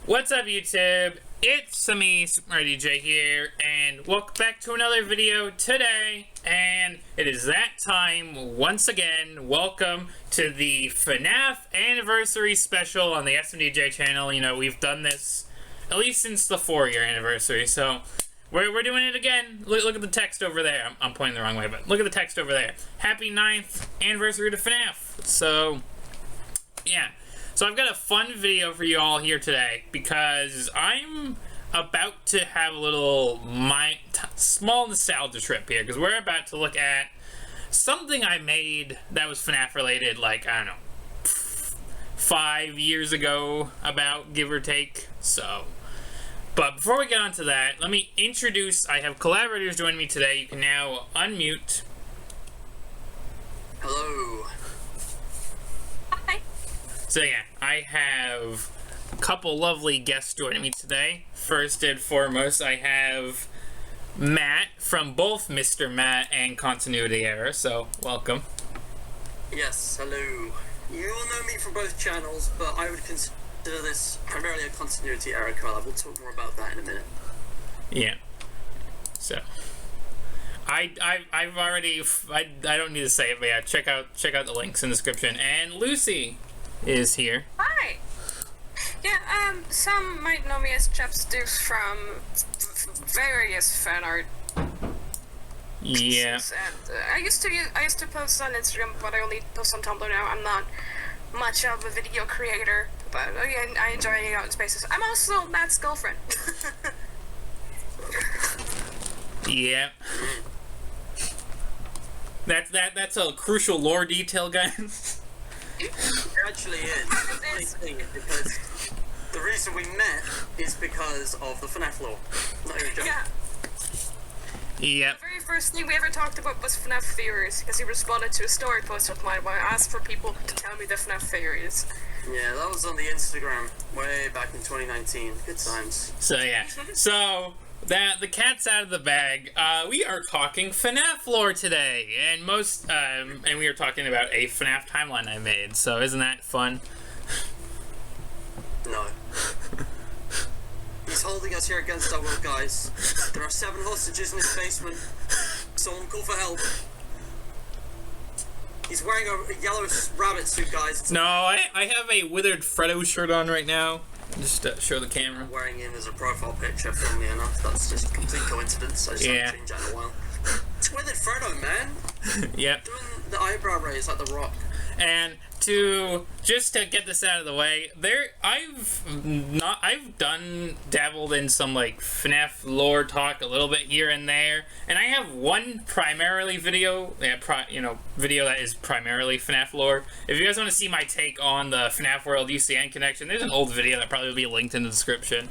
What's up, YouTube? It's me, SmartDJ here, and welcome back to another video today. And it is that time once again. Welcome to the FNAF Anniversary Special on the SMDJ channel. You know, we've done this at least since the 4-year anniversary, so we're doing it again. Look at the text over there. I'm pointing the wrong way, but look at the text over there. Happy 9th anniversary to FNAF. So, yeah. So I've got a fun video for you all here today because I'm about to have a little small nostalgia trip here because we're about to look at something I made that was FNAF related, like, I don't know, 5 years ago, about, give or take. So, but before we get on to that, let me introduce, I have collaborators joining me today. You can now unmute. Hello. So yeah, I have a couple lovely guests joining me today. First and foremost, I have Matt from both Mr. Matt and Continuity Error, so welcome. Yes, hello. You all know me from both channels, but I would consider this primarily a Continuity Error collab. We'll talk more about that in a minute. Yeah. So I've already I don't need to say it, but yeah, check out the links in the description. And Lucy is here. Hi. Yeah, some might know me as Chapsticks from various fan art. Yeah. And, I used to post on Instagram, but I only post on Tumblr now. I'm not much of a video creator, but again, I enjoy hanging out in spaces. I'm also Matt's girlfriend. Yeah. That's a crucial lore detail, guys. It actually is. Funny thing is because the reason we met is because of the FNAF Lore. Not even joking. Yeah. Yep. The very first thing we ever talked about was FNAF theories, because he responded to a story post of mine where I asked for people to tell me the FNAF theories. Yeah, that was on the Instagram way back in 2019. Good times. So yeah. So that the cat's out of the bag. We are talking FNAF lore today, and and we are talking about a FNAF timeline I made. So isn't that fun? No. He's holding us here against our will, guys. There are 7 hostages in his basement. Someone call for help. He's wearing a yellow rabbit suit, guys. No, I have a Withered Freddo shirt on right now. Just to show the camera. Wearing him as a profile picture, funnily enough. That's just a complete coincidence. I just haven't changed that in a while. It's Withered Freddo, man. Yep. Doing the eyebrow raise like The Rock. And just to get this out of the way, I've dabbled in some like FNAF lore talk a little bit here and there, and I have one primarily video, video that is primarily FNAF lore. If you guys want to see my take on the FNAF World UCN connection, there's an old video that probably will be linked in the description.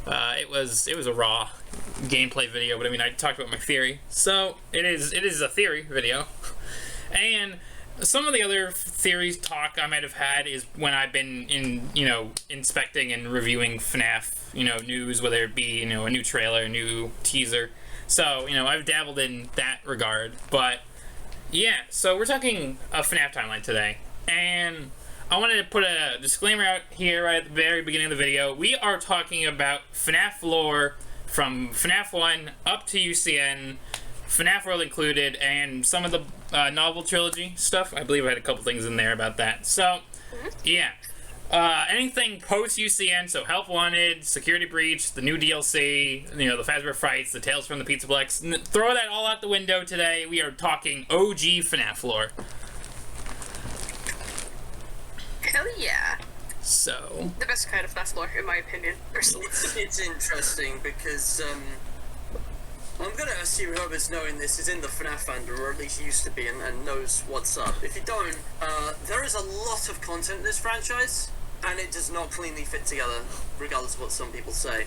It was a raw gameplay video, but I mean I talked about my theory, so it is a theory video, and some of the other theories talk I might have had is when I've been inspecting and reviewing FNAF, news, whether it be, a new trailer, a new teaser. So, I've dabbled in that regard. But, yeah, so we're talking a FNAF timeline today. And I wanted to put a disclaimer out here right at the very beginning of the video. We are talking about FNAF lore from FNAF 1 up to UCN, FNAF World included, and some of the novel trilogy stuff. I believe I had a couple things in there about that. So, yeah. Anything post-UCN, so Help Wanted, Security Breach, the new DLC, the Fazbear Fights, the Tales from the Pizzaplex. Throw that all out the window today. We are talking OG FNAF lore. Hell yeah. So the best kind of FNAF lore, in my opinion, personally. It's interesting because, I'm gonna assume whoever's knowing this is in the FNAF fandom, or at least used to be, and knows what's up. If you don't, there is a lot of content in this franchise, and it does not cleanly fit together, regardless of what some people say.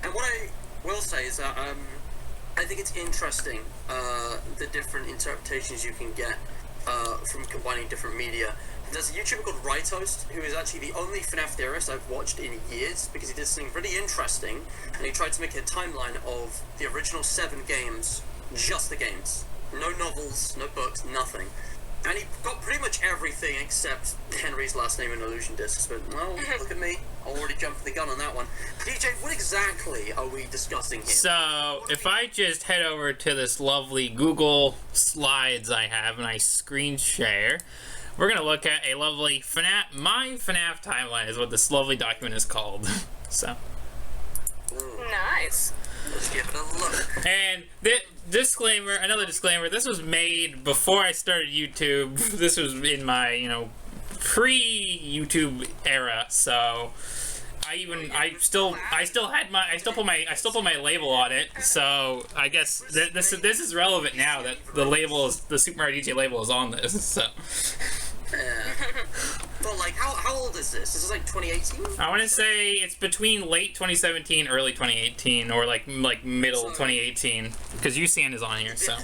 And what I will say is that, I think it's interesting, the different interpretations you can get, from combining different media. There's a YouTuber called Rightoast, who is actually the only FNAF theorist I've watched in years, because he did something really interesting, and he tried to make a timeline of the original 7 games, just the games. No novels, no books, nothing. And he got pretty much everything except Henry's last name in Illusion Discs, but, well, look at me. I already jumped the gun on that one. DJ, what exactly are we discussing here? So, if I just head over to this lovely Google Slides I have and I screen share, we're going to look at a lovely FNAF, my FNAF Timeline is what this lovely document is called. So. Nice. Let's give it a look. And disclaimer, another disclaimer, this was made before I started YouTube. This was in my, you know, pre-YouTube era, so I still put my label on it. So I guess this is relevant now that the Super Mario DJ label is on this. So. But like, how old is this? This is like 2018. I want to say it's between late 2017, early 2018, or like middle 2018, because UCN is on here. So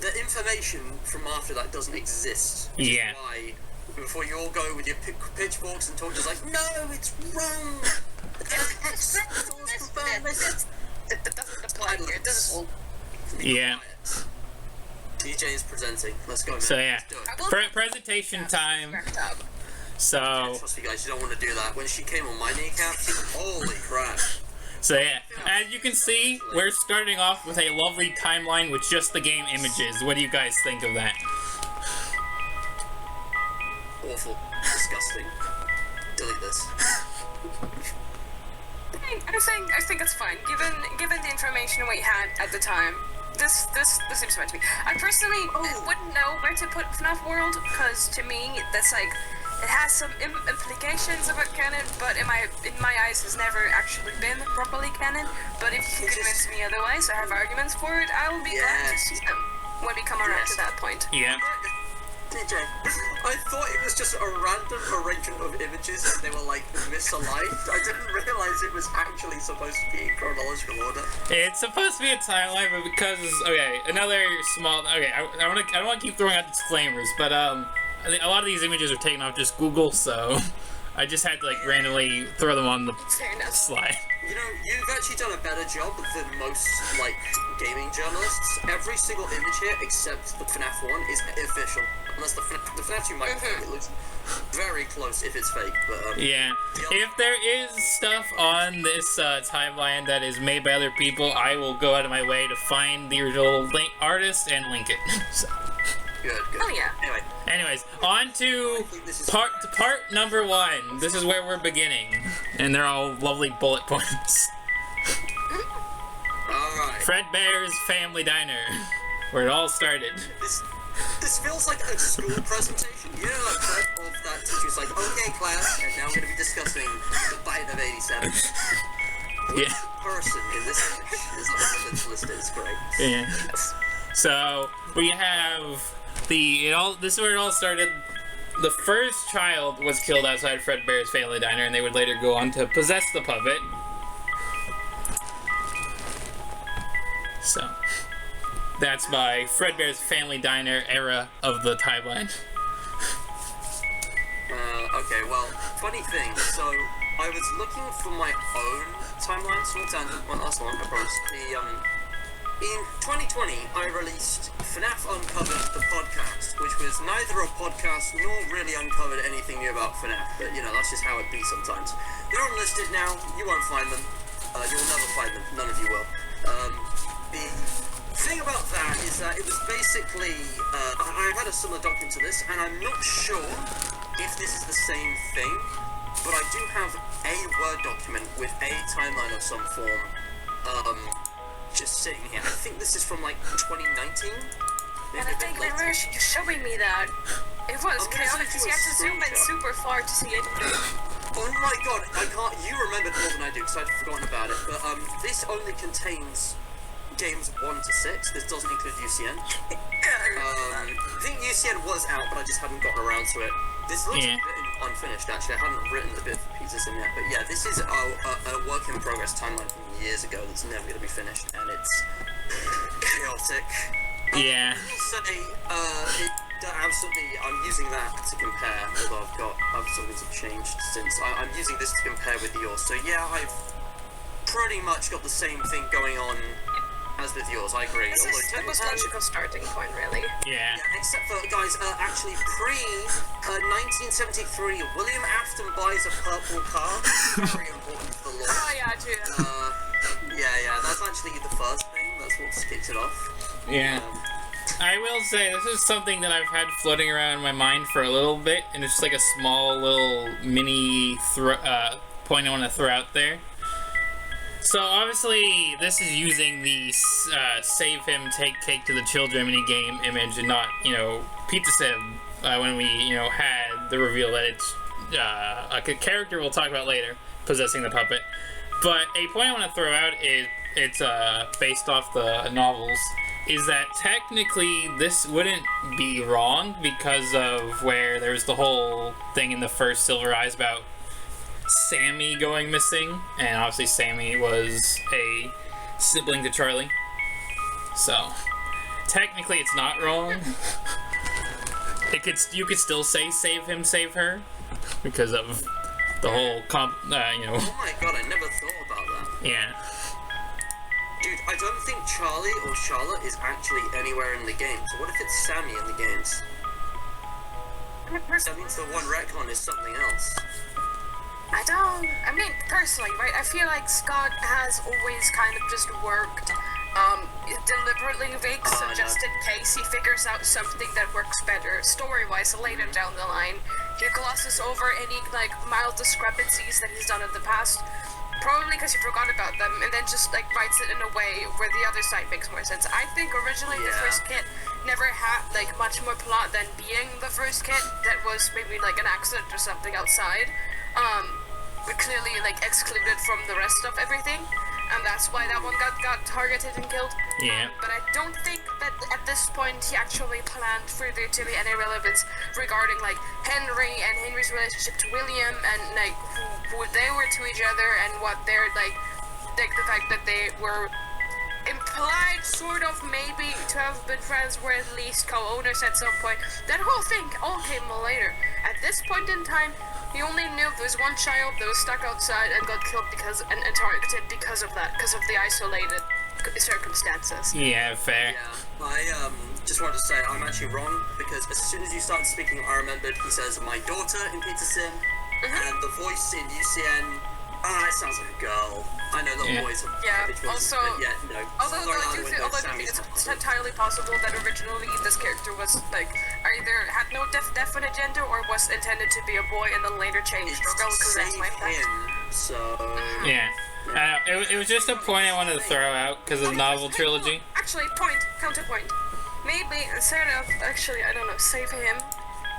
the information from after that doesn't exist. Yeah. Why? Before you all go with your pitchforks and torches, like, no, it's wrong. That doesn't apply here. This is yeah. DJ is presenting. Let's go. Man. So yeah, Let's do it. presentation time. So. Trust me, guys, you don't want to do that. When she came on my kneecap, holy crap. So yeah, as you can see, we're starting off with a lovely timeline with just the game images. What do you guys think of that? Awful. Disgusting. Delete this. I think it's fine. Given the information we had at the time, this seems fine to me. I personally wouldn't know where to put FNAF World, because to me that's like it has some implications about canon, but in my eyes has never actually been properly canon. But if you can convince me otherwise, I have arguments for it. I will be glad to see them when we come around to that point. Yeah. DJ, I thought it was just a random arrangement of images and they were like misaligned. I didn't realize it was actually supposed to be in chronological order. It's supposed to be a timeline, but because another small I don't want to keep throwing out disclaimers, but I think a lot of these images are taken off just Google, so I just had to like randomly throw them on the slide. You know, you've actually done a better job than most, like, gaming journalists. Every single image here, except the FNAF one, is official. Unless the FNAF 2 might be fake. It looks very close if it's fake, but, yeah. If there is stuff on this timeline that is made by other people, I will go out of my way to find the original artist and link it. So. Good. Oh, yeah. Anyways, on to part number 1. This is where we're beginning. And they're all lovely bullet points. Alright. Fredbear's Family Diner, where it all started. This feels like a school presentation. You know, like Fred of that teacher's like, okay, class, and now we're going to be discussing the bite of 87. Yeah. Person in this image is the one that's listed. It's great. Yeah. So we have this is where it all started. The first child was killed outside Fredbear's Family Diner, and they would later go on to possess the puppet. So that's by Fredbear's Family Diner era of the timeline. Okay, well, funny thing, so I was looking for my own timeline, small tangent, one last one, I promise. In 2020, I released FNAF Uncovered, the podcast, which was neither a podcast nor really uncovered anything new about FNAF, but, you know, that's just how it be sometimes. They're unlisted now, you won't find them, you'll never find them, none of you will. The thing about that is that it was basically, I had a similar document to this, and I'm not sure if this is the same thing, but I do have a Word document with a timeline of some form, just sitting here. I think this is from like 2019. And I think I remember you showing me that. It was chaotic because you have to zoom in super far to see it. Oh my god, I can't. You remembered more than I do because I'd forgotten about it. But this only contains games 1 to 6. This doesn't include UCN. I think UCN was out, but I just hadn't gotten around to it. This looks a bit unfinished, actually. I hadn't written the bit for pieces in yet. But yeah, this is a work in progress timeline from years ago that's never going to be finished, and it's chaotic. Yeah. I will say, absolutely, I'm using that to compare, although I've got other things have changed since. I'm using this to compare with yours. So yeah, I've pretty much got the same thing going on as with yours, I agree. This is the most logical starting point, really. Yeah. Except for, guys, actually, pre-1973, William Afton buys a purple car. Very important for the lore. Oh, yeah, too. Yeah, that's actually the first thing. That's what kicked it off. Yeah. I will say, this is something that I've had floating around in my mind for a little bit, and it's just like a small little mini point I want to throw out there. So obviously, this is using the save him, take cake to the children minigame image, and not, Pizza Sim, when we, had the reveal that it's a character we'll talk about later, possessing the puppet. But a point I want to throw out is, it's based off the novels, is that technically this wouldn't be wrong because of where there's the whole thing in the first Silver Eyes about Sammy going missing, and obviously Sammy was a sibling to Charlie. So technically it's not wrong. You could still say save him, save her, because of the whole Oh my god, I never thought about that. Yeah. Dude, I don't think Charlie or Charlotte is actually anywhere in the game. So what if it's Sammy in the games? That means the one retcon is something else. I mean, personally, right, I feel like Scott has always kind of just worked deliberately vague, so just in case he figures out something that works better story-wise later down the line, he glosses over any, mild discrepancies that he's done in the past, probably because he forgot about them, and then just, writes it in a way where the other side makes more sense. I think originally the first kit never had, much more plot than being the first kit that was maybe, an accident or something outside. But clearly, excluded from the rest of everything, and that's why that one got targeted and killed. Yeah. But I don't think that at this point he actually planned for there to be any relevance regarding, Henry and Henry's relationship to William, and, who they were to each other, and what their, the fact that they were implied, sort of, maybe, to have been friends, were at least co-owners at some point. That whole thing all came later. At this point in time, he only knew there was one child that was stuck outside and got killed and targeted because of that, because of the isolated circumstances. Yeah, fair. Yeah, I just wanted to say I'm actually wrong, because as soon as you started speaking, I remembered he says my daughter in Pizza Sim, and the voice in UCN, it sounds like a girl. I know little boys are also, although I think it's entirely possible that originally this character was either had no definite gender or was intended to be a boy and then later changed to girl, because that's my fact. So yeah. It was just a point I wanted to throw out because of the novel trilogy. Actually, counterpoint. Maybe instead of I don't know, save him,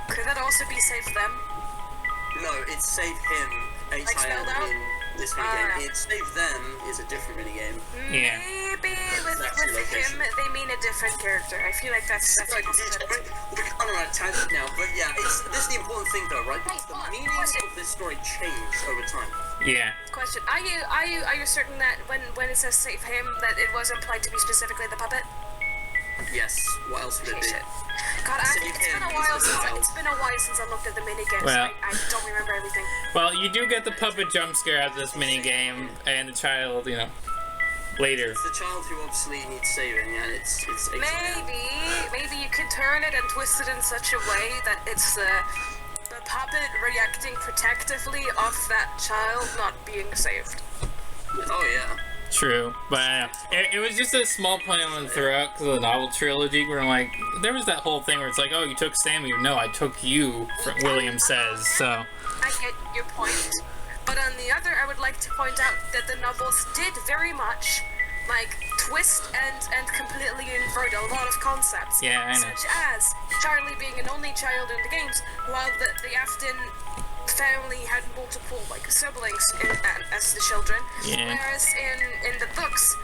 could that also be save them? No, it's save him. Spelled out? In this minigame. It's save them is a different minigame. Yeah. Maybe with him they mean a different character. I feel like that's we're kind of on a tangent now, but yeah, this is the important thing though, right? Because the meanings of this story changed over time. Yeah. Question: Are you certain that when it says save him that it was implied to be specifically the puppet? Yes. What else would it be? God, it's been a while since I looked at the minigame, well, so I don't remember everything. Well, you do get the puppet jump scare out of this minigame, and the child, later. It's the child who obviously needs saving, and it's maybe you could turn it and twist it in such a way that it's the puppet reacting protectively off that child not being saved. Oh yeah. True, but it was just a small point I wanted to throw out because of the novel trilogy, where I'm there was that whole thing where it's oh, you took Sammy. No, I took you, William says, so. I get your point, but on the other, I would like to point out that the novels did very much, twist and completely invert a lot of concepts. Yeah, I know. Such as Charlie being an only child in the games, while the Afton family had multiple siblings as the children, whereas in the books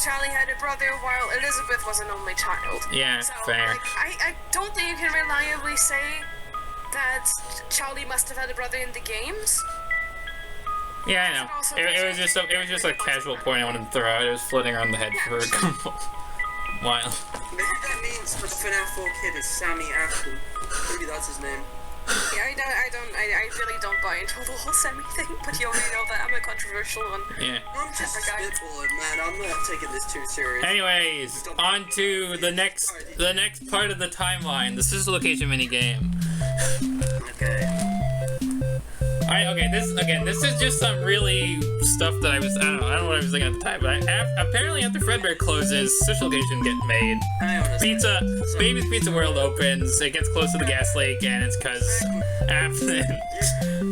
Charlie had a brother while Elizabeth was an only child. Yeah, so, fair. I don't think you can reliably say that Charlie must have had a brother in the games. Yeah, I know. It was just a casual point I wanted to throw out. It was floating around the head for a couple while. Maybe that means the FNAF 4 kid is Sammy Afton. Maybe that's his name. Yeah, I really don't buy into the whole semi thing, but you already know that I'm a controversial one. Yeah. I'm just spitballing, man. I'm not taking this too serious. Anyways, on to the next part of the timeline. This is the location minigame. Okay. This is just some really stuff that I don't know what I was thinking at the time, but apparently after Fredbear closes, social location gets made. Baby's Pizza World opens, it gets close to the gas lake, and it's because after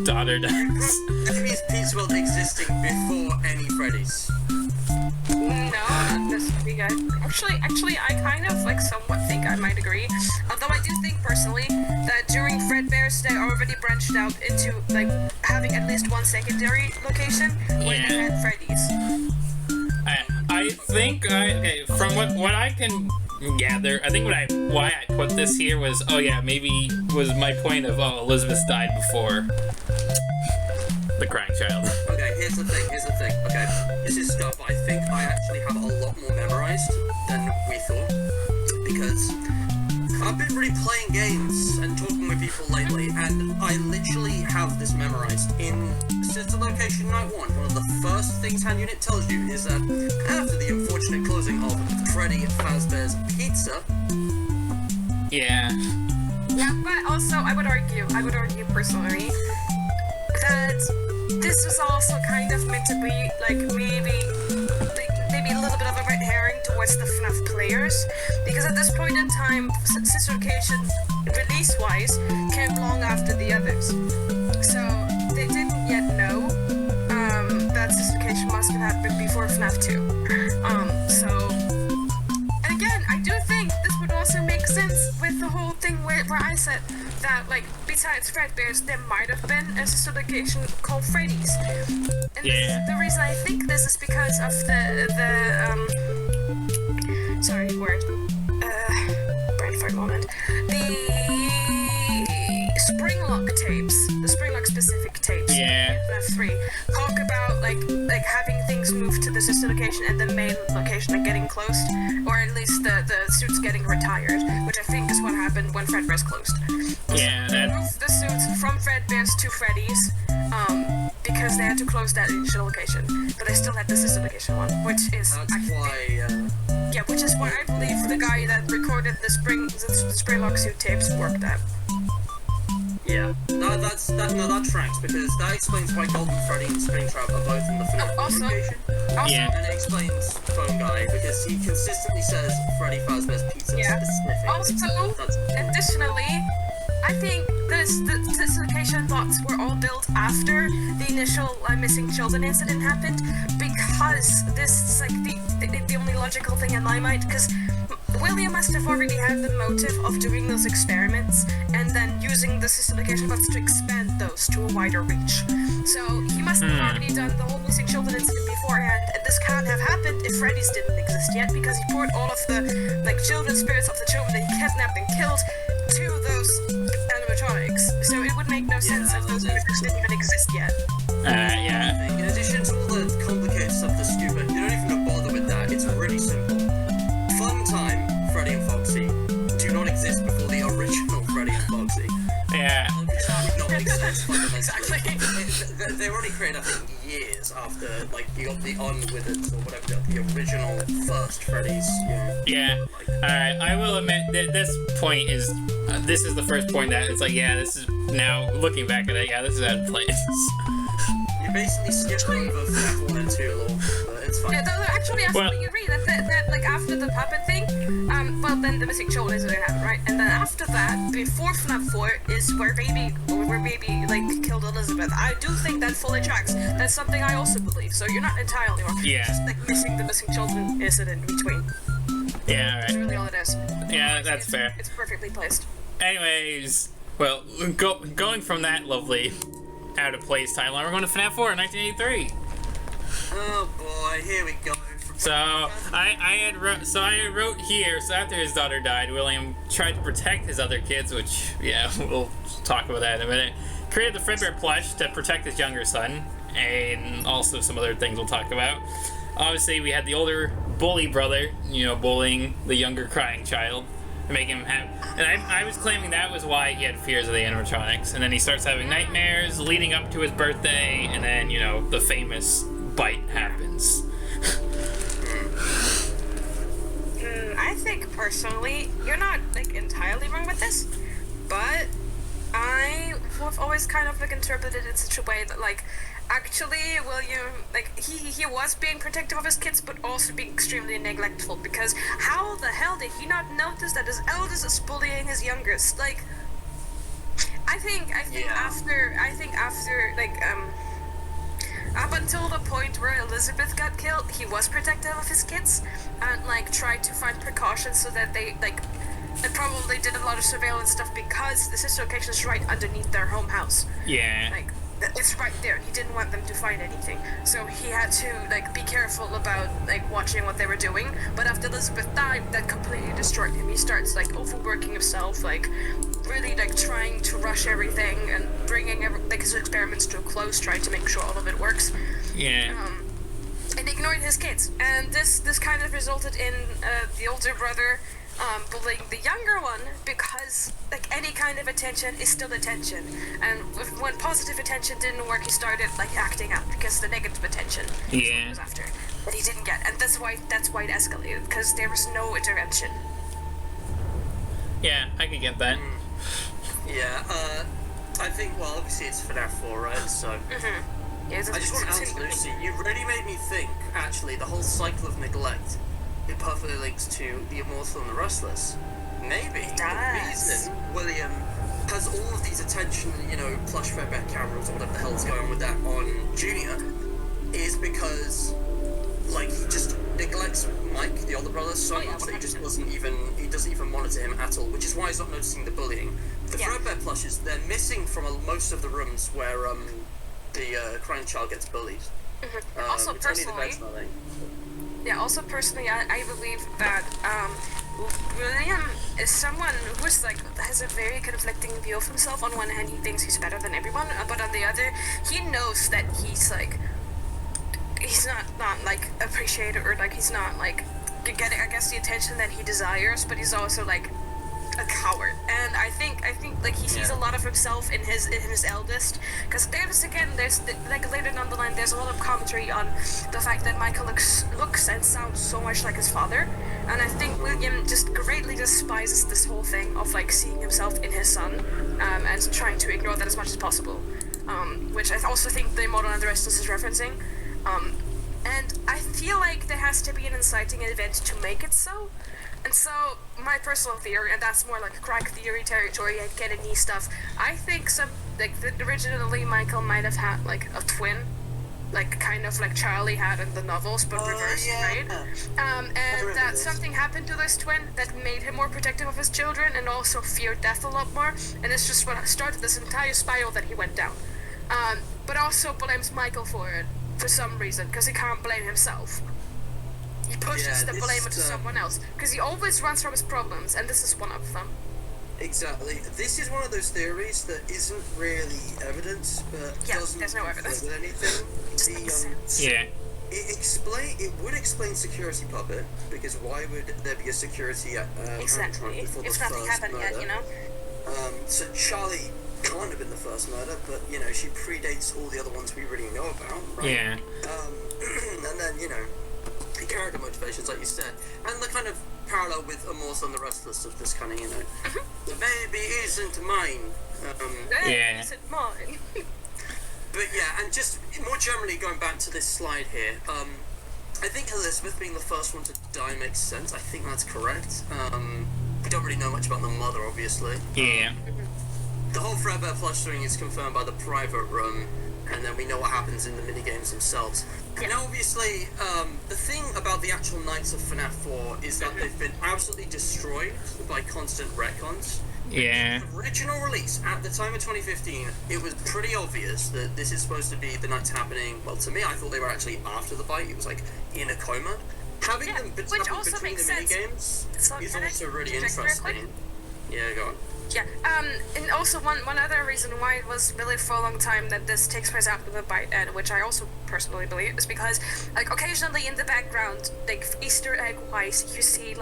daughter dies. Baby's Pizza World existing before any Freddy's. No, this would be good. Actually, I kind of somewhat think I might agree. Although I do think personally that during Fredbear's they already branched out into having at least one secondary location where they had Freddy's. I think from what I can gather, I think why I put this here was maybe was my point of Elizabeth died before the crying child. Okay, here's the thing. Okay, this is stuff I think I actually have a lot more memorized than we thought, because I've been replaying games and talking with people lately, and I literally have this memorized. In Sister Location Night 1, one of the first things Hand Unit tells you is that after the unfortunate closing of Freddy Fazbear's Pizza... Yeah. Yeah, but also I would argue personally that this was also kind of meant to be maybe a little bit of a red herring towards the FNAF players, because at this point in time, Sister Location, release-wise, came long after the others. So they didn't yet know that Sister Location must have happened before FNAF 2. And again, I do think this would also make sense with the whole thing where I said that, besides Fredbear's, there might have been a sister location called Freddy's. And the reason I think this is because of brain for a moment. The Springlock tapes, the Springlock specific tapes in FNAF 3 talk about having things move to the sister location and the main location getting closed, or at least the suits getting retired, which I think is what happened when Fredbear's closed. Yeah, they moved the suits from Fredbear's to Freddy's, because they had to close that initial location, but they still had the sister location one, which is which is why I believe the guy that recorded the Springlock suit tapes worked at. Yeah, that tracks, because that explains why Golden Freddy and Springtrap are both in the FNAF location. And it explains Phone Guy, because he consistently says Freddy Fazbear's Pizza specific. Also, additionally, I think this location blocks were all built after the initial missing children incident happened, because this is the only logical thing in my mind, because William must have already had the motive of doing those experiments and then using the sister location bots to expand those to a wider reach. So he must have already done the whole missing children incident beforehand, and this can't have happened if Freddy's didn't exist yet, because he poured all of the children spirits of the children that he kidnapped and killed to those animatronics. So it would make no sense if those animatronics didn't even exist yet. In addition to all the complicated stuff that's stupid, you don't even bother with that. It's really simple. Fun Time, Freddy and Foxy, do not exist before the original Freddy and Foxy. Yeah. Would not make sense fundamentally. Exactly. They were already created, I think, years after, you got the Withered or whatever, the original first Freddy's. Yeah. Alright, I will admit that this point is, this is the first point that it's this is, now looking back at it, this is out of place. You basically skipped over FNAF 1 and 2 lore, but it's fine. Yeah, actually, you agree that after the puppet thing, then the missing children incident happened, right? And then after that, before FNAF 4 is where baby killed Elizabeth. I do think that fully tracks. That's something I also believe. So you're not entirely wrong. Yeah. It's just missing the missing children incident in between. Yeah, alright. That's really all it is. Yeah, that's fair. It's perfectly placed. Anyways, well, going from that lovely out of place timeline, we're going to FNAF 4 in 1983. Oh boy, here we go. So I wrote here. So after his daughter died, William tried to protect his other kids, which we'll talk about that in a minute. Created the Fredbear plush to protect his younger son, and also some other things we'll talk about. Obviously, we had the older bully brother, bullying the younger crying child. to make him have. And I was claiming that was why he had fears of the animatronics, and then he starts having nightmares leading up to his birthday, and then the famous bite happens. I think personally, you're not entirely wrong with this, but I have always kind of interpreted it in such a way that actually William he was being protective of his kids, but also being extremely neglectful, because how the hell did he not notice that his eldest is bullying his youngest? I think after up until the point where Elizabeth got killed, he was protective of his kids and tried to find precautions so that they probably did a lot of surveillance stuff, because the sister location is right underneath their home house. Yeah. It's right there. He didn't want them to find anything, so he had to be careful about watching what they were doing. But after Elizabeth died, that completely destroyed him. He starts overworking himself, really trying to rush everything and bringing his experiments to a close, trying to make sure all of it works. Yeah. And ignored his kids, and this kind of resulted in the older brother bullying the younger one, because any kind of attention is still attention, and when positive attention didn't work, he started acting out because the negative attention was after that he didn't get, and that's why it escalated, because there was no intervention. Yeah, I can get that. Yeah, I think, well, obviously it's FNAF 4, right? So Yeah, I just want to answer Lucy. You really made me think. Actually, the whole cycle of neglect, it perfectly links to the Immortal and the Restless. Maybe the reason William has all of these attention, plush Fredbear cameras or whatever the hell's going on with that on Junior, is because he just neglects Mike, the older brother, so much that he doesn't even monitor him at all, which is why he's not noticing the bullying. The Fredbear plushes, they're missing from most of the rooms where the crying child gets bullied. Also, personally, I believe that William is someone who is has a very conflicting view of himself. On one hand, he thinks he's better than everyone, but on the other, he knows that he's not appreciated, or he's not getting, I guess, the attention that he desires, but he's also a coward. And I think he sees a lot of himself in his eldest, because there's later down the line there's a lot of commentary on the fact that Michael looks and sounds so much like his father, and I think William just greatly despises this whole thing of seeing himself in his son, and trying to ignore that as much as possible, which I also think the Immortal and the Restless is referencing. And I feel there has to be an inciting event to make it so. And so, my personal theory, and that's more crack theory territory and get a knee stuff, I think originally Michael might have had a twin, kind of Charlie had in the novels, but reversed, right? And that something happened to this twin that made him more protective of his children and also feared death a lot more, and it's just what started this entire spiral that he went down. But also blames Michael for it, for some reason, because he can't blame himself. He pushes the blame to someone else, because he always runs from his problems, and this is one of them. Exactly. This is one of those theories that isn't really evidence, but doesn't there's no evidence. with anything. It would explain security puppet, because why would there be a security exactly before if the nothing first happened murder? yet, So Charlie can't have been the first murder, but she predates all the other ones we really know about, right? Yeah. And then the character motivations, like you said, and the kind of parallel with Immortal and the Restless of this kind of, the baby isn't mine. Isn't mine. But yeah, and just more generally going back to this slide here, I think Elizabeth being the first one to die makes sense. I think that's correct. We don't really know much about the mother, obviously. Yeah. The whole Fredbear plush thing is confirmed by the private room, and then we know what happens in the minigames themselves. Now, obviously, the thing about the actual Knights of FNAF 4 is that they've been absolutely destroyed by constant retcons. Yeah. The original release, at the time of 2015, it was pretty obvious that this is supposed to be the Knights happening. Well, to me, I thought they were actually after the bite. It was in a coma. Having them which between also the makes minigames is also really interesting. Yeah, go on. Yeah, and also one other reason why it was really for a long time that this takes place after the bite, and which I also personally believe, is because occasionally in the background, Easter egg wise, you see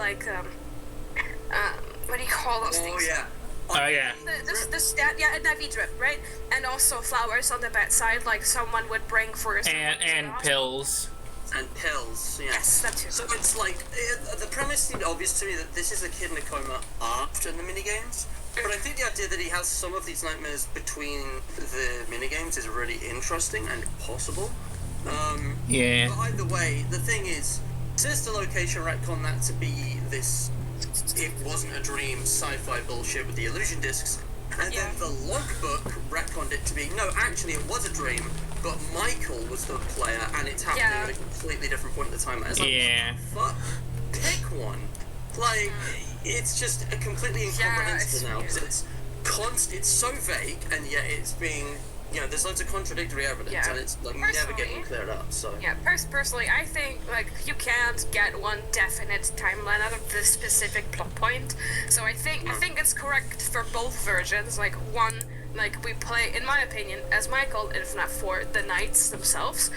what do you call those Oh things? yeah. Oh yeah. The stat, yeah, and IV drip, right? And also flowers on the bedside, like someone would bring for someone to the And hospital. pills. And pills, yeah. Yes, that too. So it's like, the premise seemed obvious to me that this is a kid in a coma after the minigames. But I think the idea that he has some of these nightmares between the minigames is really interesting and possible. Yeah. But either way, the thing is, since the location retcon that to be this, it wasn't a dream sci-fi bullshit with the illusion discs, and then the logbook retconned it to be, no, actually it was a dream, but Michael was the player, and it's happening at a completely different point in the time. It's like, fuck, pick one. Like, it's just a completely incomprehensible now, because it's so vague, and yet it's being, you know, there's loads of contradictory evidence, and it's like never getting cleared up. So yeah, personally, I think like you can't get one definite timeline out of this specific plot point. So I think it's correct for both versions. Like one, like we play, in my opinion, as Michael in FNAF 4, the knights themselves.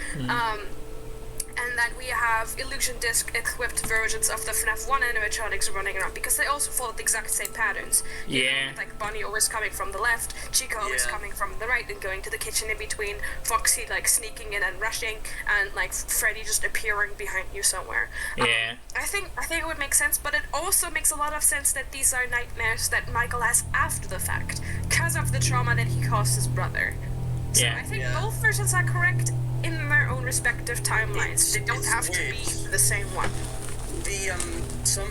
And then we have illusion disc equipped versions of the FNAF 1 animatronics running around, because they also follow the exact same patterns. You know, like Bonnie always coming from the left, Chico always coming from the right and going to the kitchen in between, Foxy like sneaking in and rushing, and like Freddy just appearing behind you somewhere. I think it would make sense, but it also makes a lot of sense that these are nightmares that Michael has after the fact, because of the trauma that he caused his brother. So I think both versions are correct in their own respective timelines. They don't have to be the same one.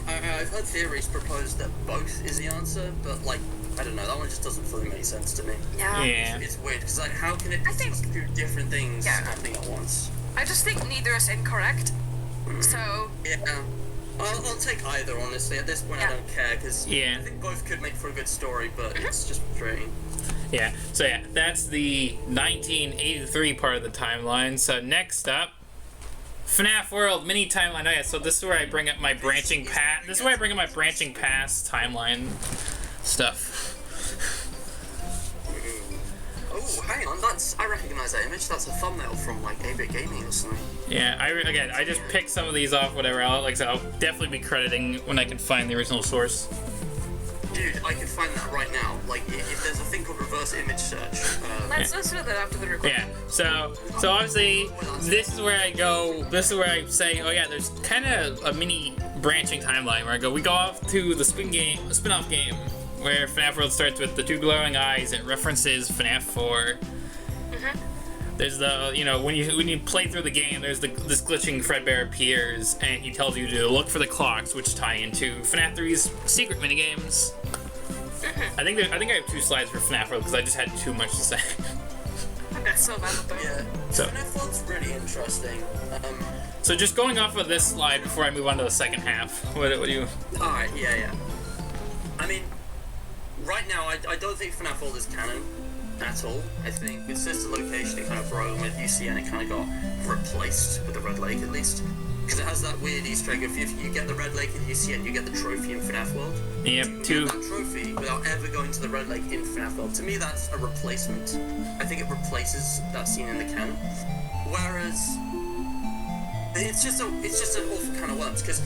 I've heard theories propose that both is the answer, but like, I don't know, that one just doesn't fully make sense to me. It's weird, because like, how can it be two different things happening at once? I just think neither is incorrect. So I'll take either, honestly. At this point, I don't care, because I think both could make for a good story, but it's just frustrating. Yeah, so that's the 1983 part of the timeline. So next up, FNAF World mini timeline. Oh yeah, so this is where I bring up my branching path. This is where I bring up my branching paths timeline stuff. Oh, hang on, I recognize that image. That's a thumbnail from like 8-Bit Gaming or something. Yeah, I just picked some of these off, whatever. Like I said, I'll definitely be crediting when I can find the original source. Dude, I can find that right now. Like, if there's a thing called reverse image search. Let's do that after the recording. Yeah, so obviously, this is where I go, this is where I say, oh yeah, there's kind of a mini branching timeline where we go off to the spin-off game, where FNAF World starts with the two glowing eyes. It references FNAF 4. There's the, you know, when you play through the game, there's this glitching Fredbear appears, and he tells you to look for the clocks, which tie into FNAF 3's secret minigames. I think I have 2 slides for FNAF World because I just had too much to say. That's so bad. Yeah, so FNAF World's really interesting. So just going off of this slide before I move on to the second half, what do you? Alright, yeah. I mean, right now I don't think FNAF World is canon at all. I think it's just the location it kind of broke with UCN. It kind of got replaced with the Red Lake, at least, because it has that weird Easter egg. If you get the Red Lake in UCN, you get the trophy in FNAF World. Yep, you get that trophy without ever going to the Red Lake in FNAF World. To me, that's a replacement. I think it replaces that scene in the canon. Whereas it's just an awful kind of worms, because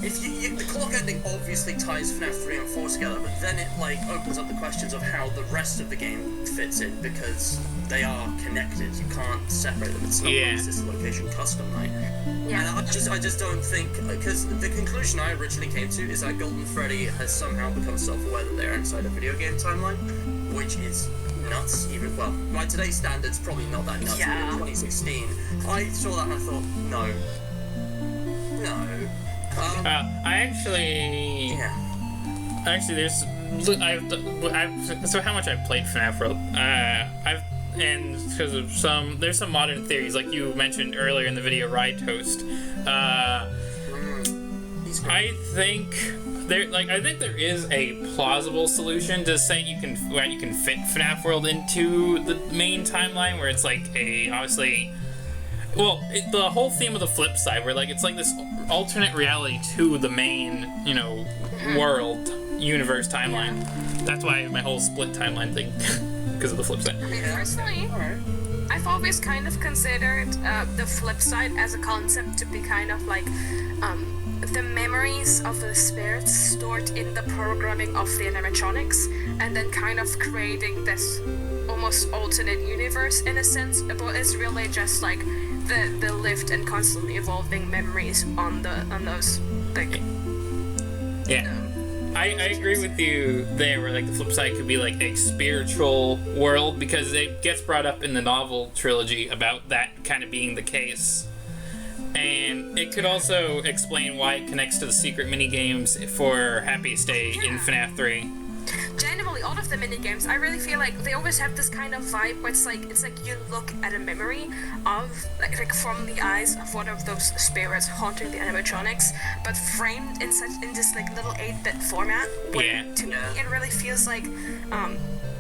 if the clock ending obviously ties FNAF 3 and 4 together, but then it like opens up the questions of how the rest of the game fits in, because they are connected. You can't separate them. It's not like this location custom night. And I just don't think, because the conclusion I originally came to is that Golden Freddy has somehow become self-aware that they're inside a video game timeline, which is nuts. Even, well, by today's standards, probably not that nuts. But in 2016, I saw that and I thought, no. So how much I've played FNAF World? And because of there's some modern theories, like you mentioned earlier in the video, Ride Toast. I think there is a plausible solution to say you can fit FNAF World into the main timeline, where it's like the whole theme of the flip side, where like it's like this alternate reality to the main, you know, world universe timeline. That's why my whole split timeline thing, because of the flip side. Personally, I've always kind of considered the flip side as a concept to be kind of like the memories of the spirits stored in the programming of the animatronics, and then kind of creating this almost alternate universe in a sense, but it's really just like the lived and constantly evolving memories on those like. Yeah. I agree with you there, where like the flip side could be like a spiritual world, because it gets brought up in the novel trilogy about that kind of being the case. And it could also explain why it connects to the secret minigames for Happiest Day in FNAF 3. Generally, all of the minigames, I really feel like they always have this kind of vibe where it's like you look at a memory of like from the eyes of one of those spirits haunting the animatronics, but framed in this like little 8-bit format. Where to me, it really feels like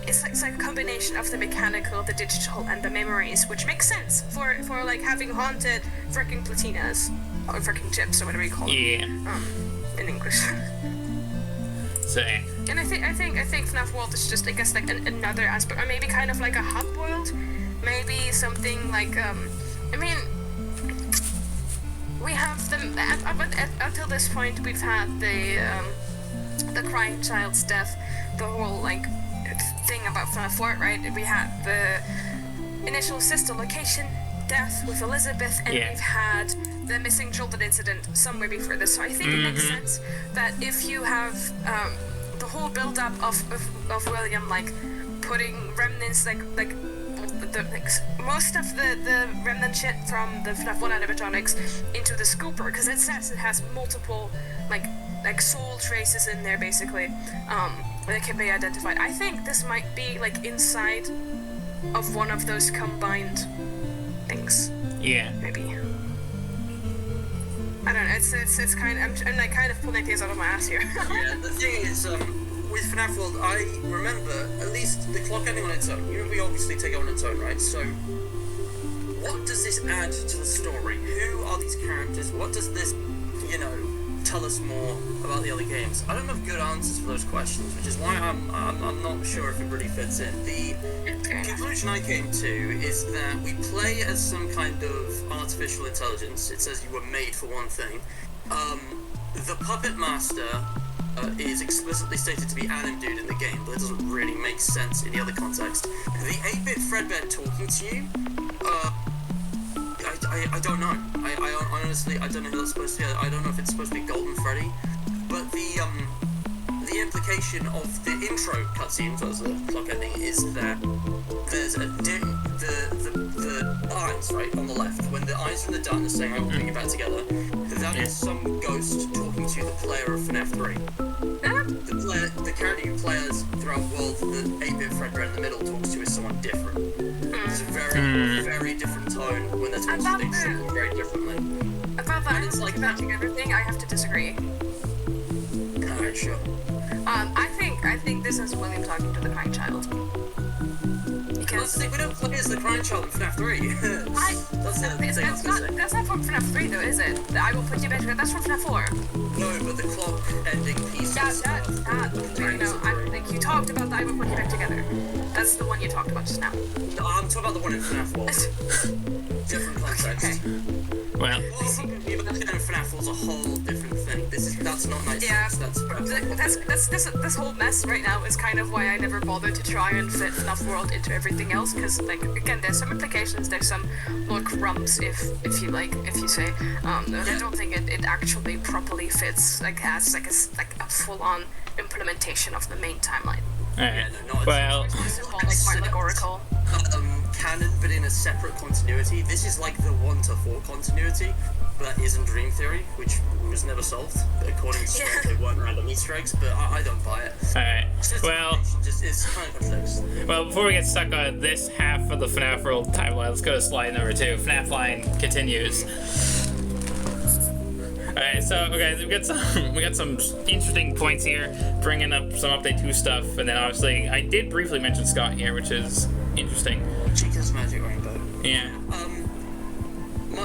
it's like a combination of the mechanical, the digital, and the memories, which makes sense for like having haunted freaking platinas or freaking chips or whatever you call them. In English. So. And I think FNAF World is just, I guess, like another aspect, or maybe kind of like a hub world, maybe something like I mean, we have them until this point. We've had the crying child's death, the whole like thing about FNAF 4, right? We had the initial sister location death with Elizabeth, and we've had the missing children incident somewhere before this. So I think it makes sense that if you have the whole build-up of William, like putting remnants, like most of the remnant shit from the FNAF 1 animatronics into the scooper, because it says it has multiple like soul traces in there basically that can be identified. I think this might be like inside of one of those combined things. Yeah. Maybe. I don't know. It's kind of I'm like kind of pulling things out of my ass here. Yeah. The thing is, with FNAF World, I remember at least the clock ending on its own. You know, we obviously take it on its own, right? So, what does this add to the story? Who are these characters? What does this, tell us more about the other games? I don't have good answers for those questions, which is why I'm not sure if it really fits in. The conclusion I came to is that we play as some kind of artificial intelligence. It says you were made for one thing. The puppet master is explicitly stated to be Anim Dude in the game, but it doesn't really make sense in the other context. The 8-bit Fredbear talking to you, I don't know. I honestly, I don't know who that's supposed to be. I don't know if it's supposed to be Golden Freddy, but the implication of the intro cutscenes as the clock ending is that there's the eyes right on the left. When the eyes from the darkness saying I will bring you back together, that is some ghost talking to the player of FNAF 3. The character you play as throughout World, the 8-bit Fredbear in the middle talks to is someone different. It's a very, very different tone when they're talking to things very differently. About that, it's like matching everything. I have to disagree. Alright, sure. I think this is William talking to the crying child. Because we don't play as the crying child in FNAF 3. That's not from FNAF 3 though, is it? I will put you back together. That's from FNAF 4. No, but the clock ending piece. Like you talked about the I will put you back together. That's the one you talked about just now. No, I'm talking about the one in FNAF World. Different context. Okay. Well, FNAF was a whole different thing. That's not nice. Yeah, this whole mess right now is kind of why I never bothered to try and fit FNAF World into everything else. Because like again, there's some implications, there's some more crumbs if you say. I don't think it actually properly fits like as like a full-on implementation of the main timeline. Alright. Well, like Oracle. Canon, but in a separate continuity. This is like the 1 to 4 continuity, but that isn't Dream Theory, which was never solved. According to Square, they weren't random Easter eggs, but I don't buy it. Alright. Well, it's kind of complex. Well, before we get stuck on this half of the FNAF World timeline, let's go to slide number 2. FNAF line continues. Alright, so okay, we got some interesting points here, bringing up some Update 2 stuff, and then obviously I did briefly mention Scott here, which is interesting. Chica's Magic Rainbow. Yeah.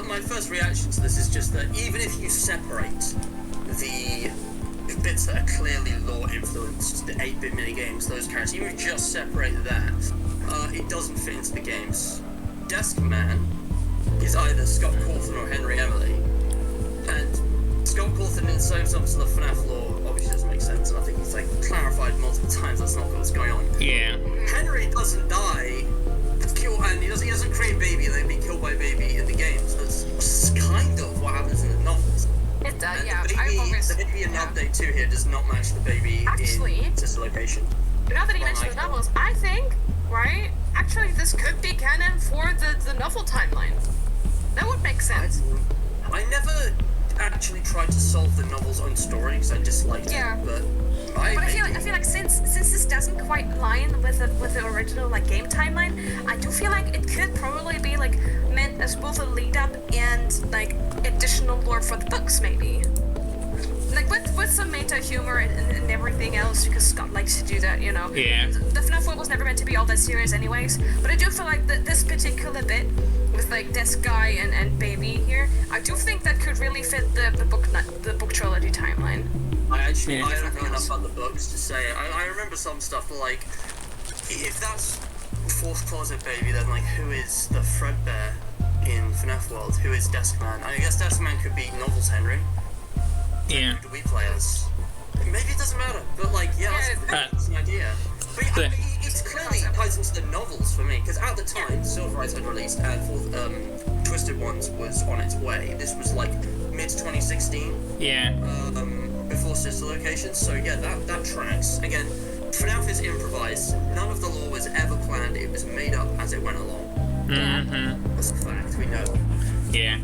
My first reaction to this is just that even if you separate the bits that are clearly lore influenced, the 8-bit minigames, those characters, even if you just separate that, it doesn't fit into the games. Desk Man is either Scott Cawthon or Henry Emily, and Scott Cawthon didn't say himself to the FNAF lore obviously doesn't make sense, and I think he's like clarified multiple times that's not what's going on. Yeah. Henry doesn't die, and he doesn't create baby and then be killed by baby in the games. That's kind of what happens in the novels. It does, And yeah. the baby in update 2 here does not match the baby Actually, in this location. Now that you mentioned the novels, I think, right, actually this could be canon for the novel timeline. That would make sense. I never actually tried to solve the novel's own story because I disliked it, but I feel like since this doesn't quite line with the original like game timeline, I do feel like it could probably be like meant as both a lead up and like additional lore for the books maybe. Like with some meta humor and everything else, because Scott likes to do that, you know. Yeah. The FNAF world was never meant to be all that serious anyways, but I do feel like this particular bit with like this guy and baby here, I do think that could really fit the book trilogy timeline. I don't know enough about the books to say. I remember some stuff like, if that's fourth closet baby, then like who is the Fredbear in FNAF world? Who is Deskman? I guess Deskman could be Novels Henry. Yeah. Who do we play as? Maybe it doesn't matter, but like, yeah, that's an idea. But yeah, it's clearly ties into the novels for me, because at the time, Silver Eyes had released, and Twisted Ones was on its way. This was like mid-2016. Yeah. Before Sister Locations, so yeah, that tracks. Again, FNAF is improvised. None of the lore was ever planned. It was made up as it went along. Mm-hmm. That's a fact, we know. Yeah.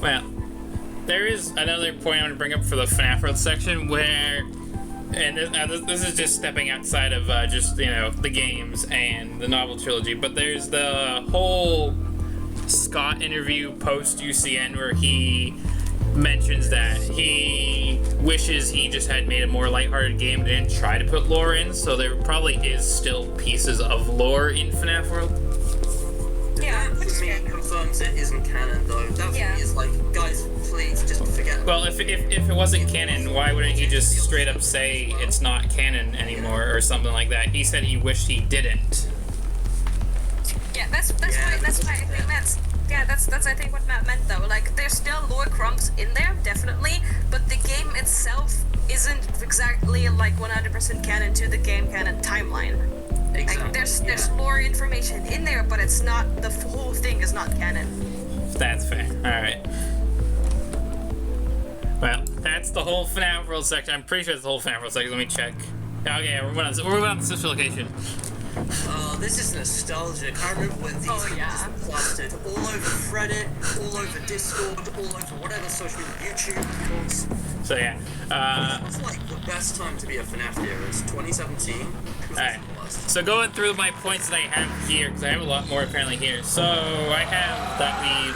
Well, there is another point I want to bring up for the FNAF World section where, and this is just stepping outside of just, you know, the games and the novel trilogy, but there's the whole Scott interview post-UCN where he mentions that he wishes he just had made a more lighthearted game and didn't try to put lore in, so there probably is still pieces of lore in FNAF World. Yeah, that for me confirms it isn't canon though. That for me is like, guys, please just forget it. Well, if it wasn't canon, why wouldn't he just straight up say it's not canon anymore or something like that? He said he wished he didn't. Yeah, that's why I think that's I think what Matt meant though. Like, there's still lore crumbs in there, definitely, but the game itself isn't exactly like 100% canon to the game canon timeline. Exactly. Like, there's lore information in there, but it's not, the whole thing is not canon. That's fair. Alright. Well, that's the whole FNAF World section. I'm pretty sure it's the whole FNAF World section. Let me check. Okay, we're going on the sister location. Oh, this is nostalgic. I remember when these just were plastered all over Reddit, all over Discord, all over whatever social media, YouTube, of course. So yeah, it's like the best time to be a FNAF viewer is 2017. Alright, so going through my points that I have here, because I have a lot more apparently here. So I have that we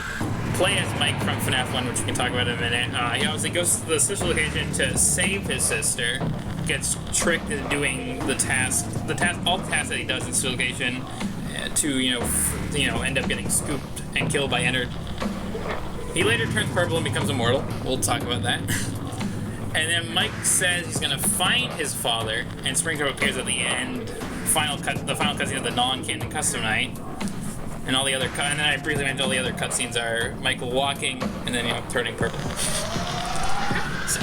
play as Mike from FNAF 1, which we can talk about in a minute. He obviously goes to the sister location to save his sister, gets tricked into doing all the tasks that he does in sister location to, you know, end up getting scooped and killed by Ennard. He later turns purple and becomes immortal. We'll talk about that. And then Mike says he's gonna find his father, and Springtrap appears at the end. The final cutscene of the non-canon custom night, and all the other. And then I briefly mentioned all the other cutscenes are Michael walking, and then, you know, turning purple. So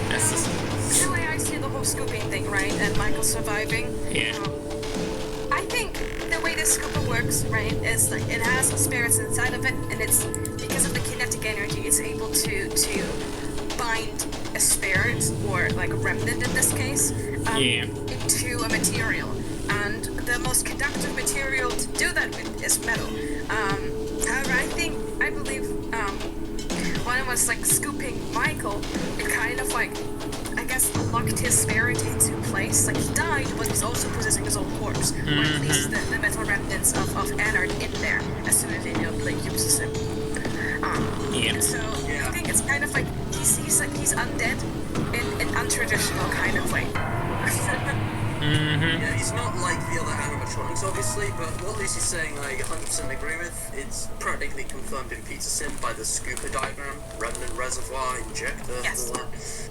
that's just The way I see the whole scooping thing, right, and Michael surviving. Yeah. I think the way this scooper works, right, is like it has spirits inside of it, and it's because of the kinetic energy, it's able to bind a spirit, or like a remnant in this case, into a material. And the most conductive material to do that with is metal. However, I believe when it was like scooping Michael, it kind of like, I guess, locked his spirit into place. Like, he died, but he's also possessing his own corpse, or at least the metal remnants of Ennard in there as soon as he uses him. And so I think it's kind of like he's undead in untraditional kind of way. Yeah, he's not like the other animatronics, obviously, but what Lucy's saying I 100% agree with. It's practically confirmed in Pizza Sim by the scooper diagram, remnant reservoir, injector, all that.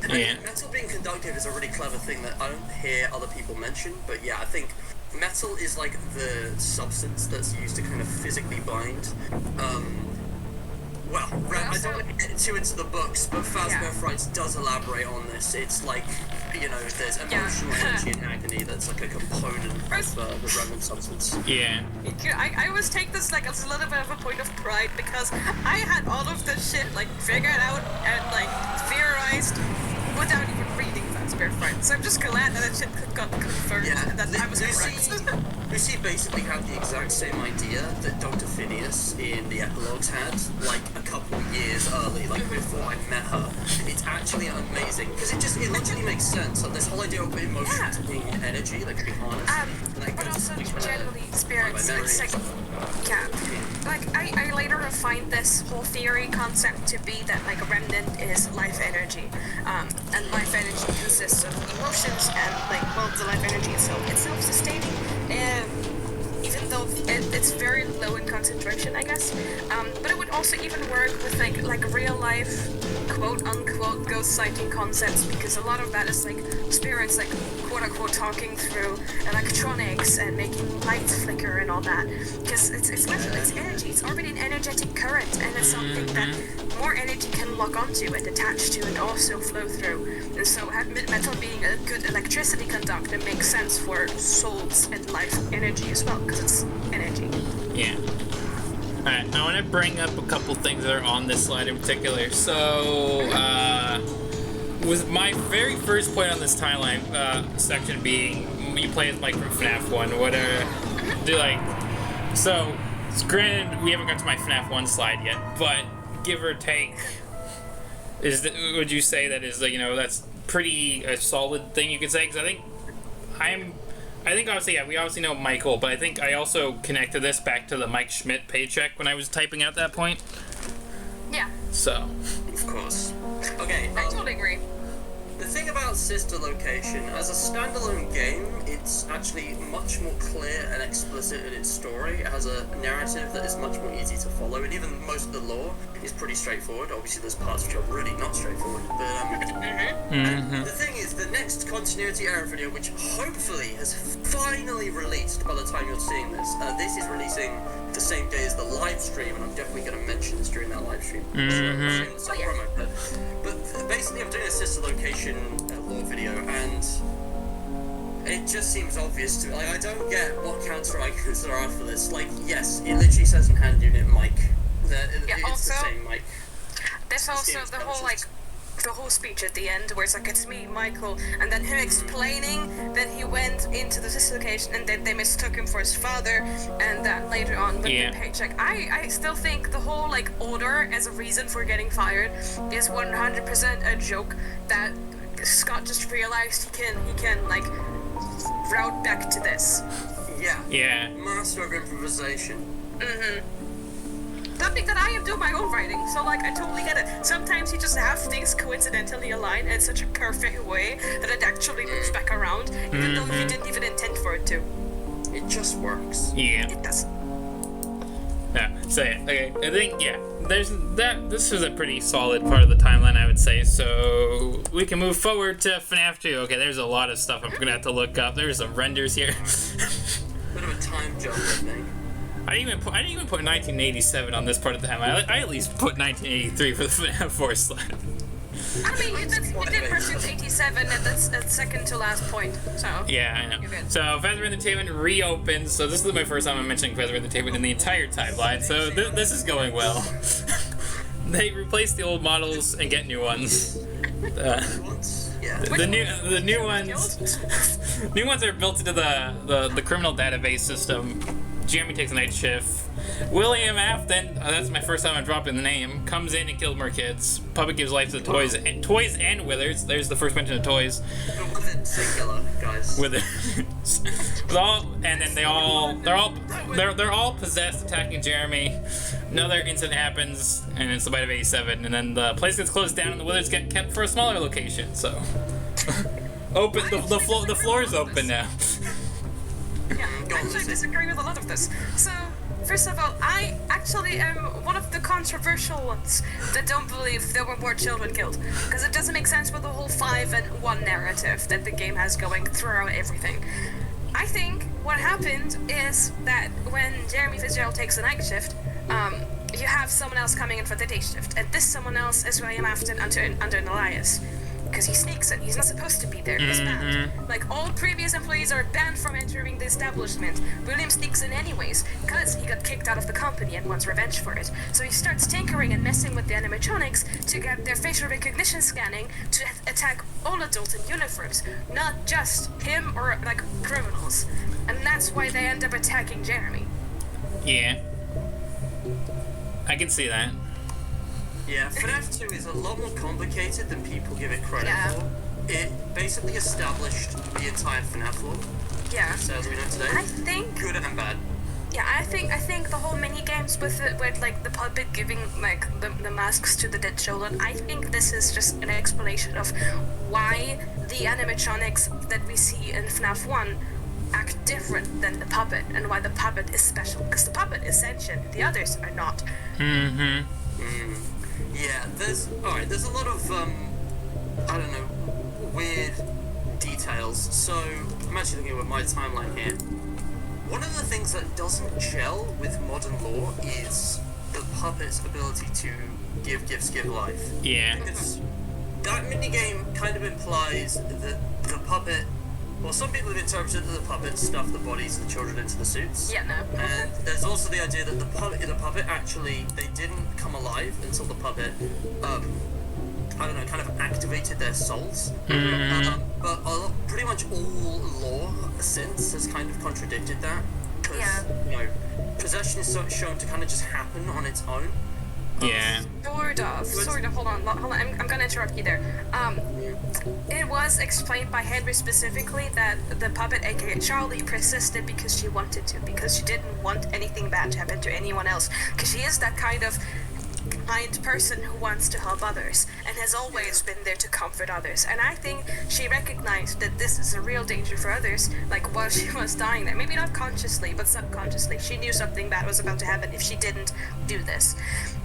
And metal being conductive is a really clever thing that I don't hear other people mention, but yeah, I think metal is like the substance that's used to kind of physically bind. I don't want to get too into the books, but Fazbear Frights does elaborate on this. It's like, you know, there's emotional energy and agony that's like a component of the remnant substance. Yeah. I always take this like as a little bit of a point of pride because I had all of this shit like figured out and like theorized without even reading Fazbear Frights. So I'm just glad that shit got confirmed and that I was correct. Lucy basically had the exact same idea that Dr. Phineas in the epilogues had, like a couple years early, like before I met her. It's actually amazing because it literally makes sense. Like this whole idea of emotions being energy, like being honest, but also generally spirits. It's like, like I later refined this whole theory concept to be that like a remnant is life energy, and life energy consists of emotions and like the life energy itself. It's self-sustaining. Even though it's very low in concentration, I guess. But it would also even work with like real life, quote unquote, ghost sighting concepts because a lot of that is like spirits, like quote unquote, talking through electronics and making lights flicker and all that. Because it's metal, it's energy, it's already an energetic current, and it's something that more energy can lock onto and attach to and also flow through. And so metal being a good electricity conductor makes sense for souls and life energy as well, because it's energy. Yeah. Alright, I want to bring up a couple things that are on this slide in particular. So, with my very first point on this timeline section being, you play as Mike from FNAF 1, what do like, so, granted, we haven't got to my FNAF 1 slide yet, but give or take, would you say that is, you know, that's pretty a solid thing you could say? Because I think obviously, yeah, we obviously know Michael, but I think I also connected this back to the Mike Schmidt paycheck when I was typing at that point. Yeah. So. Of course. Okay. I totally agree. The thing about Sister Location, as a standalone game, it's actually much more clear and explicit in its story. It has a narrative that is much more easy to follow, and even most of the lore is pretty straightforward. Obviously, there's parts which are really not straightforward, but and the thing is, the next continuity error video, which hopefully has finally released by the time you're seeing this, this is releasing the same day as the live stream, and I'm definitely going to mention this during that live stream. But basically, I'm doing a Sister Location lore video, and it just seems obvious to me. Like, I don't get what counter icons there are for this. Like, yes, it literally says in hand unit Mike. It's also, the same Mike. There's also the whole, like, the whole speech at the end where it's like, it's me, Michael, and then him explaining that he went into the Sister Location and that they mistook him for his father, and that later on with the paycheck. I still think the whole, like, order as a reason for getting fired is 100% a joke that Scott just realized he can like route back to this. Yeah. Master of improvisation. Something that I am doing my own writing, so like I totally get it. Sometimes you just have things coincidentally align in such a perfect way that it actually loops back around, even though you didn't even intend for it to. It just works. Yeah. It does. Yeah. So okay, I think there's that. This is a pretty solid part of the timeline, I would say. So we can move forward to FNAF 2. Okay, there's a lot of stuff I'm gonna have to look up. There's some renders here. Bit of a time jump, I think. I didn't even put 1987 on this part of the timeline. I at least put 1983 for the FNAF 4 slide. I mean, you did Pursuit 87 at the second to last point, so... Yeah, I know. So, Fazbear Entertainment reopens, so this is my first time I'm mentioning Fazbear Entertainment in the entire timeline, so this is going well. They replace the old models and get new ones. The new ones are built into the criminal database system. Jeremy takes a night shift. William Afton, that's my first time I'm dropping the name, comes in and kills more kids. Puppet gives life to toys and Withers. There's the first mention of toys. Withered singular, guys. Withers. And then they're all possessed, attacking Jeremy. Another incident happens, and it's the bite of 87, and then the place gets closed down, and the Withers get kept for a smaller location. So, the floor is open now. Yeah, I actually disagree with a lot of this. So, first of all, I actually am one of the controversial ones that don't believe there were more children killed. Because it doesn't make sense with the whole 5 and 1 narrative that the game has going throughout everything. I think what happened is that when Jeremy Fitzgerald takes the night shift, you have someone else coming in for the day shift, and this someone else is William Afton under an alias. Because he sneaks in. He's not supposed to be there. He's banned. Like, all previous employees are banned from entering the establishment. William sneaks in anyways, because he got kicked out of the company and wants revenge for it. So he starts tinkering and messing with the animatronics to get their facial recognition scanning to attack all adults in uniforms, not just him or, like, criminals. And that's why they end up attacking Jeremy. Yeah. I can see that. Yeah, FNAF 2 is a lot more complicated than people give it credit for. It basically established the entire FNAF lore. Yeah. So as we know today, I think good and bad. Yeah, I think the whole mini games with like the puppet giving like the masks to the dead children. I think this is just an explanation of why the animatronics that we see in FNAF 1 act different than the puppet, and why the puppet is special. Because the puppet is sentient, the others are not. Yeah, there's a lot of I don't know, weird details. So I'm actually looking at my timeline here. One of the things that doesn't gel with modern lore is the puppet's ability to give gifts, give life. Yeah. Because that minigame kind of implies that the puppet. Well, some people have interpreted that the puppet stuffed the bodies of the children into the suits. Yeah, no. And there's also the idea that the puppet actually, they didn't come alive until the puppet, I don't know, kind of activated their souls. But pretty much all lore since has kind of contradicted that. Because, you know, possession is shown to kind of just happen on its own. Yeah. Sort of. Hold on. I'm gonna interrupt you there. It was explained by Henry specifically that the puppet, aka Charlie, persisted because she wanted to, because she didn't want anything bad to happen to anyone else. Because she is that kind of kind person who wants to help others and has always been there to comfort others. And I think she recognized that this is a real danger for others, like while she was dying there. Maybe not consciously, but subconsciously. She knew something bad was about to happen if she didn't do this.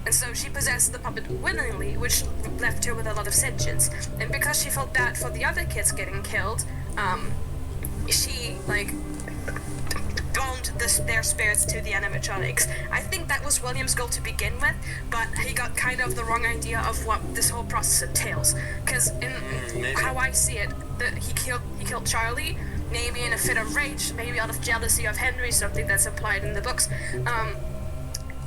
And so she possessed the puppet willingly, which left her with a lot of sentience. And because she felt bad for the other kids getting killed, she, like, bound their spirits to the animatronics. I think that was William's goal to begin with, but he got kind of the wrong idea of what this whole process entails. Because in how I see it, he killed Charlie, maybe in a fit of rage, maybe out of jealousy of Henry, something that's implied in the books.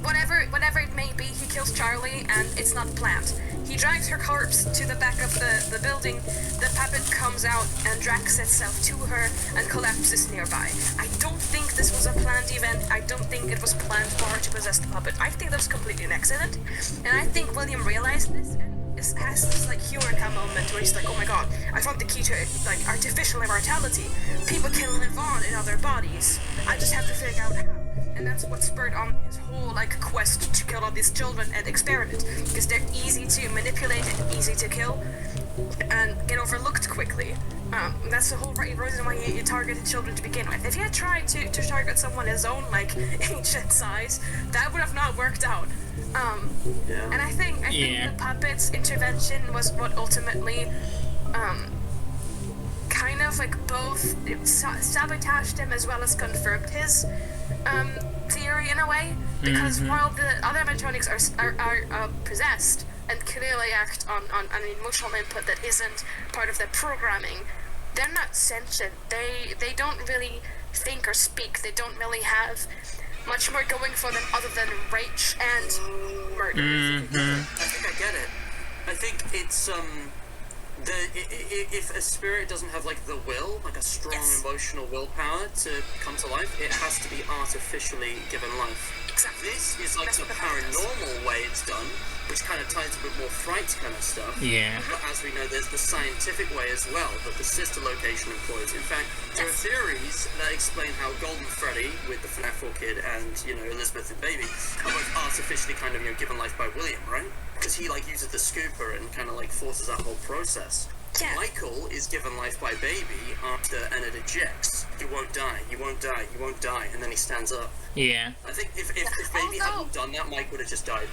Whatever it may be, he kills Charlie, and it's not planned. He drags her corpse to the back of the building. The puppet comes out and drags itself to her and collapses nearby. I don't think this was a planned event. I don't think it was planned for her to possess the puppet. I think that was completely an accident. And I think William realized this and has this like Eureka moment where he's like, oh my god, I found the key to like artificial immortality. People can live on in other bodies. I just have to figure out how. And that's what spurred on his whole like quest to kill all these children and experiment, because they're easy to manipulate and easy to kill and get overlooked quickly. That's the whole reason why you targeted children to begin with. If you had tried to target someone his own like age and size, that would have not worked out. And I think the puppet's intervention was what ultimately kind of like both sabotaged him as well as confirmed his theory in a way, because while the other animatronics are possessed and clearly act on an emotional input that isn't part of their programming, they're not sentient. They don't really think or speak. They don't really have much more going for them other than rage and murder. I think I get it. I think it's if a spirit doesn't have like the will, like a strong emotional willpower to come to life, it has to be artificially given life. Exactly. This is like the paranormal way it's done, which kind of ties with more fright kind of stuff. Yeah. But as we know, there's the scientific way as well that the sister location employs. In fact, there are theories that explain how Golden Freddy, with the FNAF 4 kid, and Elizabeth and Baby, are both artificially kind of given life by William, right? Because he like uses the scooper and kind of like forces that whole process. Yeah. Michael is given life by Baby after, and it ejects. You won't die, you won't die, you won't die, and then he stands up. Yeah. I think if Baby hadn't done that, Mike would have just died.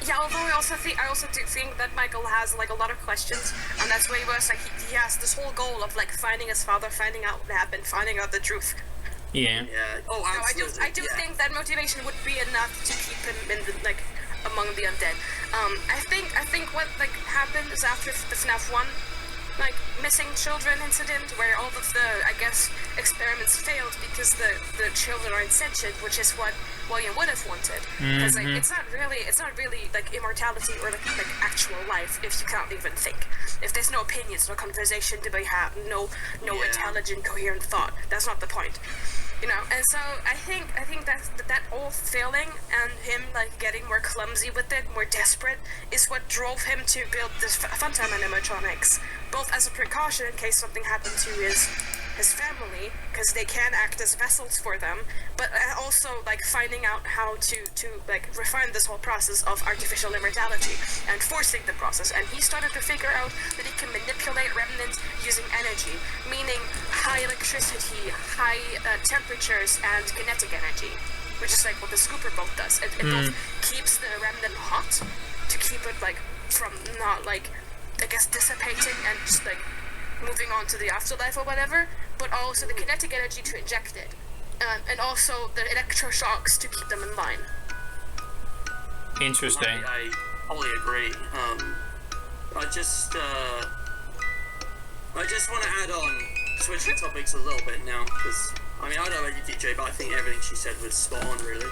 Yeah, although I also do think that Michael has like a lot of questions, and that's why he was like he has this whole goal of like finding his father, finding out what happened, finding out the truth. Yeah. Yeah. Oh, absolutely. I do think that motivation would be enough to keep him in the like among the undead. I think what like happened is after the FNAF 1 like missing children incident where all of the I guess experiments failed because the children aren't sentient, which is what William would have wanted. Because like it's not really like immortality or like actual life if you can't even think. If there's no opinions, no conversation to be had, no intelligent, coherent thought. That's not the point. You know, and so I think that all failing and him like getting more clumsy with it, more desperate, is what drove him to build this Funtime animatronics, both as a precaution in case something happened to his family, because they can act as vessels for them, but also like finding out how to like refine this whole process of artificial immortality and forcing the process. And he started to figure out that he can manipulate remnants using energy, meaning high electricity, high temperatures, and kinetic energy, which is like what the scooper boat does. It both keeps the remnant hot to keep it like from not like I guess dissipating and just like moving on to the afterlife or whatever, but also the kinetic energy to inject it, and also the electroshocks to keep them in line. Interesting. I wholly agree. I just want to add on, switching topics a little bit now, because I mean I don't know about you, DJ, but I think everything she said was spot on, really.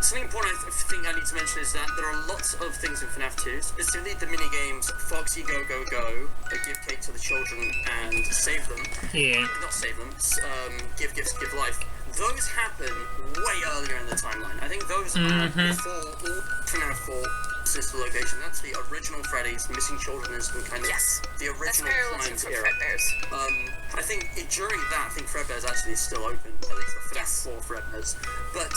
Something important I think I need to mention is that there are lots of things in FNAF 2, specifically the mini-games Foxy Go Go Go, give cake to the children and save them. Yeah. Not save them, give gifts, give life. Those happen way earlier in the timeline. I think those are before all FNAF 4 sister location. That's the original Freddy's, missing children is kind of the original Crimes era. I think during that, I think Fredbear's actually still open, at least the FNAF 4 Fredbear's. But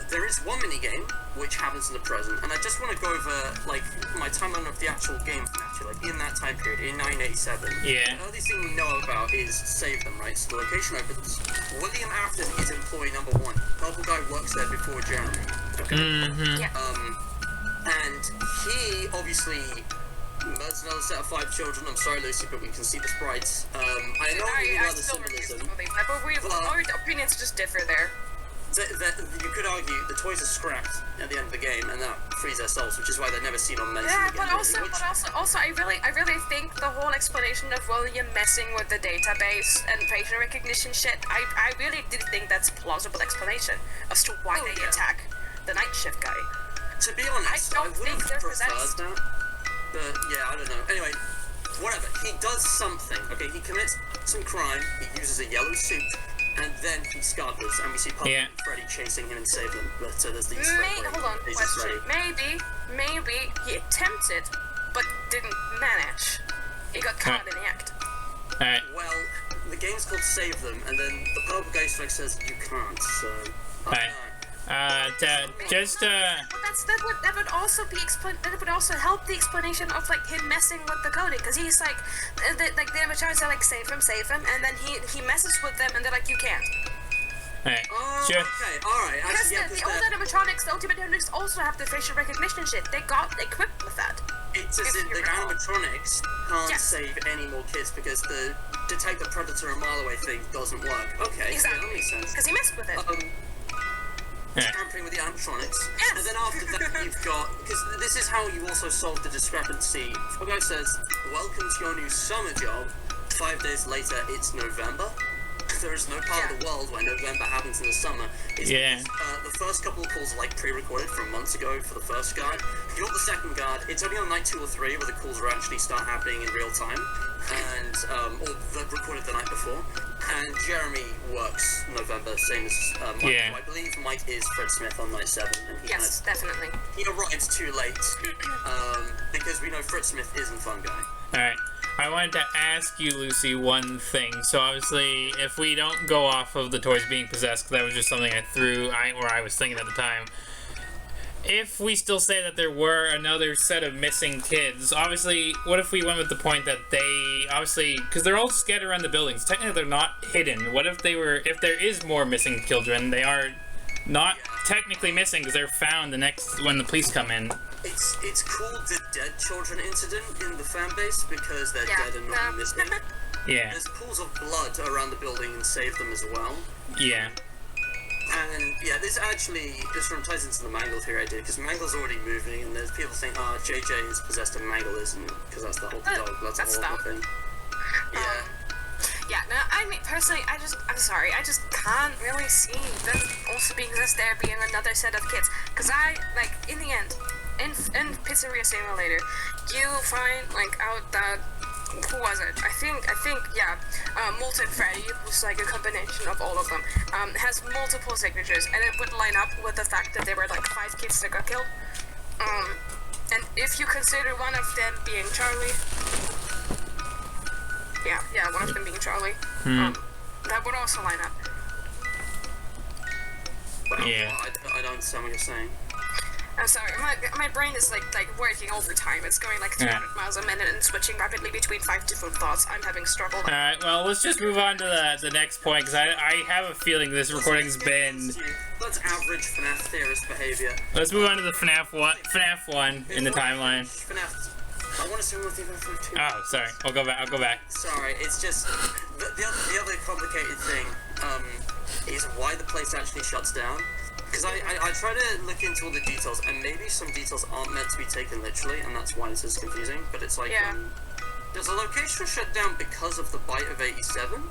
there is one minigame which happens in the present, and I just want to go over like my timeline of the actual game actually, like in that time period, in 1987. Yeah. The earliest thing we know about is Save Them, right? So the location opens. William Afton is employee number 1. Purple guy works there before Jeremy. Okay. And he obviously murders another set of 5 children. I'm sorry, Lucy, but we can see the sprites. I know we know the symbolism, but our opinions just differ there. You could argue the toys are scrapped at the end of the game, and that frees their souls, which is why they're never seen on mentioned again. But also, I really think the whole explanation of William messing with the database and facial recognition shit, I really did think that's a plausible explanation as to why they attack the night shift guy. To be honest, I would have preferred that, but yeah, I don't know. Anyway, whatever. He does something. Okay, he commits some crime. He uses a yellow suit. And then he scatters, and we see Pumpkin and Freddy chasing him and save him. But there's these hold on, question. Maybe he attempted, but didn't manage. He got caught in the act. Alright. Well, the game's called Save Them, and then the purple guy strike says you can't. So. Alright. That would also be that would also help the explanation of like him messing with the coding, because he's like the animatronics are like save him, and then he messes with them, and they're like you can't. Alright. Okay, alright. Because the old animatronics, the ultimate animatronics also have the facial recognition shit. They got equipped with that. It's as if the animatronics can't save any more kids because the detect the predator a mile away thing doesn't work. Okay, exactly. That makes sense. Because he messed with it. Tampering with the animatronics. And then after that you've got, because this is how you also solve the discrepancy. The guy says, welcome to your new summer job. 5 days later, it's November. There is no part of the world where November happens in the summer. It's because, the first couple of calls are like pre-recorded from months ago for the first guard. If you want the second guard, it's only on night 2 or 3 where the calls will actually start happening in real time. And, or they're recorded the night before. And Jeremy works November, same as Mike. Yeah. I believe Mike is Fred Smith on night 7. And he definitely. He arrives too late, because we know Fred Smith isn't Fun Guy. Alright. I wanted to ask you, Lucy, one thing. So obviously, if we don't go off of the toys being possessed, because that was just something I was thinking at the time. If we still say that there were another set of missing kids, obviously, what if we went with the point that they, obviously, because they're all scattered around the buildings, technically they're not hidden. What if if there is more missing children, they are not technically missing because they're found when the police come in? It's called the Dead Children Incident in the fan base because they're dead and not missing. Yeah. There's pools of blood around the building and Save Them as well. Yeah. And yeah, this ties into the Mangle theory I did, because Mangle's already moving, and there's people saying, JJ is possessed and Mangle isn't, because that's the whole dog. That's a whole thing. Yeah. Yeah, no, I mean, personally, I'm sorry, I just can't really see them also being there being another set of kids. Because in the end, in Pizzeria Simulator, you find, out that, who was it? I think, Molten Freddy, who's like a combination of all of them, has multiple signatures, and it would line up with the fact that there were, 5 kids that got killed. And if you consider one of them being Charlie, yeah, one of them being Charlie. That would also line up. Well, yeah. I don't understand what you're saying. I'm sorry, my brain is like working overtime. It's going 300 miles a minute and switching rapidly between 5 different thoughts. I'm having struggle. Alright, well, let's just move on to the next point, because I have a feeling this recording's been... That's average FNAF theorist behavior. Let's move on to the FNAF 1 in the timeline. FNAF. I want to say one thing about FNAF 2. Oh, sorry. I'll go back. Sorry, it's just... The other complicated thing is why the place actually shuts down. Because I try to look into all the details, and maybe some details aren't meant to be taken literally, and that's why this is confusing. But it's does the location shut down because of the bite of 87?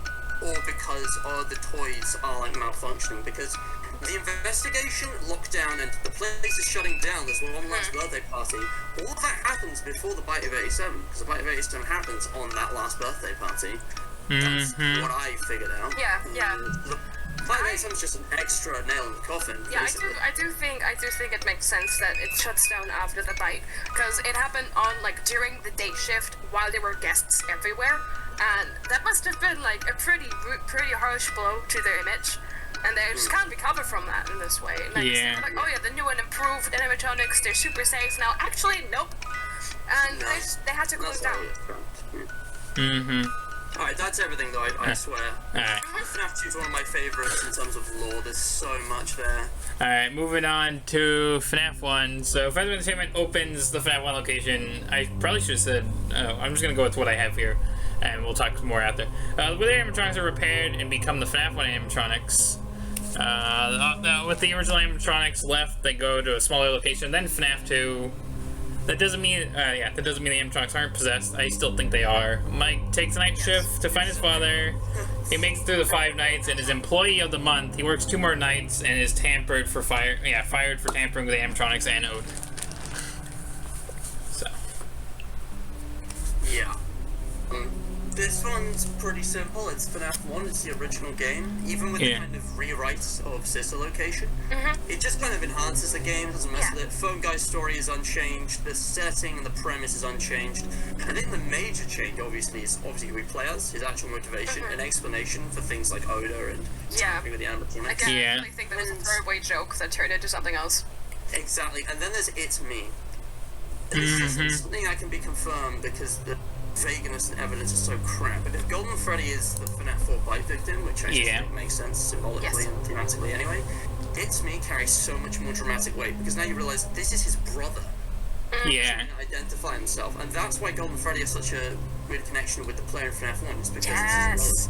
Or because the toys are malfunctioning? Because the investigation, lockdown, and the place is shutting down. There's one last birthday party. All of that happens before the bite of 87, because the bite of 87 happens on that last birthday party. That's what I figured out. Yeah. The bite of 87 is just an extra nail in the coffin. Yeah, basically. I do think it makes sense that it shuts down after the bite, because it happened on during the day shift while there were guests everywhere, and that must have been a pretty harsh blow to their image. And they just can't recover from that in this way. Oh yeah, the new and improved animatronics, they're super safe now. Actually, nope. And they had to close down. Alright, that's everything though, I swear. Alright. FNAF 2 is one of my favorites in terms of lore. There's so much there. Alright, moving on to FNAF 1. So, FNAF Entertainment opens the FNAF 1 location. I probably should have said, I'm just going to go with what I have here, and we'll talk more after. The Withered Animatronics are repaired and become the FNAF 1 animatronics. With the original animatronics left, they go to a smaller location. Then FNAF 2. That doesn't mean, the animatronics aren't possessed. I still think they are. Mike takes a night shift to find his father. He makes it through the 5 nights and is employee of the month. He works 2 more nights and is fired for tampering with the animatronics and Odin. So. Yeah. This one's pretty simple. It's FNAF 1, it's the original game. Even with the kind of rewrites of sister location. It just kind of enhances the game, doesn't mess with it. Phone Guy's story is unchanged, the setting and the premise is unchanged. I think the major change, obviously, is who we play as, his actual motivation and explanation for things like Oda and tapping with the animatronics. Again, I think that was a throwaway joke that turned into something else. Exactly, and then there's It's Me. This is something that can be confirmed because the vagueness and evidence is so crap. But if Golden Freddy is the FNAF 4 bite victim, which I just think makes sense symbolically and thematically anyway, It's Me carries so much more dramatic weight because now you realise this is his brother. Yeah. He can identify himself, and that's why Golden Freddy has such a weird connection with the player in FNAF 1. It's because it's his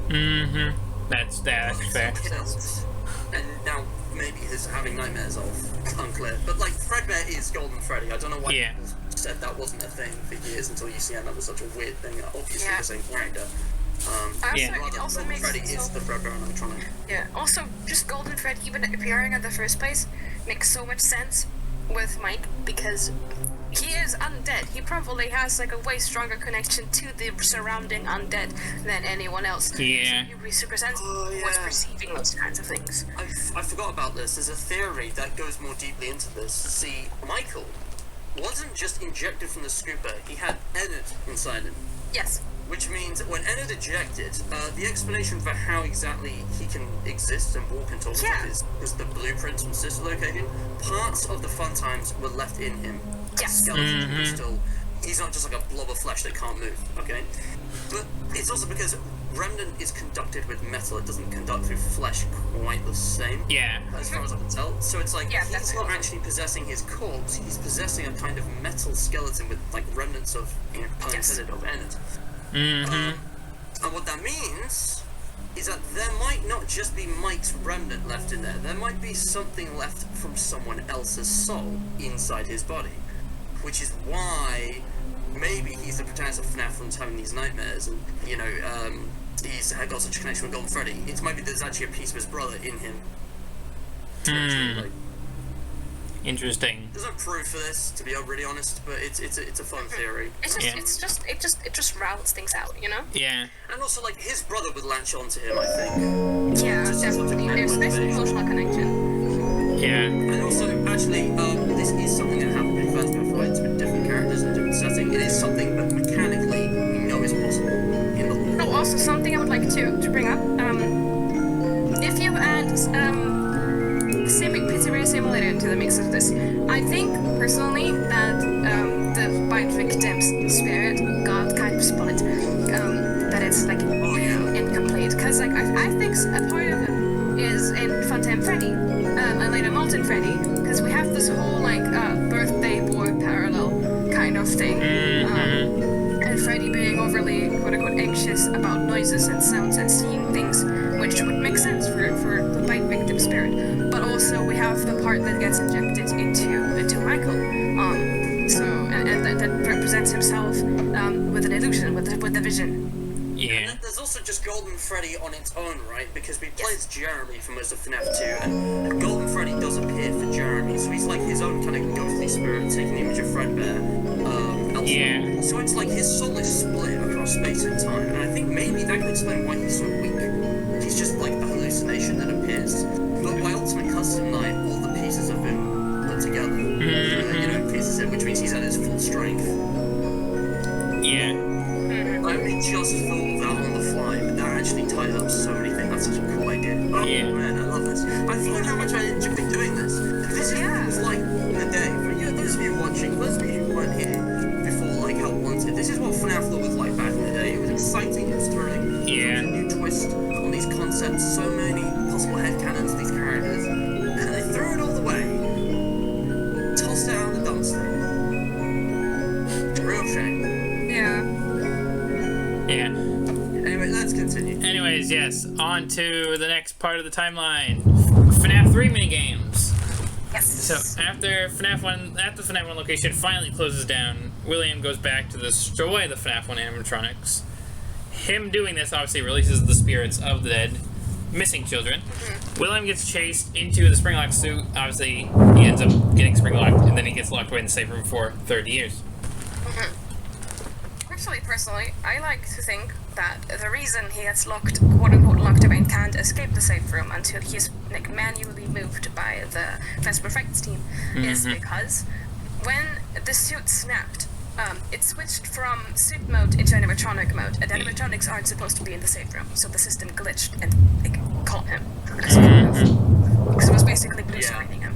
brother. That's fair. And now maybe he's having nightmares of unclear. But Fredbear is Golden Freddy. I don't know why people said that wasn't a thing for years until UCN. That was such a weird thing. Obviously the same character. It also Golden makes Freddy is the Fredbear animatronic. Yeah. Also, just Golden Freddy even appearing in the first place makes so much sense with Mike because he is undead. He probably has a way stronger connection to the surrounding undead than anyone else. Yeah. So he represents what's perceiving those kinds of things. I forgot about this. There's a theory that goes more deeply into this. See, Michael wasn't just injected from the scooper. He had Ennard inside him. Yes. Which means when Ennard ejected, the explanation for how exactly he can exist and walk and talk is the blueprints from Sister Location. Parts of the fun times were left in him. Yes. Skeleton still. He's not just like a blob of flesh that can't move, okay? But it's also because Remnant is conducted with metal. It doesn't conduct through flesh quite the same. Yeah. As far as I can tell. So it's he's not actually possessing his corpse. He's possessing a kind of metal skeleton with remnants of, pun intended, of Ennard. And what that means is that there might not just be Mike's remnant left in there. There might be something left from someone else's soul inside his body, which is why maybe he's the protagonist of FNAF from having these nightmares, and you know, he's got such a connection with Golden Freddy. It's maybe there's actually a piece of his brother in him. Like, interesting. there's no proof for this, to be really honest, but it's a fun theory. It just routes things out, you know? Yeah. And also, like, his brother would latch onto him, I think. Yeah, definitely. There's an emotional connection. Yeah. And also, actually, this is something that happened in First Half fights with different characters and different setting. It is something that mechanically we know is possible in the lore. Oh, also something I would like to bring up. If you add Pizzeria Simulator into the mix of this, I think personally that the bite victim's spirit got kind of split. That it's like incomplete, because like I think a part of it is in Funtime Freddy, and later Molten Freddy, because we have this whole like birthday boy parallel kind of thing, and Freddy being overly quote-unquote anxious about noises and sounds and seeing things, which would make sense for the bite victim spirit. But also we have the part that gets injected into Michael, so and that represents himself with an illusion, with the vision. Yeah. And there's also just Golden Freddy on its own, right? Because we played Jeremy for most of FNAF 2, and Golden Freddy does appear for Jeremy, so he's like his own kind of ghostly spirit taking the image of Fredbear. Yeah. So it's like his soul is split across space and time, and I think maybe that can explain why he's so weak. He's just like a hallucination that appears. But by Ultimate Custom Night, all the pieces have been put together. You know, pieces in, which means he's at his full strength. Yeah. I only just thought of that on the fly, but that actually tied up so many things. That's such a cool idea. Oh man, I love this. I forgot how much I enjoyed doing this. This is what it was like in the day. For you, those of you watching, those of you who weren't here before, like Help Wanted, this is what FNAF Lore was like back in the day. It was exciting, it was thrilling. Yeah. It was a new twist on these concepts, so many possible headcanons of these characters, and they threw it all away. Tossed it out in the dumpster. Real shame. Yeah. Yeah. Anyway, let's continue. Anyways, yes, on to the next part of the timeline. FNAF 3 minigames. Yes. So after FNAF 1 location finally closes down, William goes back to destroy the FNAF 1 animatronics. Him doing this obviously releases the spirits of the dead, missing children. William gets chased into the spring lock suit. Obviously, he ends up getting spring locked, and then he gets locked away in the safe room for 30 years. Actually, personally, I like to think that the reason he gets locked, quote-unquote locked away and can't escape the safe room until he's like manually moved by the Vesper Effects team is because when the suit snapped, it switched from suit mode into animatronic mode, and animatronics aren't supposed to be in the safe room, so the system glitched and like, caught him because he couldn't move. Because it was basically blue screening him.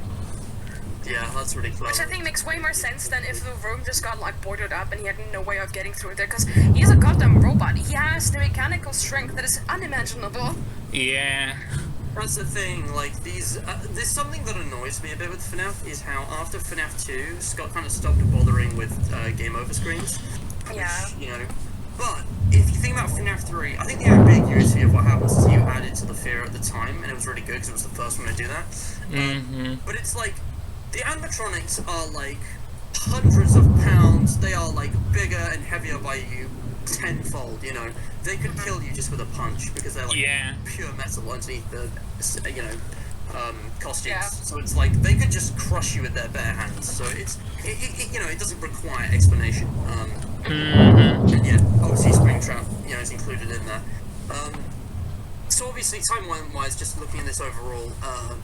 Yeah, that's really clever. Which I think makes way more sense than if the room just got like boarded up and he had no way of getting through there, because he's a goddamn robot. He has the mechanical strength that is unimaginable. Yeah. That's the thing, like, there's something that annoys me a bit with FNAF, is how after FNAF 2, Scott kind of stopped bothering with game over screens. Yeah. Which, you know, but if you think about FNAF 3, I think the ambiguity of what happens is you added to the fear at the time, and it was really good because it was the first one to do that. But it's like, the animatronics are like hundreds of pounds, they are like bigger and heavier by you tenfold, you know. They could kill you just with a punch because they're like pure metal underneath the, you know, costumes. Yeah. So it's like they could just crush you with their bare hands. So it's, you know, it doesn't require explanation. And yeah, obviously Springtrap, you know, is included in there. So obviously, timeline-wise, just looking at this overall,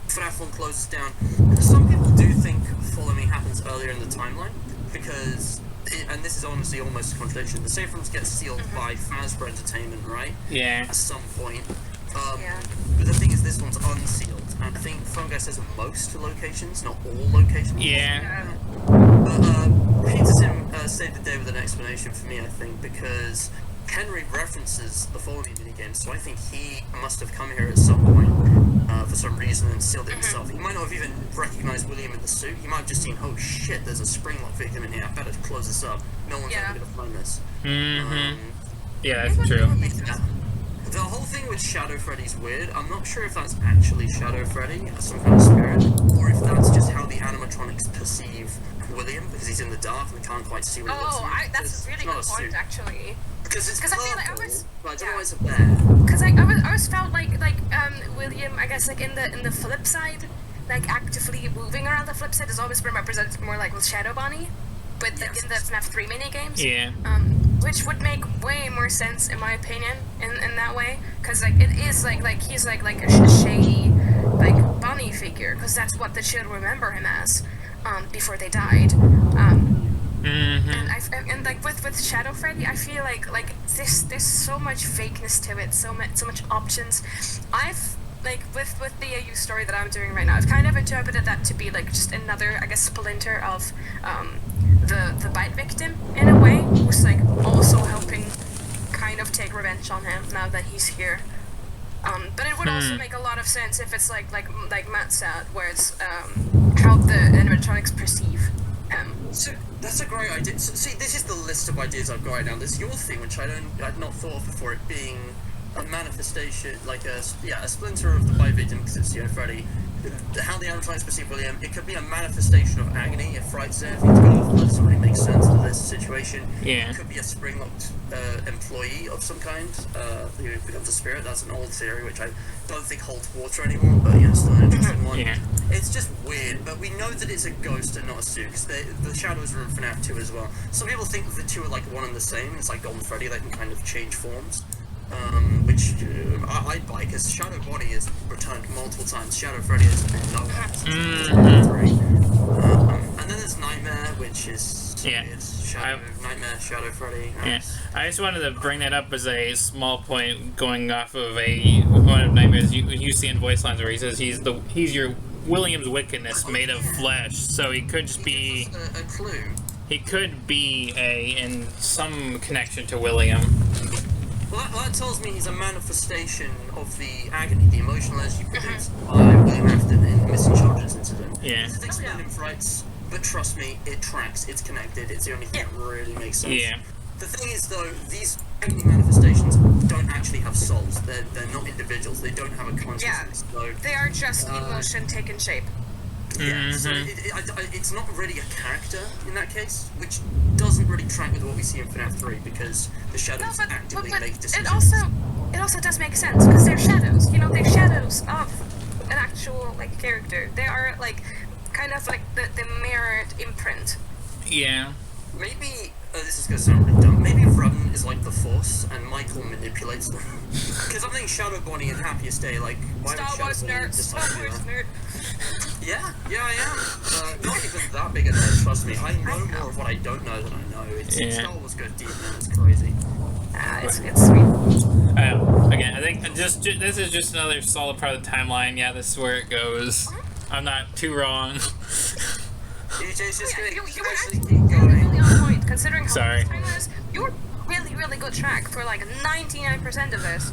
FNAF 1 closes down. Some people do think Follow Me happens earlier in the timeline, because, and this is honestly almost a contradiction, the safe rooms get sealed by Fazbear Entertainment, right? Yeah. At some point. But the thing is, this one's unsealed, and I think Phone Guy says most locations, not all locations. Yeah. But Peterson saved the day with an explanation for me, I think, because Henry references the Follow Me minigame, so I think he must have come here at some point for some reason and sealed it himself. He might not have even recognized William in the suit. He might have just seen, oh shit, there's a spring lock victim in here, I better close this up. No one's ever going to find this. Yeah, that's true. The whole thing with Shadow Freddy's weird. I'm not sure if that's actually Shadow Freddy as some kind of spirit, or if that's just how the animatronics perceive William, because he's in the dark and they can't quite see what he looks like. That's a really good point, actually. Because it's purple, I feel like I was, but I don't know why it's a bear. Because I always felt like William, I guess, like in the flip side, like actively moving around the flip side is always been represented more like with Shadow Bonnie, but like in the FNAF 3 minigames. Yeah. Which would make way more sense in my opinion in that way, because like it is like he's like a shady like Bonnie figure, because that's what the children remember him as before they died. And like with Shadow Freddy, I feel like there's so much fakeness to it, so much options. I've like with the AU story that I'm doing right now, I've kind of interpreted that to be like just another, I guess, splinter of the bite victim in a way, who's like also helping kind of take revenge on him now that he's here. But it would also make a lot of sense if it's like Matt said, where it's how the animatronics perceive him. So that's a great idea. So, see, this is the list of ideas I've got right now. There's your thing, which I'd not thought of before, it being a manifestation, like a splinter of the bite victim, because it's Freddy. How the animatronics perceive William, it could be a manifestation of agony if Fright's there. If you go off, that already makes sense to this situation. Yeah. It could be a spring-locked employee of some kind who becomes a spirit. That's an old theory, which I don't think holds water anymore, but yeah, still an interesting one. Yeah. It's just weird, but we know that it's a ghost and not a suit, because the shadows are in FNAF 2 as well. Some people think the two are like one and the same. It's like Golden Freddy, they can kind of change forms. Which I'd buy, because Shadow Bonnie has returned multiple times. Shadow Freddy has no and then there's Nightmare, which is Nightmare, Shadow Freddy. Yeah, I just wanted to bring that up as a small point, going off of one of Nightmare's you see in voice lines where he says he's your William's wickedness made of flesh, so he could just be a clue. He could be in some connection to William. Well, that tells me he's a manifestation of the agony, the emotional energy produced by William Afton in the Missing Children's incident. Yeah. This is explained in Frights, but trust me, it tracks, it's connected, it's the only thing that really makes sense. Yeah. The thing is, though, these agony manifestations don't actually have souls. They're not individuals, they don't have a consciousness. Yeah, so, they are just emotion taken shape. Yeah, so it's not really a character in that case, which doesn't really track with what we see in FNAF 3, because the shadows actively make decisions. It also does make sense, because they're shadows. You know, they're shadows of an actual like character. They are like kind of like the mirrored imprint. Yeah. Maybe this is gonna sound really dumb. Maybe Rudden is like the Force, and Michael manipulates them. Because I'm thinking Shadow Bonnie and Happiest Day, like why would Shadow Bonnie decide to do that? Yeah, I am. Not even that big a nerd, trust me. I know more of what I don't know than I know. Star Wars goes deep, man. It's crazy. It's sweet. Again, I think this is just another solid part of the timeline. Yeah, this is where it goes. I'm not too wrong. EJ's just gonna you actually were keep going. really on point, considering how Sorry. much time it is. You were really good track for like 99% of this.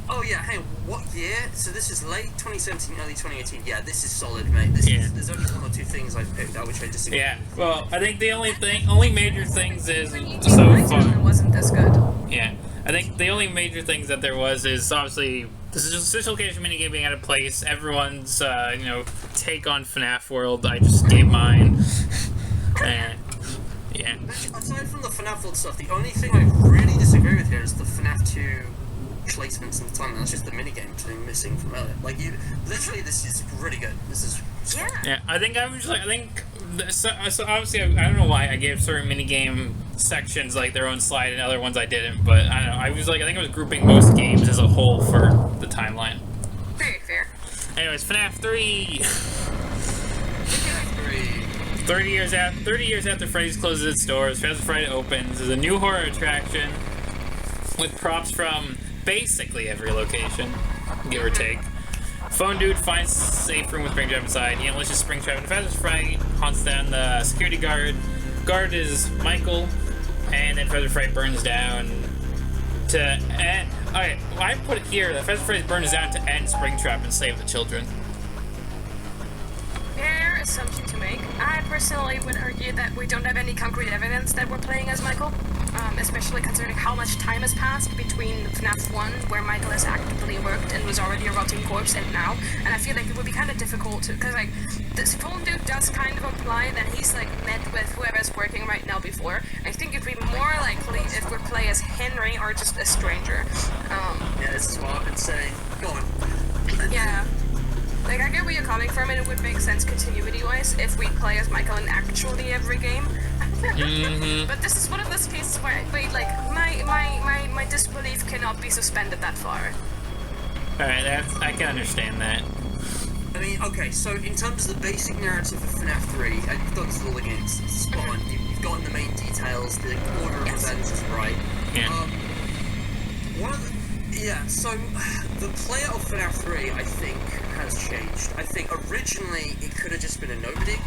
Oh yeah, hey, what year? So this is late 2017, early 2018. Yeah, this is solid, mate. There's only one or two things I've picked out which I disagree. Yeah, well, I think the only major things is so far. Wasn't this good? Yeah, I think the only major things that there was is obviously this is just social location minigame being out of place. Everyone's take on FNAF World. I just gave mine. And yeah. Aside from the FNAF World stuff, the only thing I really disagree with here is the FNAF 2 placements in the timeline. That's just the minigame being missing from earlier. Like literally, this is really good. This is yeah. I think so obviously I don't know why I gave certain minigame sections like their own slide and other ones I didn't, but I don't know. I think I was grouping most games as a whole for the timeline. Very fair. Anyways, FNAF 3. 30 years after Freddy's closes its doors, FNAF Friday opens. There's a new horror attraction with props from basically every location, give or take. Phone dude finds a safe room with Springtrap inside. He unleashes Springtrap and FNAF Friday hunts down the security guard. Guard is Michael, and then FNAF Friday burns down to end. Okay, well, I put it here that FNAF Friday burns down to end Springtrap and save the children. Fair assumption to make. I personally would argue that we don't have any concrete evidence that we're playing as Michael. especially considering how much time has passed between FNAF 1, where Micless actively worked and was already a rotting corpse, and now. And I feel like it would be kind of difficult to, because like this phone dude does kind of imply that he's like met with whoever's working right now before. I think it'd be more likely if we play as Henry or just a stranger. Yeah, this is what I've been saying. Go on. Yeah. Like, I get where you're coming from, and it would make sense continuity-wise if we play as Michael in actually every game. But this is one of those cases where, like, my disbelief cannot be suspended that far. Alright, I can understand that. I mean, okay, so in terms of the basic narrative of FNAF 3, and you've done this all again, it's spot on. You've gotten the main details, the order of events is right. Yeah. So the player of FNAF 3, I think, has changed. I think originally it could have just been a nobody.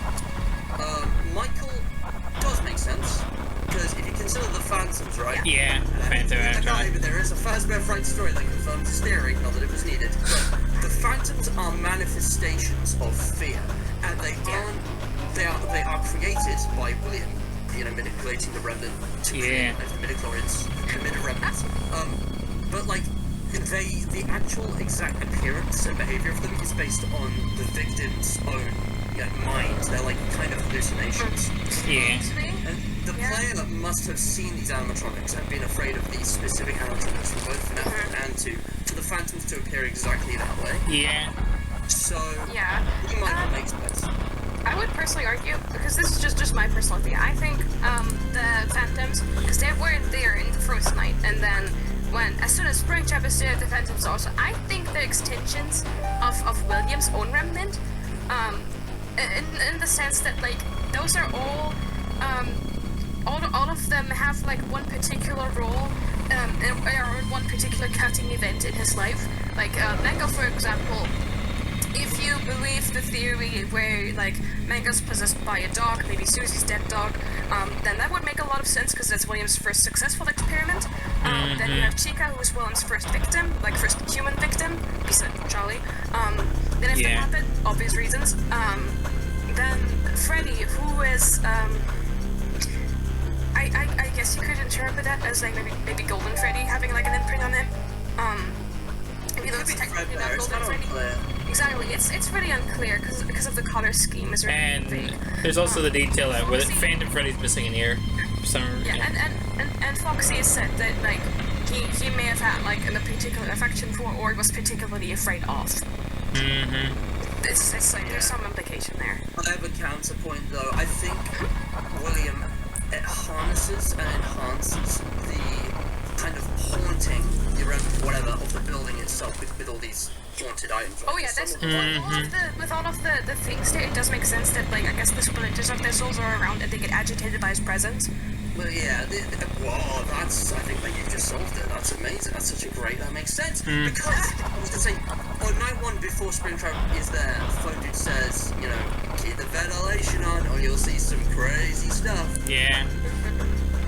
Michael does make sense, because if you consider the Phantoms, right? Yeah, Phantom but there is a Fazbear Fright story that confirms his theory, not that it was needed. But the Phantoms are manifestations of fear, and they are created by William, manipulating the remnant to create the midichlorians committed remnants. But like, the actual exact appearance and behavior of them is based on the victim's own mind. They're like kind of hallucinations. Yeah. And the player must have seen these animatronics and been afraid of these specific animatronics from both FNAF and 2 for the Phantoms to appear exactly that way. Yeah. So, you might not make sense. I would personally argue, because this is just my personal opinion, I think the Phantoms, because they weren't there in the first night, and then as soon as Springtrap is there, the Phantoms also, I think the extensions of William's own remnant, in the sense that, like, those are all of them have, like, one particular role, or one particular cutting event in his life. Like, Mango, for example, if you believe the theory where, like, Mango's possessed by a dog, maybe Susie's dead dog, then that would make a lot of sense, because that's William's first successful experiment. Then you have Chica, who was William's first victim, like, first human victim, besides Charlie. Then if the puppet, obvious reasons. Then Freddy, who is, I guess you could interpret that as, like, maybe Golden Freddy having, like, an imprint on him. Even though it's technically not Golden Freddy. Exactly, it's really unclear because of the color scheme is really vague. There's also the detail that Phantom Freddy's missing an ear. And Foxy has said that, like, he may have had, like, a particular affection for or was particularly afraid of. It's like there's some implication there. I have a counterpoint though. I think William harnesses and enhances the kind of haunting, whatever, of the building itself with all these haunted items. Right? Oh yeah, that's with all of the things there. It does make sense that, like, I guess the splinters of their souls are around and they get agitated by his presence. Well, yeah. I think that you've just solved it. That's amazing. That's such a great. That makes sense because I was gonna say on night 1 before Springtrap is there, Phone Dude says, keep the ventilation on, or you'll see some crazy stuff. Yeah.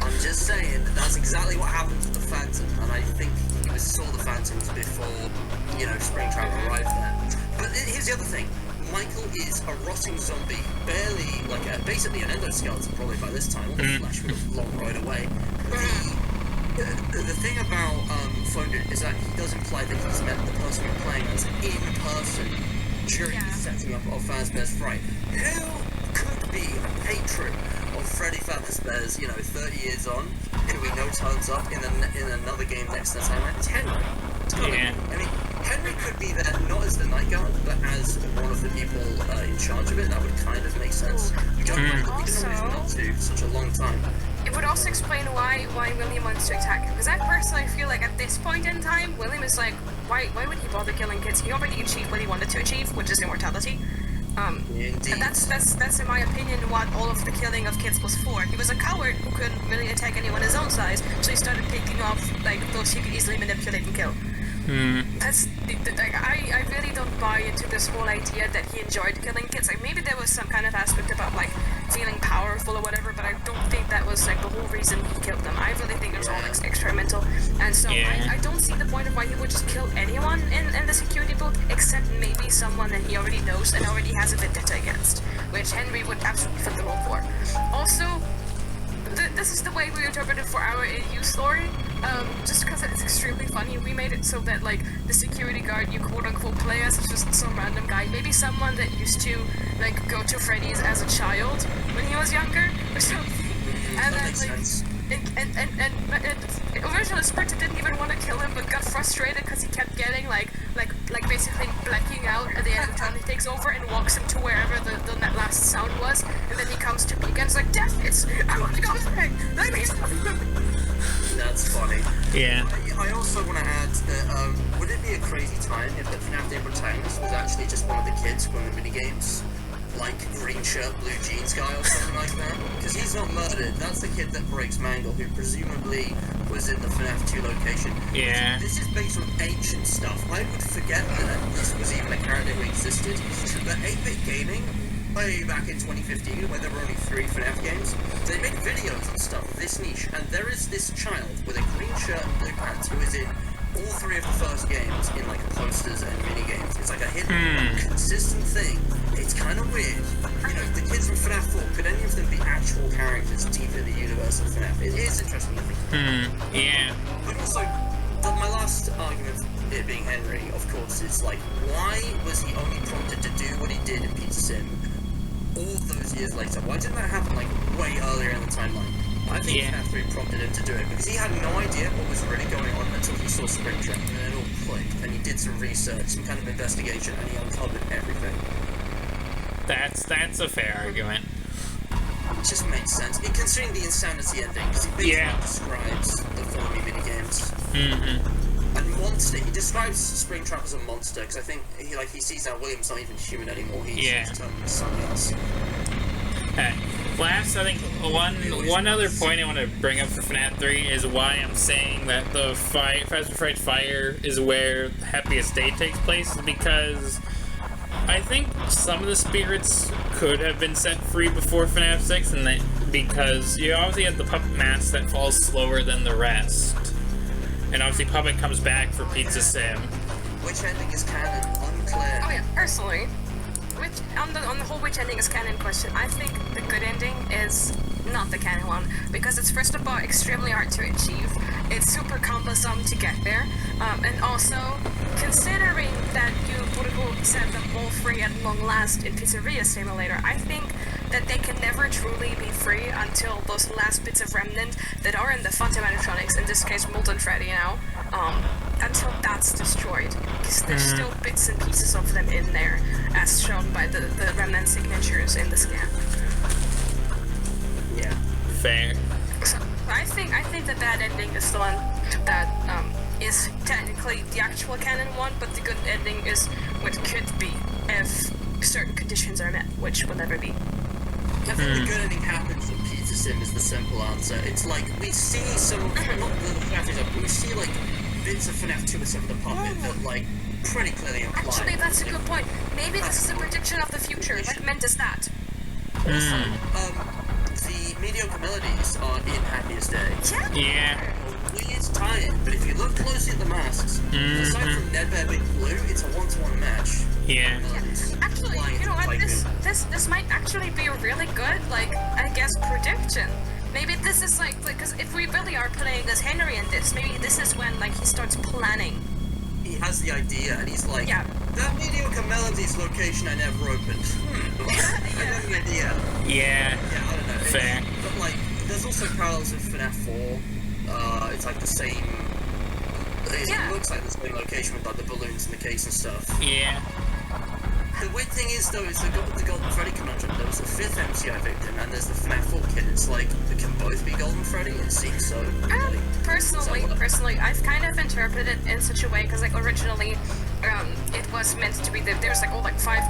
I'm just saying that's exactly what happened to the Phantom, and I think he saw the Phantoms before, Springtrap arrived there. But here's the other thing. Michael is a rotting zombie, barely, like, basically an endoskeleton probably by this time. All the flesh would have long right away. The thing about Phone Dude is that he does imply that he's met the person we're playing as in person during the setting up of Fazbear's Fright. Who could be a patron of Freddy Fazbear's, 30 years on, who we know turns up in another game next to the timeline? It's Henry. I mean, Henry could be there not as the night guard, but as one of the people in charge of it. That would kind of make sense. We don't know he's not to such a long time. It would also explain why William wants to attack him. Because I personally feel like at this point in time, William is like, why would he bother killing kids? He already achieved what he wanted to achieve, which is immortality. And that's in my opinion what all of the killing of kids was for. He was a coward who couldn't really attack anyone his own size, so he started picking off, like, those he could easily manipulate and kill. That's I really don't buy into this whole idea that he enjoyed killing kids. Like, maybe there was some kind of aspect about, like, feeling powerful or whatever, but I don't think that was, like, the whole reason he killed them. I really think it was all, like, experimental, and so I don't see the point of why he would just kill anyone in the security booth, except maybe someone that he already knows and already has a vendetta against, which Henry would absolutely fit the role for. Also, this is the way we were interpreted for our AU story, just because it's extremely funny. We made it so that, like, the security guard you quote-unquote play as is just some random guy. Maybe someone that used to, like, go to Freddy's as a child when he was younger or something. And That then, makes like, sense. and originally Sprinter didn't even want to kill him, but got frustrated because he kept getting, like basically blacking out, and the animatronic takes over and walks him to wherever the last sound was, and then he comes to me again, it's like, Death, I want to go back, let me stop. That's funny. Yeah. I also want to add that, would it be a crazy time if the FNAF protagonist was actually just one of the kids from the minigames? Like green shirt, blue jeans guy or something like that? Because he's not murdered. That's the kid that breaks Mangle, who presumably was in the FNAF 2 location. Yeah. This is based on ancient stuff. I would forget that this was even a character who existed. But 8-bit gaming, way back in 2015, where there were only 3 FNAF games, they made videos and stuff of this niche, and there is this child with a green shirt and blue pants who is in all 3 of the first games in like posters and minigames. It's like a hidden, consistent thing. It's kind of weird. You know, the kids from FNAF 4, could any of them be actual characters deep in the universe of FNAF? It is interesting to think. Yeah. But also, my last argument, it being Henry, of course, is like, why was he only prompted to do what he did in Pizza Sim all those years later? Why didn't that happen like way earlier in the timeline? I think FNAF 3 prompted him to do it because he had no idea what was really going on until he saw Springtrap, and then it all clicked, and he did some research, some kind of investigation, and he uncovered everything. That's a fair argument. It just makes sense, considering the insanity ending, because he basically describes the Follow Me minigames. And monster, he describes Springtrap as a monster, because I think he sees that William's not even human anymore, he's turned into something else. Last, I think one other point I want to bring up for FNAF 3 is why I'm saying that the Fast and Fright Fire is where Happiest Day takes place, because I think some of the spirits could have been set free before FNAF 6, and that because you obviously have the Puppet Mask that falls slower than the rest, and obviously Puppet comes back for Pizza Sim. Which ending is canon? Unclear. Oh yeah, personally, on the whole which ending is canon question, I think the good ending is not the canon one, because it's first of all extremely hard to achieve, it's super cumbersome to get there, and also, considering that you set them all free at long last in Pizzeria Simulator, I think that they can never truly be free until those last bits of remnant that are in the FNAF animatronics, in this case Molten Freddy now, until that's destroyed, because there's still bits and pieces of them in there, as shown by the remnant signatures in the scan. Yeah. Fair. So, I think that ending is the one that is technically the actual canon one, but the good ending is what could be if certain conditions are met, which will never be. I think the good ending happens in Pizza Sim is the simple answer. It's like, we see some of, not the FNAF example, we see like bits of FNAF 2 with some of the puppet that like pretty clearly imply. Actually, that's a good point. Maybe this is a prediction of the future. What meant is that? Also, the mediocre melodies are in Happiest Day. Yeah. Weird tie-in, but if you look closely at the masks, aside from Ned Bear Big Blue, it's a one-to-one match. Yeah. Actually, you know what? This might actually be a really good, like, I guess, prediction. Maybe this is like, because if we really are playing as Henry in this, maybe this is when like he starts planning. He has the idea, and he's like, that mediocre melodies location I never opened. I have an idea. Yeah. Yeah, I don't know. Fair. But like, there's also parallels with FNAF 4. It's like the same. It looks like the same location with like the balloons in the case and stuff. Yeah. The weird thing is though, is the Golden Freddy conundrum. There was the 5th MCI victim, and there's the FNAF 4 kid. It's like, it can both be Golden Freddy. It seems so. Personally, I've kind of interpreted it in such a way, because like originally, it was meant to be that there's like all like five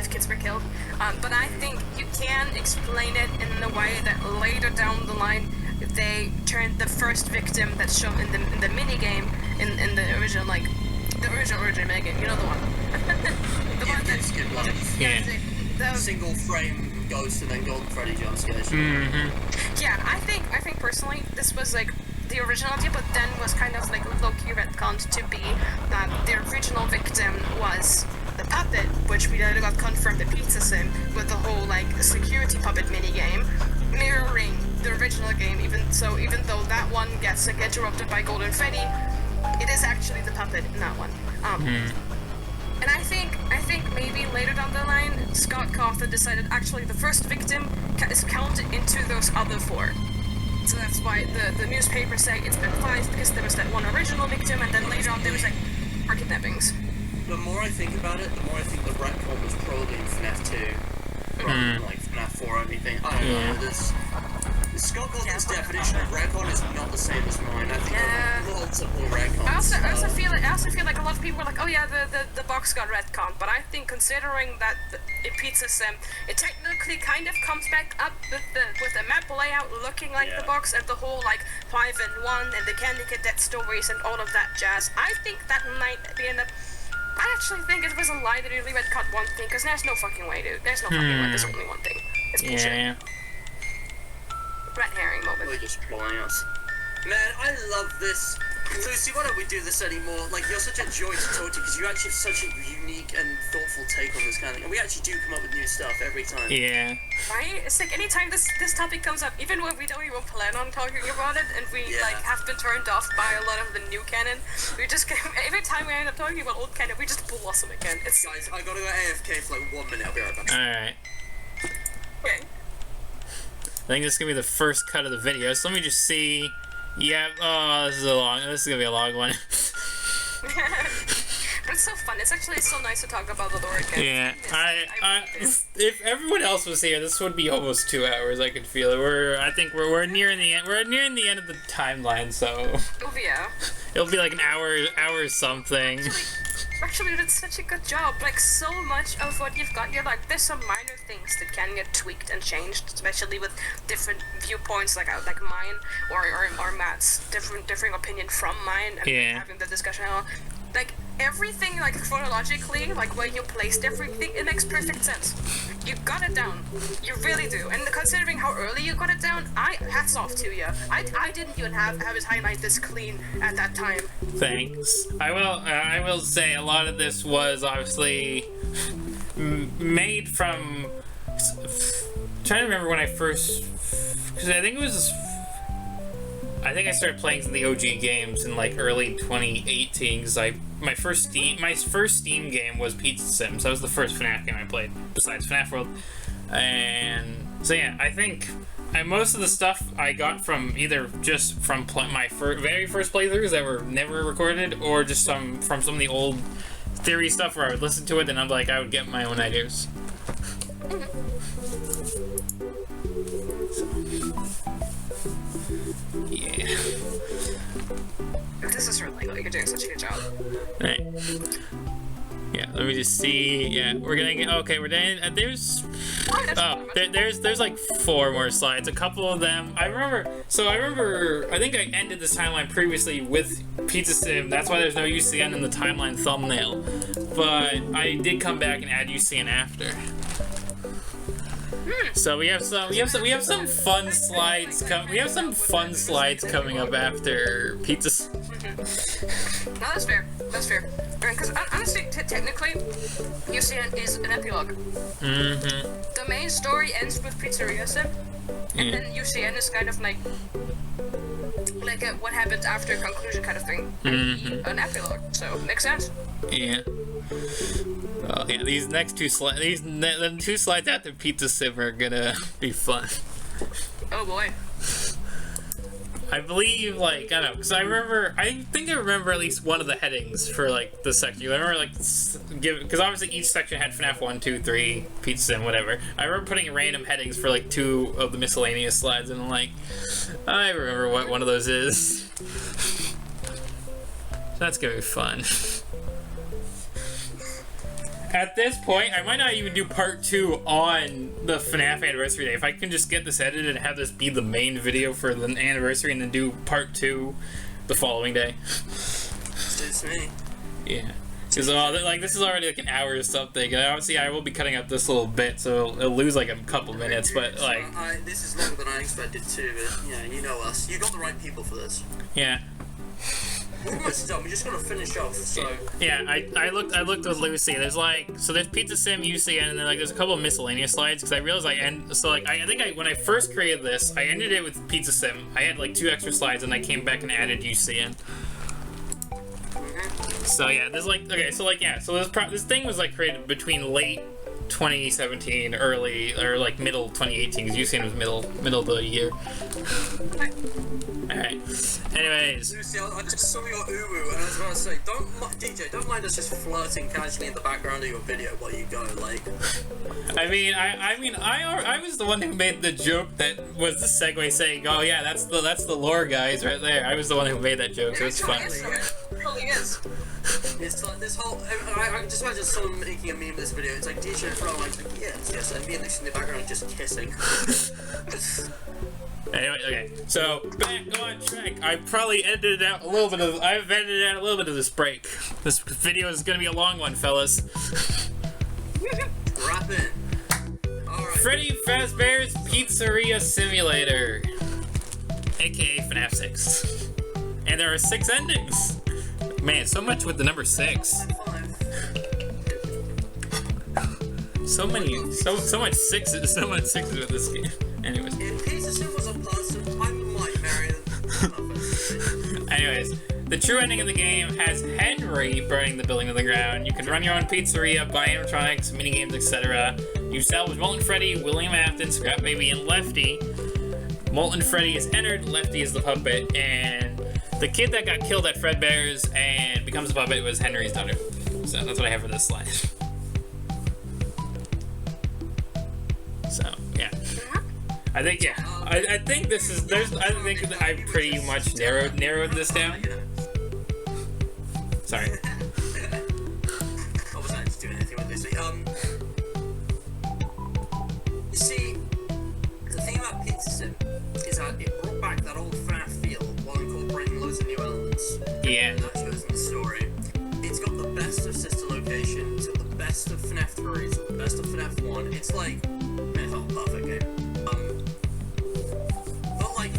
kids were killed. But I think you can explain it in a way that later down the line, they turned the first victim that's shown in the minigame in the original original minigame, you know the one. The one that the single frame ghost and then Golden Freddy jump scares. Yeah, I think personally this was like the original idea, but then was kind of like low-key retconned to be that the original victim was the puppet, which we later got confirmed in Pizza Sim with the whole like security puppet minigame, mirroring the original game, even So even though that one gets like, interrupted by Golden Freddy, it is actually the puppet in that one. And I think maybe later down the line, Scott Cawthon decided actually the first victim is counted into those other 4. So that's why the newspapers say it's been 5 because there was that one original victim, and then later on there was like 4 kidnappings. The more I think about it, the more I think the retcon was probably in FNAF 2, rather than like FNAF 4 or anything. I don't know. This Scott Cawthon's definition of retcon is not the same as mine. I think there are multiple retcons. I also feel like a lot of people are like, oh yeah, the box got retconned, but I think considering that in Pizza Sim, it technically kind of comes back up with the map layout looking like the box and the whole like 5 and 1 and the Candy Cadet stories and all of that jazz. I think that might be enough. I actually think it was a lie that he really cut one thing, because there's no fucking way, dude. There's no fucking way. There's only one thing. It's bullshit. Yeah. Red herring moment. We're just blowing us. Man, I love this. Lucy, why don't we do this anymore? Like, you're such a joy to talk to because you actually have such a unique and thoughtful take on this kind of thing. And we actually do come up with new stuff every time. Yeah. Right? It's like anytime this topic comes up, even when we don't even plan on talking about it, and we like have been turned off by a lot of the new canon, we just every time we end up talking about old canon, we just blossom again. It's guys, I gotta go AFK for like 1 minute. I'll be right back. Alright. okay. I think this is gonna be the first cut of the video, so let me just see. Yeah, oh, this is gonna be a long one. But it's so fun. It's actually so nice to talk about the lore again. Yeah, if everyone else was here, this would be almost 2 hours. I could feel it. I think we're nearing the end. We're nearing the end of the timeline, so. Oh yeah. It'll be like an hour something. Actually, you did such a good job. Like, so much of what you've got, you're like, there's some minor things that can get tweaked and changed, especially with different viewpoints, like mine or Matt's differing opinion from mine, and having the discussion and all. Like, everything, like, chronologically, like, where you placed everything, it makes perfect sense. You got it down. You really do. And considering how early you got it down, hats off to you. I didn't even have his highlight this clean at that time. Thanks. I will say a lot of this was obviously made from. Trying to remember when I first, because I think I started playing some of the OG games in like early 2018. Because my first Steam game was Pizza Sim. So that was the first FNAF game I played besides FNAF World. And so yeah, I think most of the stuff I got from either just from my very first playthroughs that were never recorded, or just from some of the old theory stuff where I would listen to it and I would get my own ideas. Yeah. This is really good. You're doing such a good job. Alright. Yeah, let me just see. Yeah, we're gonna get. Okay, we're done. There's like 4 more slides. A couple of them. I remember. I think I ended this timeline previously with Pizza Sim. That's why there's no UCN in the timeline thumbnail. But I did come back and add UCN after. So we have some fun slides coming up after Pizza. No, that's fair. That's fair. Because honestly, technically, UCN is an epilogue. The main story ends with Pizzeria Sim, and then UCN is kind of like a what happens after conclusion kind of thing. An epilogue, so makes sense. Yeah. Well, yeah, these next 2 slides, the 2 slides after Pizza Sim are gonna be fun. Oh boy. I believe, like, I don't know, because I think I remember at least one of the headings for, like, the section. I remember, like, because obviously each section had FNAF 1, 2, 3, Pizza Sim, whatever. I remember putting random headings for, like, 2 of the miscellaneous slides, and I'm like, I remember what one of those is. That's gonna be fun. At this point, I might not even do part 2 on the FNAF anniversary day. If I can just get this edited and have this be the main video for the anniversary and then do part 2 the following day. Suits me. Yeah. Because this is already like an hour or something. And obviously, I will be cutting out this little bit, so it'll lose like a couple minutes. But like, this is longer than I expected too. But you know us. You got the right people for this. Yeah. we're almost done. We just gotta finish off. So yeah, I looked with Lucy. There's there's Pizza Sim, UCN, and then there's a couple of miscellaneous slides because I realized I think when I first created this, I ended it with Pizza Sim. I had 2 extra slides, and I came back and added UCN. So yeah, there's this thing was created between late 2017, early or middle 2018, because UCN was middle of the year. Alright. Anyways. Lucy, I just saw your uwu, and I was about to say, DJ, don't mind us just flirting casually in the background of your video while you go, I was the one who made the joke that was the segue saying, oh yeah, that's the lore guys right there. I was the one who made that joke, so it's fun. It really is. It's this whole. I can just imagine someone making a meme of this video. It's DJ Fro, yes, and me and Lucy in the background just kissing. Anyway, okay. So back on track. I've edited out a little bit of this break. This video is gonna be a long one, fellas. Wrap it. All right. Freddy Fazbear's Pizzeria Simulator, aka FNAF 6, and there are 6 endings. Man, so much with the number 6. So much sixes with this game. Anyways. If Pizza Sim was a person, I might marry them. Anyways, the true ending of the game has Henry burning the building to the ground. You can run your own pizzeria, buy animatronics, minigames, etc. You salvage Molten Freddy, William Afton, Scrap Baby, and Lefty. Molten Freddy is entered, Lefty is the puppet, and the kid that got killed at Fredbear's and becomes a puppet was Henry's daughter. So that's what I have for this slide. So yeah, I think I think this is I think I pretty much narrowed this down. Sorry. I wasn't actually doing anything with this. You see, the thing about Pizza Sim is that it brought back that old FNAF feel while incorporating loads of new elements. Yeah. And that shows in the story. It's got the best of Sister Location, it's got the best of FNAF 3, it's got the best of FNAF 1. It's it's not a perfect game. But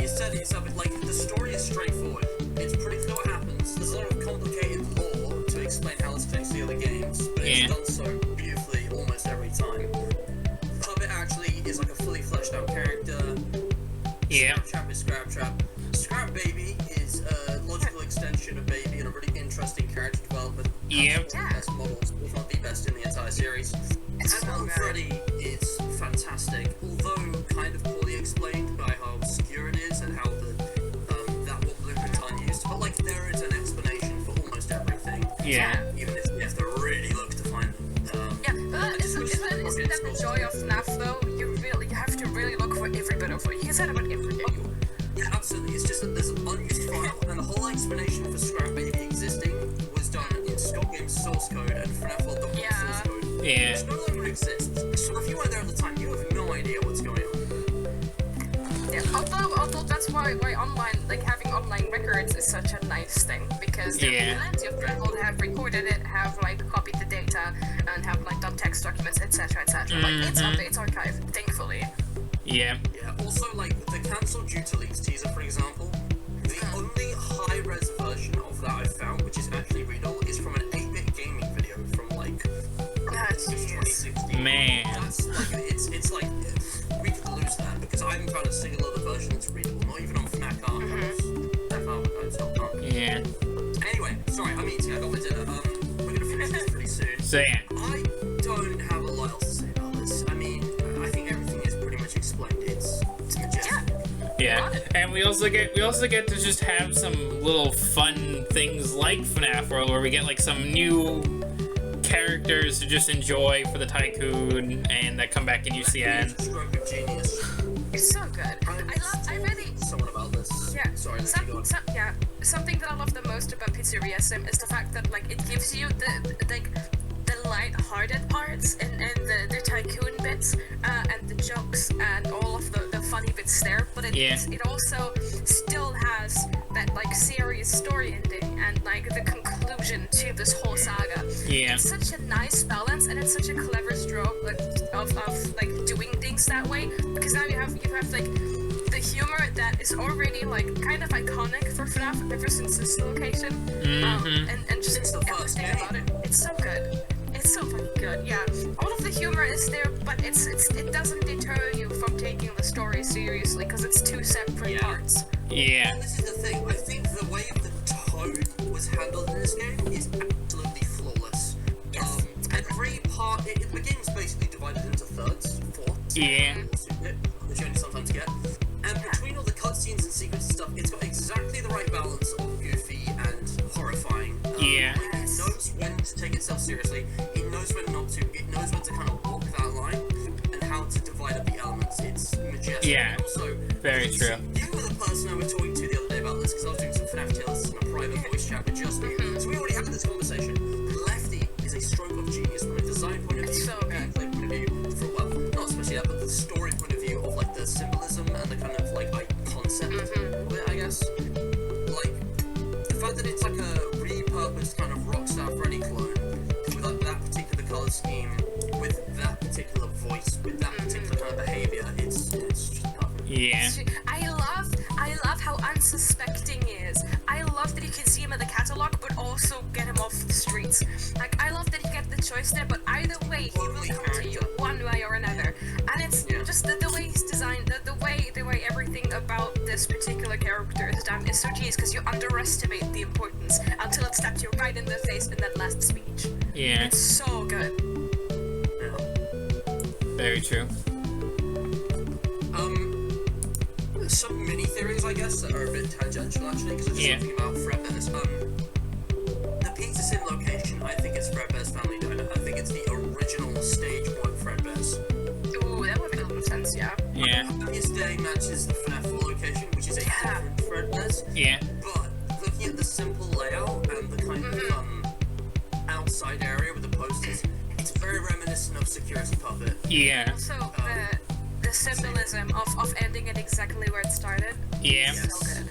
you said it yourself, the story is straightforward. It's pretty clear what happens. There's a lot of complicated lore to explain how this affects the other games, but it's done so beautifully almost every time. Puppet actually is a fully fleshed out character. Yeah. Scrap Trap is Scrap Trap. Scrap Baby is a logical extension of Baby and a really interesting character development. Yep. The best models, if not the best in the entire series. And Freddy is fantastic, although kind of poorly explained by how obscure it is and how that what blueprint time used. But there is an explanation for almost everything. Yeah. Even if you have to really look to find them. Isn't that the joy of FNAF though? You have to really look for every bit of it. You said about every bit. Yeah, absolutely. It's just that there's an unused file, and the whole explanation for Scrap Baby existing was done in Scott Games source code and FNAF World source code. Yeah. Which no longer exists. So if you weren't there at the time, you have no idea what's going on. Yeah, although that's why online, having online records is such a nice thing, because there are plenty of people that have recorded it, have copied the data, and have done text documents, etc., etc. It's up there, it's archived, thankfully. Yeah. Yeah. Also, the cancelled due to leaks teaser, for example, the only high-res version of that I found, which is actually readable, is from an 8-bit gaming video from 2016. Man. That's it's we could lose that because I haven't found a single other version that's readable, not even on FNAF Archives. Yeah. Anyway, sorry, I'm eating. I got my dinner. We're gonna finish this pretty soon. So yeah. I don't have a lot else to say about this. I mean, I think everything is pretty much explained. It's majestic. Yeah, and we also get to just have some little fun things like FNAF World, where we get some new characters to just enjoy for the Tycoon, and that come back in UCN. It's so good. I really. Someone about this. Yeah. Sorry. Something that I love the most about Pizzeria Sim is the fact that it gives you the light-hearted parts and the Tycoon bits and the jokes and all of the funny bits there, but it also still has that serious story ending and the conclusion to this whole saga. Yeah. It's such a nice balance, and it's such a clever stroke of doing things that way, because now you have the humor that is already like kind of iconic for FNAF ever since this location, and just everything about it. It's so good. It's so fucking good. Yeah, all of the humor is there, but it doesn't deter you from taking the story seriously because it's two separate parts. Yeah. And this is the thing. I think the way the tone was handled in this game is absolutely flawless. Yes. Every part, the game's basically divided into thirds, fourths. Yeah. Which you only sometimes get. And between all the cutscenes and sequences and stuff, it's got exactly the right balance of goofy and horrifying. Yeah. It knows when to take itself seriously. It knows when not to. It knows when to kind of walk that line and how to divide up the elements. It's majestic. Yeah. And also, Very true. you were the person I was talking to the other day about this because I was doing some FNAF Tales in a private voice chat with just me. So we already had this conversation. Lefty is a stroke of genius from a design point of view, so from a gameplay point of view, from, well, not especially that, but the story point of view of like the symbolism and the kind of like concept of it, I guess. Like the fact that it's like a repurposed kind of Rockstar Freddy clone with like that particular color scheme, with that particular voice, with that particular kind of behavior, it's just perfect. Yeah. I love how unsuspecting he is. I love that you can see him in the catalog, but also get him off the streets. Like, I love that you get the choice there, but either way, he will come to you one way or another. And it's just the way he's designed, the way everything about this particular character is done is so genius because you underestimate the importance until it slaps you right in the face in that last speech. Yeah. It's so good. Very true. Some mini theories, I guess, that are a bit tangential actually, because there's something about Fredbear's. The Pizza Sim location, I think it's Fredbear's Family Diner. I think it's the original stage 1 Fredbear's. Ooh, that would make a little sense, yeah. Yeah. Happiest Day matches the FNAF 4 location, which is a different Fredbear's. Yeah. But looking at the simple layout and the kind of outside area with the posters, it's very reminiscent of Security Puppet. Yeah. Also, the symbolism of ending it exactly where it started. Yeah. So good.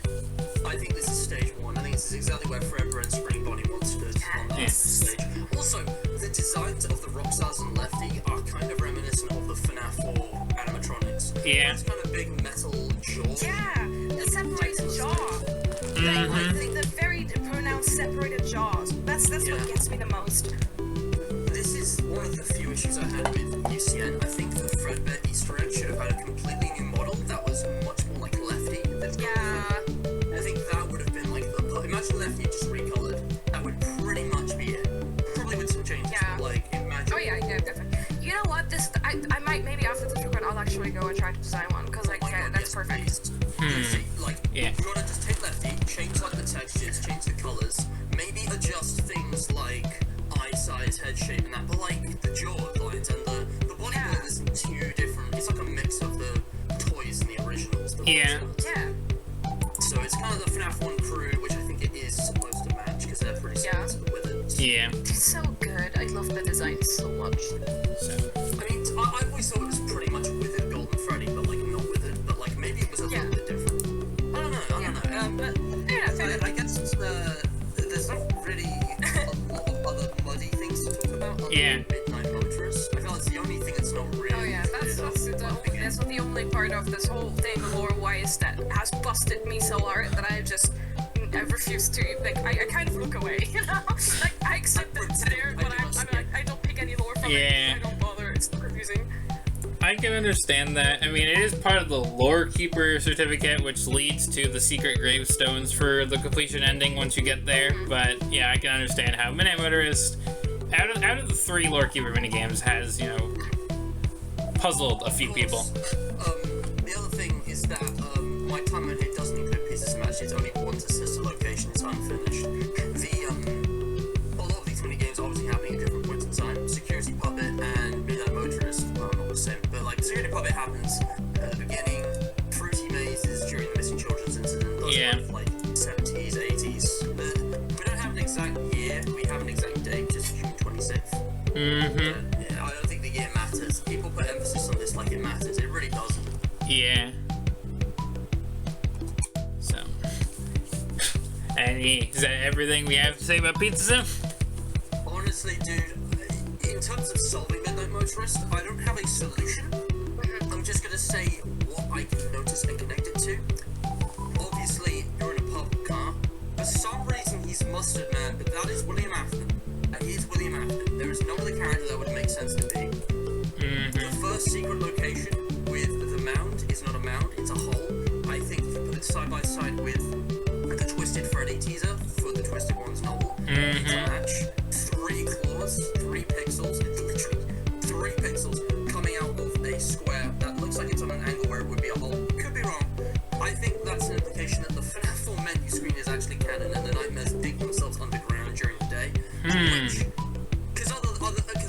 I think this is stage 1. I think this is exactly where Fredbear and Spring Bonnie Monsters on that stage. Also, the designs of the Rockstars and Lefty are kind of reminiscent of the FNAF 4 animatronics. Yeah. It's kind of big metal jaw. Yeah, the separated jaw. Like the very pronounced separated jaws. That's what gets me the most. This is one of the few issues I had with UCN. I think the Fredbear Easter egg should have had a completely new model that was much more like Lefty. I think that would have been like the... Imagine Lefty just recolored. That would pretty much be it. Probably with some changes, but like, imagine... Oh yeah, definitely. You know what? I might, maybe after this record, I'll actually go and try to design one, because like, that's perfect. Like, you gotta just take Lefty, change like the textures, change the colors, maybe adjust things like eye size, head shape and that, but like the jaw lines and the body build isn't too different. It's like a mix of the toys and the originals. Yeah. So it's kind of the FNAF 1 crew, which I think it is supposed to match, because they're pretty similar to the Withered. Yeah. It's so good. I love the design so much. So. I mean, I always thought it was pretty much Withered Golden Freddy, but like not Withered, but like maybe it was a little bit different. I don't know. But I guess there's not really a lot of other muddy things to talk about. Midnight Motorist. I feel it's the only thing that's not really. Oh yeah, that's the only part of this whole thing lore-wise that has busted me so hard that I refuse to, like, I kind of look away, you know? Like, I accept that it's there, but I'm like, I don't pick any lore from it, I don't bother, it's confusing. I can understand that. I mean, it is part of the Lore Keeper certificate, which leads to the secret gravestones for the completion ending once you get there, but yeah, I can understand how Midnight Motorist, out of the 3 Lore Keeper minigames, has, you know, puzzled a few people. The other thing is that my timeline here doesn't include pieces of match. It's only 1 to sister locations unfinished. A lot of these minigames are obviously happening at different points in time. Security Puppet and Midnight Motorist are not the same, but like Security Puppet happens at the beginning. Fruity Maze is during the Missing Children's incident. Those kind of like 70s, 80s. But we don't have an exact year. We have an exact date, just June 26th. I don't think the year matters. People put emphasis on this like it matters. It really doesn't. Yeah. So. Is that everything we have to say about Pizza Sim? Honestly, dude, in terms of solving Midnight Motorist, I don't have a solution. I'm just gonna say what I can notice and connect it William Afton. He is William Afton. There is no other character that would make sense to be. The first secret location with the mound is not a mound, it's a hole. I think if you put it side by side with the Twisted Freddy teaser for the Twisted Ones novel, it's a match. 3 claws, 3 pixels, literally 3 pixels coming out of a square that looks like it's on an angle where it would be a hole. Could be wrong. I think that's an implication that the FNAF 4 menu screen is actually canon and the nightmares dig themselves underground during the day. Which, because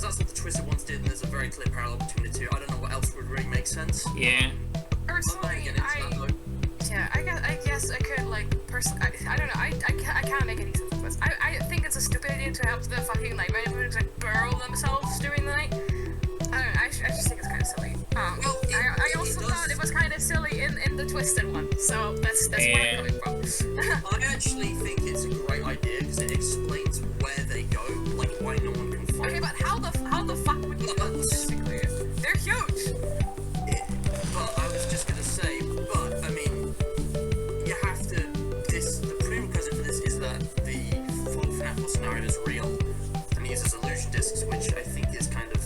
that's what the Twisted Ones did, and there's a very clear parallel between the two. I don't know what else would really make sense. Yeah. Personally, I guess I could, like, I don't know, I can't make any sense of this. I think it's a stupid idea to have the fucking, like, manipulate like, burrow themselves during the night. I don't know, I just think it's kind of silly. I also thought it was kind of silly in the Twisted one, so that's where I'm coming from. I actually think it's a great idea, because it explains where they go, like, why no one can find Okay, but how the fuck would you do that specifically? They're huge! But I was just gonna say, but, I mean, you have to, the prerequisite for this is that the full FNAF scenario is real, and uses illusion discs, which I think is kind of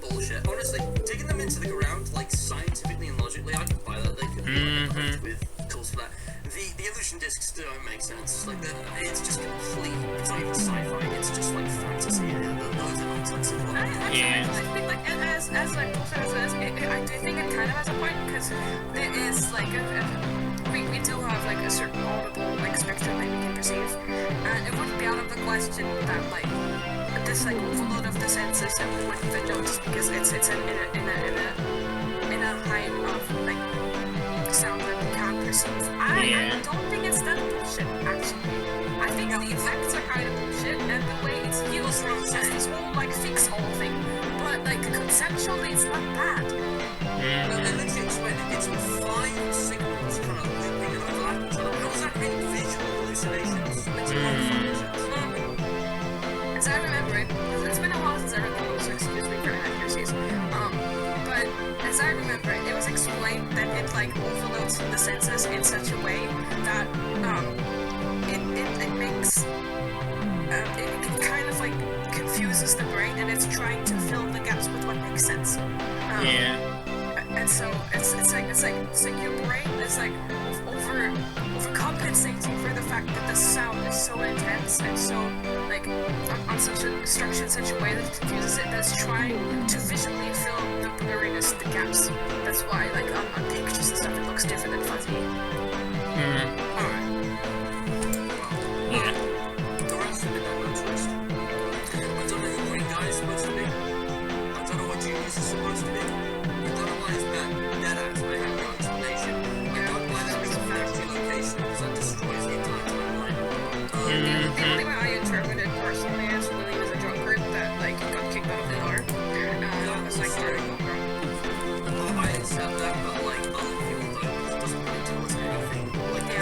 bullshit. Honestly, digging them into the ground, like, scientifically and logically, I could buy that. They could be with tools for that. The illusion discs don't make sense. Like, it's just complete, it's not even sci-fi, it's just, like, fantasy. Those are not sensible. I think, like, as like, also I do think it kind of has a point, because there is, like, we do have, like, a certain audible, like, spectrum that we can perceive, and it wouldn't be out of the question that, like, this, like, overload of the senses that we wouldn't even notice, because it's in a height of, like, sound that we can't perceive. I don't think it's that bullshit, actually. I think the effects are kind of bullshit, and the way it's used as this whole, like, fix-all thing, but, like, conceptually it's not bad. And let's explain it. It's 5 signals kind of looping and overlapping each other. How does that create visual hallucinations? As I remember it, it's been a while since I read the book, so excuse me for inaccuracies. But as I remember it, it was explained that it, like, overloads the senses in such a way that it makes it kind of, like, confuses the brain, and it's trying to fill the gaps with what makes sense. And so it's like your brain is, like, overcompensating for the fact that the sound is so intense and so, like, on such a structure in such a way that it confuses it, that's trying to visually fill the blurriness, the gaps. That's why, like, on pictures and stuff, it looks different and fuzzy. The rest of it, no twist. I don't know who Green Guy is supposed to be. I don't know what Genius is supposed to be. I don't know why it's bad. Deadass, I have no explanation. I don't know why that is a factory location, because that destroys the entire timeline. The only way I interpret it personally is Willie was a drunkard that, like, got kicked out of the door. That was, like, terrible. I accept that, but, like, other people don't. It doesn't really tell us anything. Like, I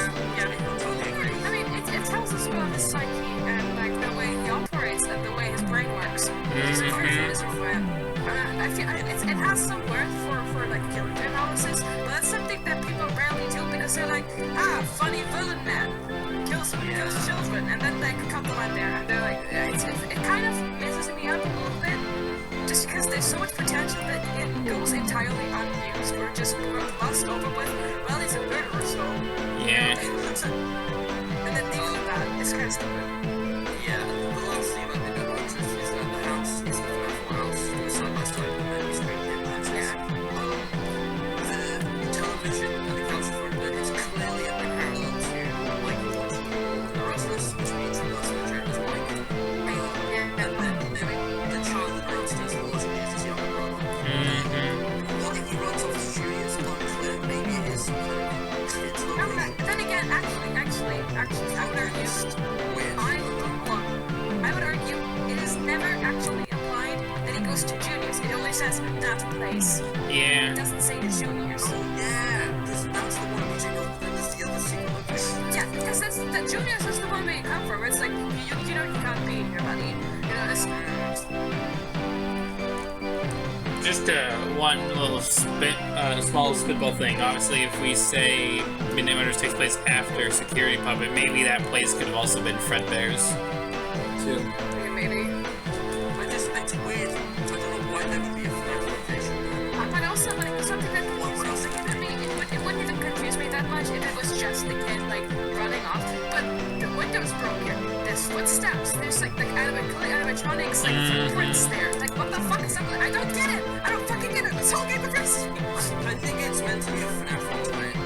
totally agree. I mean, it tells us about his psyche and, like, the way he operates and the way his brain works. He's a very miserable man. I feel it has some worth for like character analysis, but that's something that people rarely do because they're like, funny villain man, kills children, and then they come to line there and they're like, it kind of messes me up a little bit, just because there's so much potential that it goes entirely unused or just glossed over with. Well, he's a murderer, so and then dealing with that is kind of stupid. Yeah, the last thing about the Netflix is that the house is the FNAF house, the side by side, and then you screen it matches. The television and the couch in front of it is clearly a parallel to Michael and the rest of us, which means the last picture is Mike. And then the child that runs does logically is his younger brother. What if he runs off his Julius unclear? Maybe it is some kind of kid's No, but then again, actually, I would argue. I would argue it is never actually implied that he goes to juniors. It only says that place. Yeah. It doesn't say the juniors. Oh yeah, because that's the one which I know that is the other secret location. Yeah, because the juniors is the one where you come from. It's like you know you can't be here, buddy. You know this. Just one little small spitball thing. Obviously, if we say Midnight Runners takes place after Security Puppet, maybe that place could have also been Fredbear's. too. Yeah, maybe. It's weird. I don't know why there would be a FNAF location. But also, like, something that it wouldn't even confuse me that much if it was just the kid, like, running off. But the window's broken. There's footsteps. There's, like animatronics, like, footprints there. Like, what the fuck is that? I don't get it. I don't fucking get it. This whole game confuses me. I think it's meant to be a FNAF Timeline.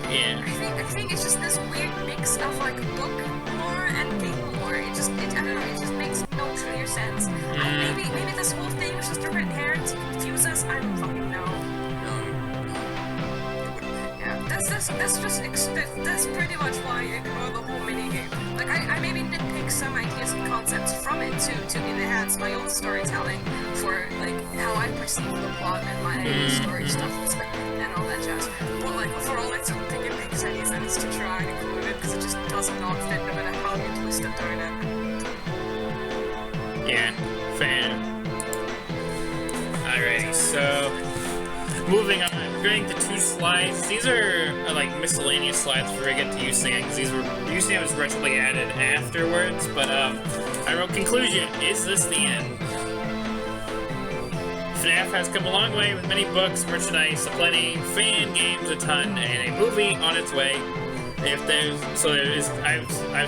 Yeah. I think it's just this weird mix of like book lore and game lore. I don't know, it just makes no clear sense. Maybe this whole thing was just a red herring to confuse us. I don't fucking know. Yeah, that's pretty much why I ignore the whole minigame. Like I maybe nitpick some ideas and concepts from it to enhance my own storytelling for like how I perceive the plot and my story stuff and all that jazz. But like overall, I don't think it makes any sense to try and include it because it just does not fit no matter how you twist and turn it. Yeah, fan. Alrighty, so moving on, we're going to 2 slides. These are like miscellaneous slides before we get to UCN, because UCN was retroactively added afterwards. But I wrote conclusion: is this the end? FNAF has come a long way with many books, merchandise aplenty, fan games a ton, and a movie on its way. I've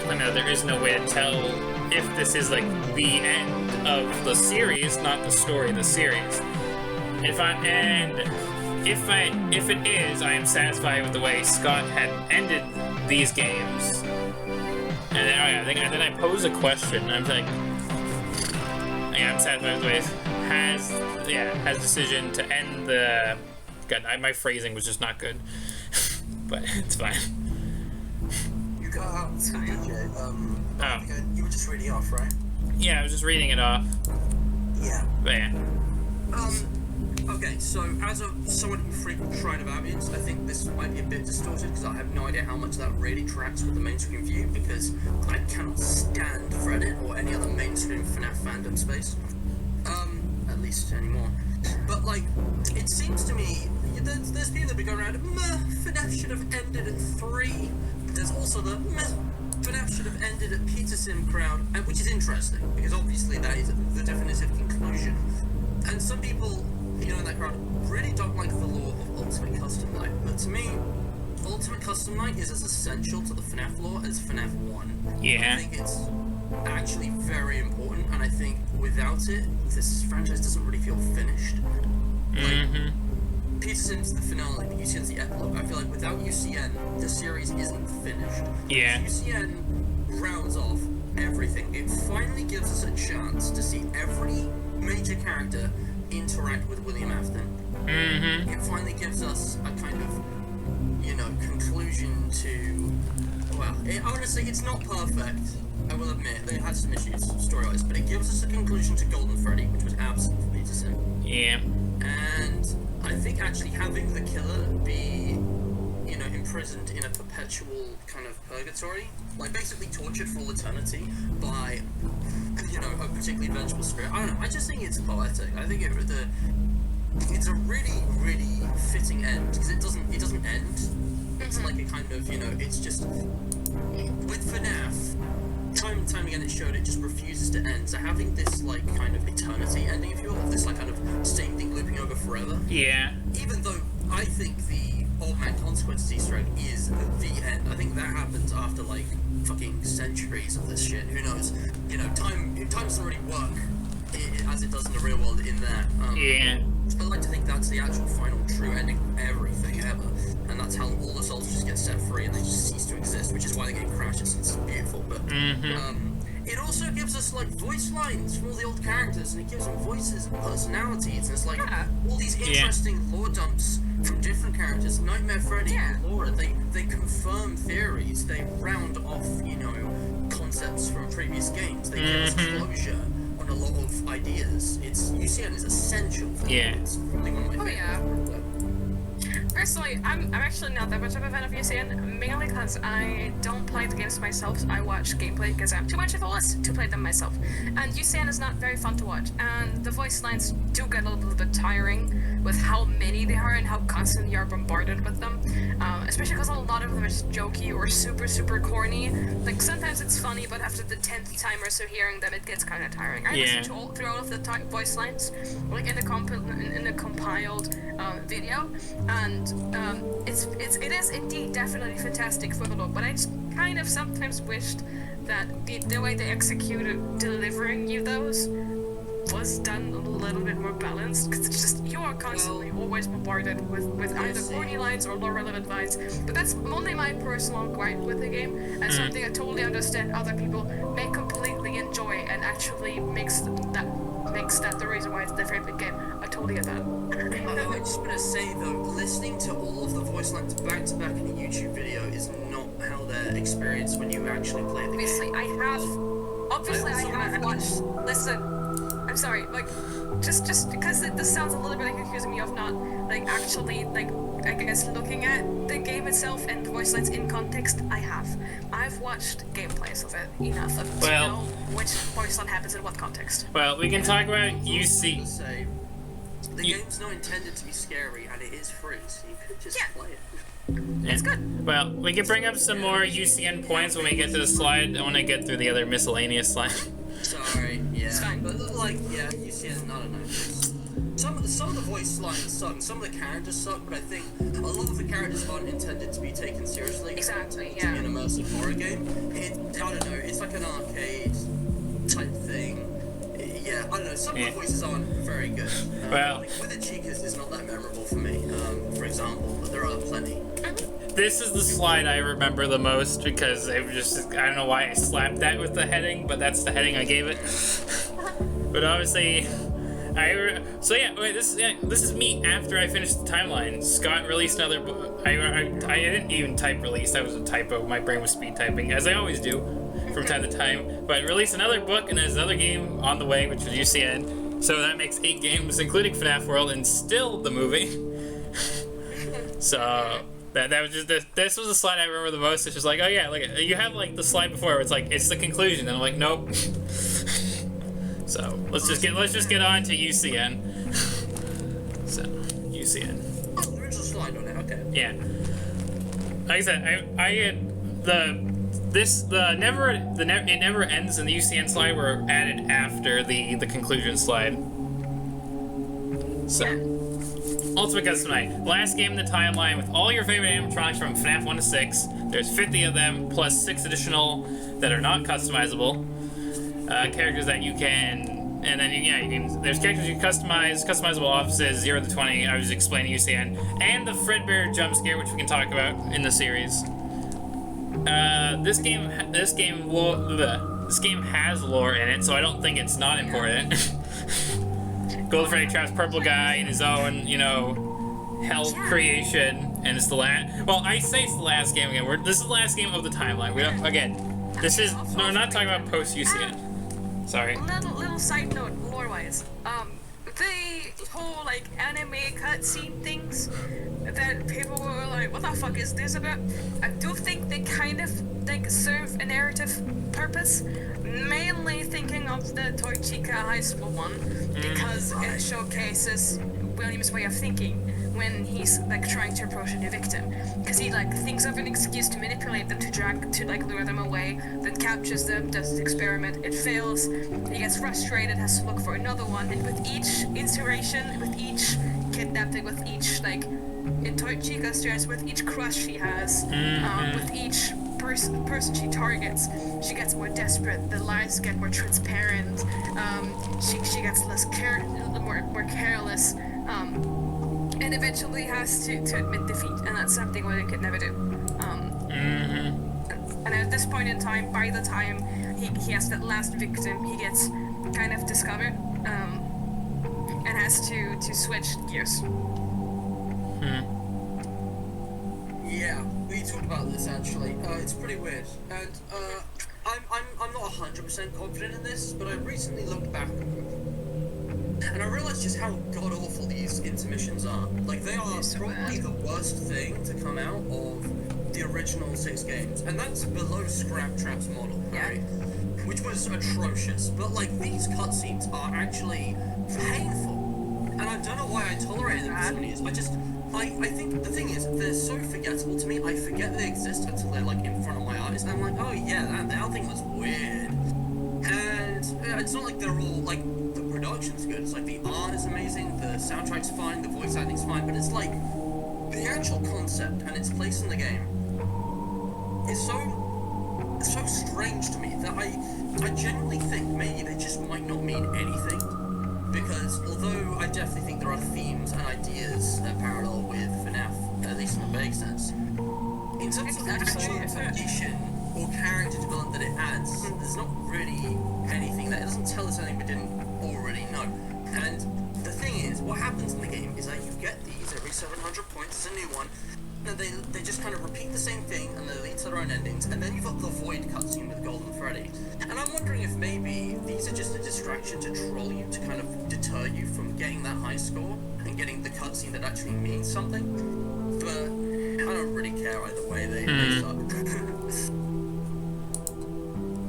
claimed that there is no way to tell if this is like the end of the series, not the story of the series. If it is, I am satisfied with the way Scott had ended these games. And then I pose a question. I'm like, yeah, I'm satisfied with the way has decision to end the. God, my phrasing was just not good, but it's fine. You got out, DJ. Oh. You were just reading off, right? Yeah, I was just reading it off. Yeah. But yeah. Okay, so as someone who frequently tried about it, I think this might be a bit distorted because I have no idea how much that really tracks with the mainstream view because I cannot stand Freddy or any other mainstream FNAF fandom space. At least anymore. But like, it seems to me, there's people that be going around, FNAF should have ended at 3. There's also the FNAF should have ended at Petersim crowd, which is interesting because obviously that is the definitive conclusion. And some people, you know, in that crowd really don't like the lore of Ultimate Custom Night. But to me, Ultimate Custom Night is as essential to the FNAF lore as FNAF 1. Yeah. I think it's actually very important, and I think without it, this franchise doesn't really feel finished. Like, Peterson's the finale, but UCN's the epilogue. I feel like without UCN, the series isn't finished. Yeah. UCN rounds off everything. It finally gives us a chance to see every major character interact with William Afton. It finally gives us a kind of, you know, conclusion to. Well, honestly, it's not perfect. I will admit it has some issues story-wise, but it gives us a conclusion to Golden Freddy, which was absent from Peterson. Yeah. And I think actually having the killer be, you know, imprisoned in a perpetual kind of purgatory, like basically tortured for all eternity by, you know, a particularly vengeful spirit. I don't know. I just think it's poetic. I think it's a really, really fitting end because it doesn't end. It's like a kind of, you know, it's just with FNAF. Time and time again, it showed it just refuses to end. So having this like kind of eternity ending, if you will, this like kind of same thing looping over forever. Yeah. Even though I think the Old Man Consequences Easter egg is the end. I think that happens after like fucking centuries of this shit. Who knows? You know, time doesn't really work as it does in the real world in that. Yeah. I like to think that's the actual final true ending of everything ever. And that's how all the souls just get set free and they just cease to exist, which is why the game crashes. It's beautiful, but it also gives us like voice lines from all the old characters, and it gives them voices and personalities. And it's like all these interesting lore dumps from different characters. Nightmare Freddy and Laura, they confirm theories. They round off, you know, concepts from previous games. They give us closure on a lot of ideas. UCN is essential for It's probably one of my favorite. Personally, I'm actually not that much of a fan of UCN, mainly because I don't play the games myself. I watch gameplay because I'm too much of a wuss to play them myself. And UCN is not very fun to watch, and the voice lines do get a little bit tiring, with how many there are and how constantly you are bombarded with them. Especially because a lot of them are just jokey or super corny. Like sometimes it's funny, but after the 10th time or so hearing them, it gets kind of tiring. I listened to through all of the voice lines, like in the compiled video, and it is indeed definitely fantastic for the look. But I just kind of sometimes wished that the way they executed delivering you those was done a little bit more balanced, because it's just you are constantly always bombarded with either corny lines or lore relevant lines. But that's only my personal gripe with the game, and something I totally understand other people may completely enjoy and actually makes that the reason why it's their favorite game. I totally get that. I just want to say though, listening to all of the voice lines back to back in a YouTube video is not how they're experienced when you actually play the game. Obviously I have watched. Listen. I'm sorry, like, just because this sounds a little bit like accusing me of not, like, actually, like, I guess looking at the game itself and the voice lines in context, I've watched gameplays of it enough to know which voice line happens in what context. Well, we can talk about UC. The game's not intended to be scary, and it is free, so you could just play it. Yeah. It's good. Well, we can bring up some more UCN points when we get to the slide. I want to get through the other miscellaneous slide. Sorry, It's fine. But like, you see it, I don't know. Some of the voice lines suck, some of the characters suck, but I think a lot of the characters aren't intended to be taken seriously. Exactly, To be an immersive horror game. I don't know, it's like an arcade type thing. Yeah, I don't know, some of the voices aren't very good. Well, like, Withered Chicas is not that memorable for me, for example, but there are plenty. This is the slide I remember the most because it was just, I don't know why I slapped that with the heading, but that's the heading I gave it. But obviously, this is me after I finished the timeline. Scott released another book. I didn't even type release, that was a typo. My brain was speed typing, as I always do from time to time. But released another book, and there's another game on the way, which was UCN. So that makes 8 games, including FNAF World, and still the movie. So that was just this was the slide I remember the most. It's just like, oh yeah, like you have like the slide before where it's like it's the conclusion, and I'm like, nope. So let's just get on to UCN. So UCN. Oh, there is a slide on it. Okay. Yeah. Like I said, it never ends and the UCN slide were added after the conclusion slide. So. Ultimate Custom Night. Last game in the timeline with all your favorite animatronics from FNAF 1 to 6. There's 50 of them, plus 6 additional that are not customizable. Characters that you can... And then, you can... There's characters you can customize, customizable offices, 0 to 20, I was explaining UCN. And the Fredbear jump scare, which we can talk about in the series. This game has lore in it, so I don't think it's not important. Golden Freddy traps Purple Guy in his own, hell creation, and it's the last. Well, I say it's the last game again. This is the last game of the timeline. We don't again. This is no, we're not talking about post UCN. Sorry. Little side note, lore-wise. The whole anime cutscene things that people were like, "What the fuck is this about?" I do think they kind of serve a narrative purpose. Mainly thinking of the Toy Chica high school one, because it showcases William's way of thinking when he's trying to approach a new victim, because he thinks of an excuse to manipulate them, to lure them away, then captures them, does the experiment, it fails, he gets frustrated, has to look for another one, and with each iteration, with each kidnapping, with each in Toy Chica's terms, with each crush she has, with each person she targets, she gets more desperate, the lies get more transparent, she gets more careless, and eventually has to admit defeat, and that's something William could never do. And at this point in time, by the time he has that last victim, he gets kind of discovered, and has to switch gears. Yeah, we talked about this actually. It's pretty weird, and I'm not 100% confident in this, but I recently looked back at them, and I realized just how god awful these intermissions are. They are probably the worst thing to come out of the original 6 games, and that's below Scraptrap's model, right? Which was atrocious. But these cutscenes are actually painful. and I don't know why I tolerated them for so many years. I think the thing is, they're so forgettable to me. I forget they exist until they're like in front of my eyes, and I'm like, oh yeah, that whole thing was weird. And it's not like they're all like the production's good. It's like the art is amazing, the soundtrack's fine, the voice acting's fine, but it's like the actual concept and its place in the game is so strange to me that I genuinely think maybe they just might not mean anything. Because although I definitely think there are themes and ideas that parallel with FNAF, at least in a vague sense, in terms of actual information or character development that it adds, there's not really anything that it doesn't tell us anything we didn't already know. And the thing is, what happens in the game is that you get these every 700 points, it's a new one, and they just kind of repeat the same thing and they lead to their own endings, and then you've got the Void cutscene with Golden Freddy. And I'm wondering if maybe these are just a distraction to troll you, to kind of deter you from getting that high score and getting the cutscene that actually means something. But I don't really care either way, they suck.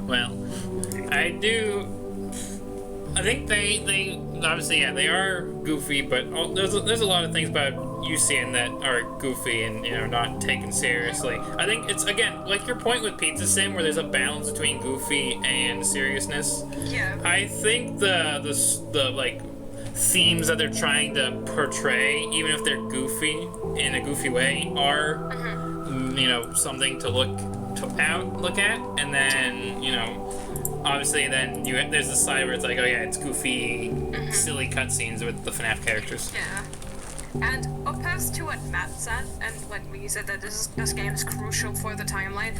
Well, I think they obviously, yeah, they are goofy, but there's a lot of things about UCN that are goofy and, you know, not taken seriously. I think it's, again, like your point with Pizza Sim, where there's a balance between goofy and seriousness. Yeah. I think the like themes that they're trying to portray, even if they're goofy in a goofy way, are you know, something to look at, and then, you know, obviously then there's the side where it's like, oh yeah, it's goofy, silly cutscenes with the FNAF characters. Yeah. And opposed to what Matt said, and when you said that this game is crucial for the timeline,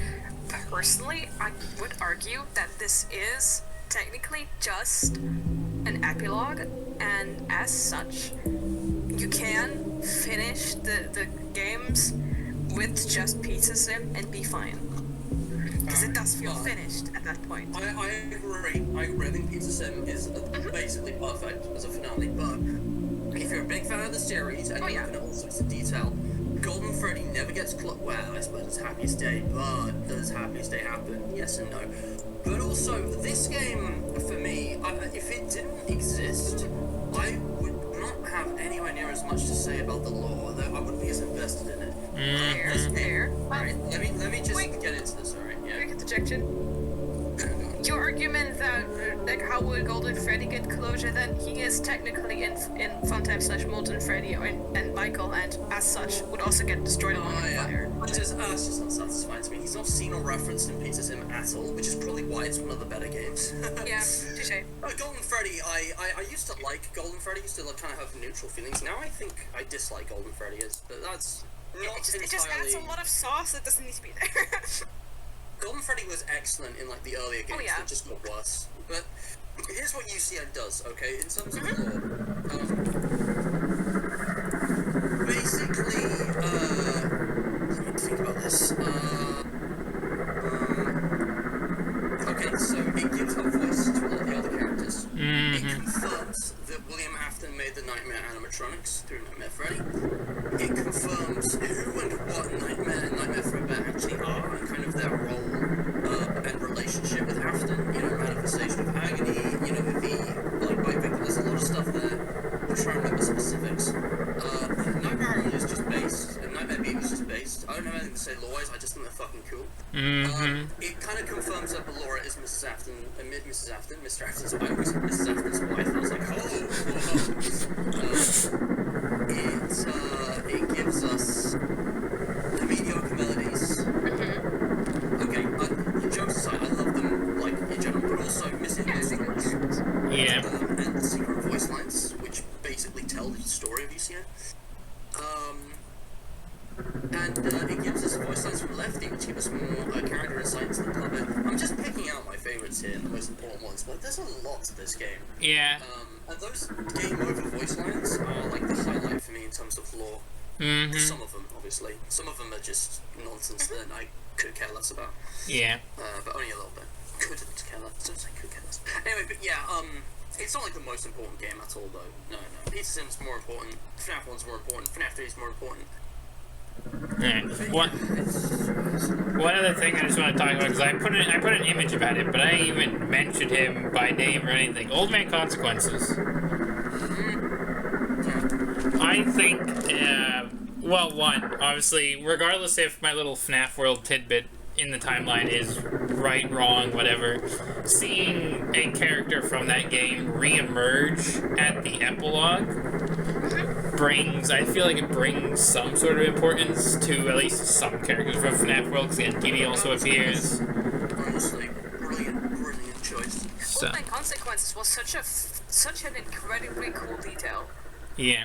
personally, I would argue that this is technically just an epilogue, and as such, you can finish the games with just Pizza Sim and be fine. Because it does feel finished at that point. I agree. I think Pizza Sim is basically perfect as a finale, but if you're a big fan of the series and you're looking at all sorts of detail, Golden Freddy never gets well, I suppose it's Happiest Day, but does Happiest Day happen? Yes and no. But also, this game, for me, if it didn't exist, I would not have anywhere near as much to say about the lore, though I wouldn't be as invested in it. Fair. Alright, let me just get into this, alright? Yeah. Quick interjection. Your argument that, like, how would Golden Freddy get closure, then he is technically in Funtime / Molten Freddy and Michael, and as such would also get destroyed along the fire. That's just unsatisfying to me. He's not seen or referenced in Pizza Sim at all, which is probably why it's one of the better games. Yeah, touché. Golden Freddy, I used to like Golden Freddy, used to kind of have neutral feelings. Now I think I dislike Golden Freddy, but that's not entirely... It just adds a lot of sauce that doesn't need to be there. Golden Freddy was excellent in like the earlier games, that just got worse. But here's what UCN does, okay? In terms of lore, basically, let me think about this. Okay, so it gives a voice to all the other characters. It confirms that William Afton made the Nightmare animatronics through Nightmare Freddy. It confirms who and what Nightmare and Nightmare Fredbear actually are, and kind of their role and relationship with Afton. You know, manifestation of agony, you know, the like bite victim. There's a lot of stuff there. I'm trying to remember specifics. Nightmare is just based, and Nightmare Beat was just based. I don't have anything to say lore-wise, I just think they're fucking cool. It kind of confirms that Ballora is Mrs. Afton, Mr. Afton's wife. I always said Mrs. Afton's wife, and I was like, it gives us the mediocre melodies. Okay, jokes aside, I love them, like, in general, but also missing music lyrics. Yeah. And the secret voice lines, which basically tell the story of UCN. And it gives us voice lines from Lefty, which give us more character insight into the puppet. I'm just picking out my favourites here, the most important ones, but there's a lot to this game. Yeah. And those game over voice lines are like the highlight for me in terms of lore. Some of them, obviously. Some of them are just nonsense that I could care less about. Yeah. But only a little bit. Couldn't care less. Don't say could care less. Anyway, but yeah, it's not like the most important game at all, though. No. Pizza Sim's more important. FNAF 1's more important. FNAF 3's more important. Yeah. One other thing I just want to talk about, because I put an image about it, but I didn't even mention him by name or anything. Old Man Consequences. I think, well, one, obviously, regardless if my little FNAF World tidbit in the timeline is right, wrong, whatever, seeing a character from that game re-emerge at the epilogue I feel like it brings some sort of importance to at least some characters from FNAF World, because Diddy also appears. Honestly, brilliant choice. So. Well, Consequences was such an incredibly cool detail. Yeah.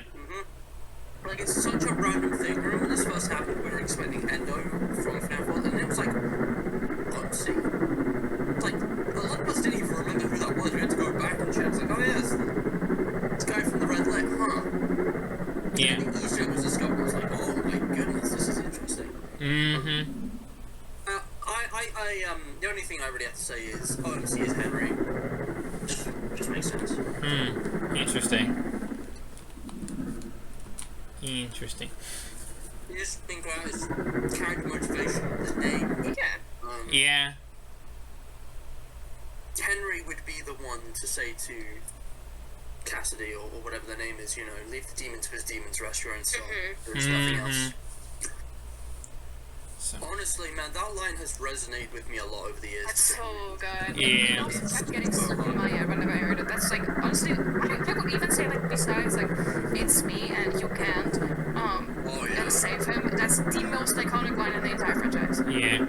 Like, it's such a random thing. Remember when this first happened, we were expecting Endo from FNAF World, and it was like, Oopsie. Like, a lot of us didn't even remember who that was. We had to go back and check. It's like, oh yes, this guy from the Red Leg, huh? Yeah. And the Easter egg was discovered. I was like, oh my goodness, this is interesting. The only thing I really have to say is, OMC is Henry. Just makes sense. Interesting. Interesting. You just think about his character motivation, his name. Yeah. Yeah. Henry would be the one to say to Cassidy, or whatever their name is, you know, leave the demon to his demons, rest your own soul. There's nothing else. So. Honestly, man, that line has resonated with me a lot over the years. That's so good. Yeah. It also kept getting stuck in my head whenever I heard it. That's like, honestly, I would even say, like, besides, like, it's me and you can't, and save him, that's the most iconic line in the entire franchise. Yeah.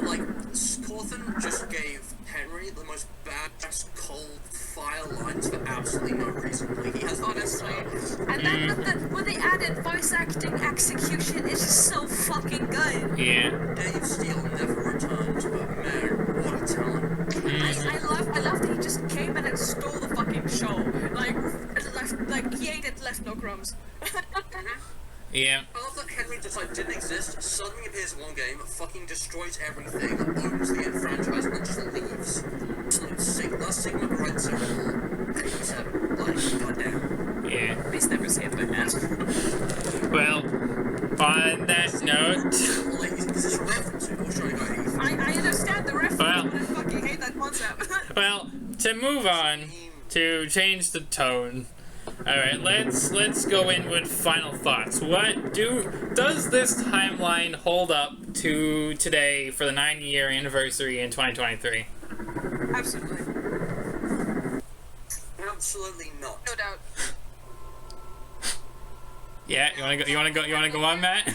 Like, Corthan just gave Henry the most badass, cold, fire lines for absolutely no reason. Like, he has honestly. And then when they added voice acting execution, it's just so fucking good. Yeah. Dave Steele never returned, but man, what a talent. I love that he just came in and stole the fucking show. He ate it, left no crumbs. Yeah. I love that Henry just didn't exist, suddenly appears in one game, fucking destroys everything, owns the franchise, and then just leaves. That's Sigma Grenzo 87. Like, goddamn. Yeah. Please never say it like that. Well, on that note. Like, is this a reference to or should I go? I understand the reference, Well, but I fucking hate that concept. Well, to move on, to change the tone. Alright, let's go in with final thoughts. Does this timeline hold up to today for the 9-year anniversary in 2023? Absolutely. Absolutely not. No doubt. Yeah, you wanna go on, Matt?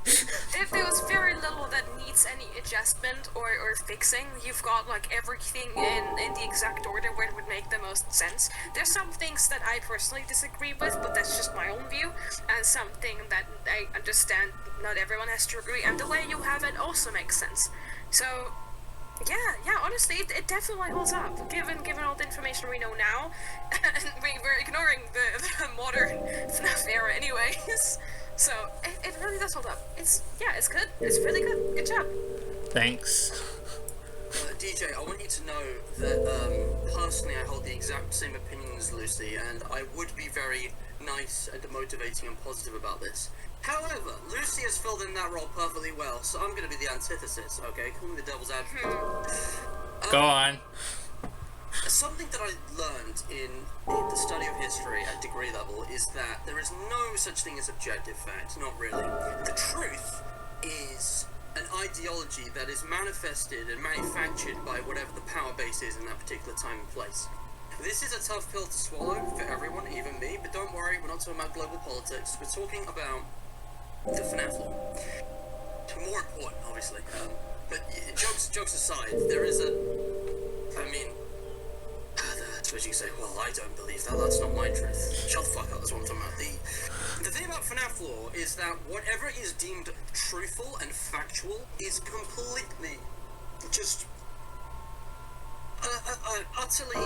If there was very little that needs any adjustment or fixing, you've got like everything in the exact order where it would make the most sense. There's some things that I personally disagree with, but that's just my own view, and something that I understand not everyone has to agree, and the way you have it also makes sense. So yeah, honestly, it definitely holds up, given all the information we know now, and we're ignoring the modern FNAF era anyways. So, it really does hold up. It's good. It's really good. Good job. Thanks. DJ, I want you to know that, personally, I hold the exact same opinion as Lucy, and I would be very nice and motivating and positive about this. However, Lucy has filled in that role perfectly well, so I'm going to be the antithesis, okay? Call me the devil's advocate. Go on. Something that I learned in the study of history at degree level is that there is no such thing as objective fact, not really. The truth is an ideology that is manifested and manufactured by whatever the power base is in that particular time and place. This is a tough pill to swallow for everyone, even me, but don't worry, we're not talking about global politics, we're talking about the FNAF Lore. More important, obviously. But jokes aside, there is I suppose you can say, well, I don't believe that, that's not my truth. Shut the fuck up, that's what I'm talking about. The thing about FNAF Lore is that whatever is deemed truthful and factual is completely just utterly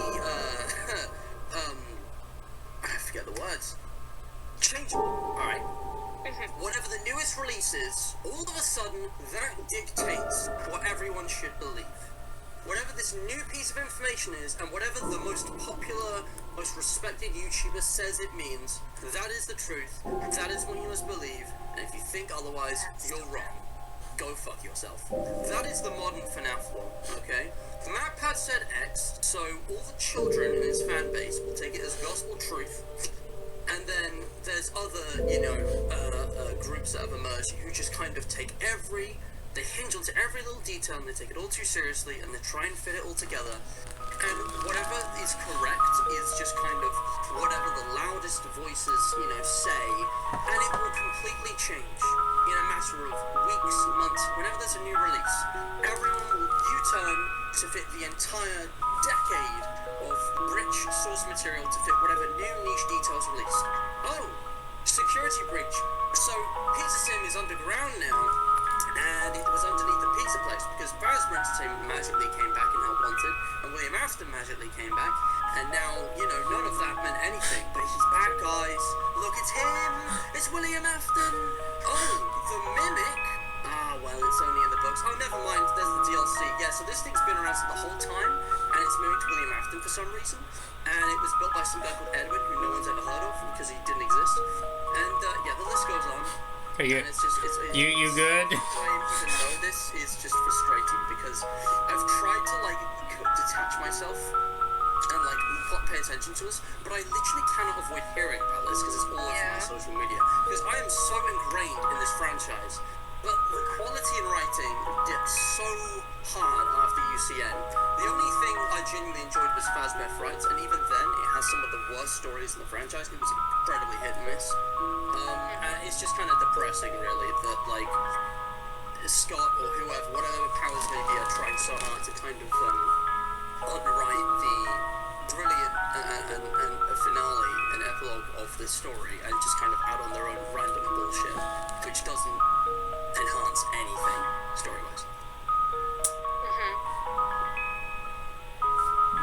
I forget the words. Changeable, alright? Whatever the newest release is, all of a sudden that dictates what everyone should believe. Whatever this new piece of information is, and whatever the most popular, most respected YouTuber says it means, that is the truth, that is what you must believe, and if you think otherwise, you're wrong. Go fuck yourself. That is the modern FNAF Lore, okay? The MacPad said X, so all the children in his fan base will take it as gospel truth, And then there's other, groups that have emerged who just kind of they hinge onto every little detail and they take it all too seriously and they try and fit it all together. And whatever is correct is just kind of whatever the loudest voices, say, and it will completely change in a matter of weeks, months, whenever there's a new release. Everyone will U-turn to fit the entire decade of rich source material to fit whatever new niche details released. Oh, security breach. So Pizza Sim is underground now, and it was underneath the pizza place because Phasma Entertainment magically came back and helped Wanted, and William Afton magically came back, and now, none of that meant anything, but he's back, guys. Look, it's him! It's William Afton! Oh, the Mimic? Ah, well, it's only in the books. Oh, never mind, there's the DLC. Yeah, so this thing's been around the whole time, and it's mimicked William Afton for some reason, and it was built by some guy called Edward, who no one's ever heard of, because he didn't exist. And, the list goes on. Are you, and it's just, you good? Why I even know this is just frustrating, because I've tried to, detach myself and, pay attention to this, but I literally cannot avoid hearing about this, because it's all over my social media. Because I am so ingrained in this franchise. But the quality in writing dipped so hard after UCN. The only thing I genuinely enjoyed was Fazbeth Frights, and even then, it has some of the worst stories in the franchise. It was incredibly hit and miss. And it's just kind of depressing, really, that, Scott or whoever, whatever powers may be, are trying so hard to kind of underwrite the brilliant and a finale and epilogue of this story, and just kind of add on their own random bullshit, which doesn't enhance anything story-wise.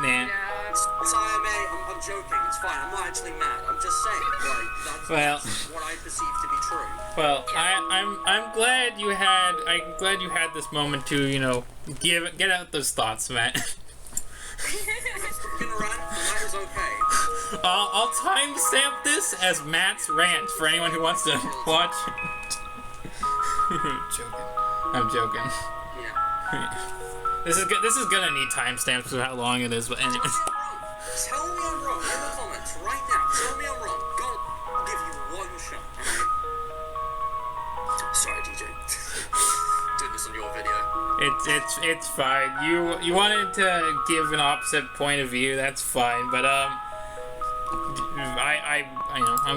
Nah. It's IMA, I'm joking, it's fine, I'm not actually mad, I'm just saying, that's what I perceive to be true. Well, I'm glad you had this moment to, get out those thoughts, Matt. Gonna rant, and that is okay. I'll timestamp this as Matt's rant for anyone who wants to watch it. I'm joking. Yeah. This is gonna need timestamps for how long it is, but anyways. Tell me I'm wrong in the comments right now. Tell me I'm wrong. I'll give you one shot. Sorry, DJ. Doing this on your video. It's fine. You wanted to give an opposite point of view. That's fine, but I'm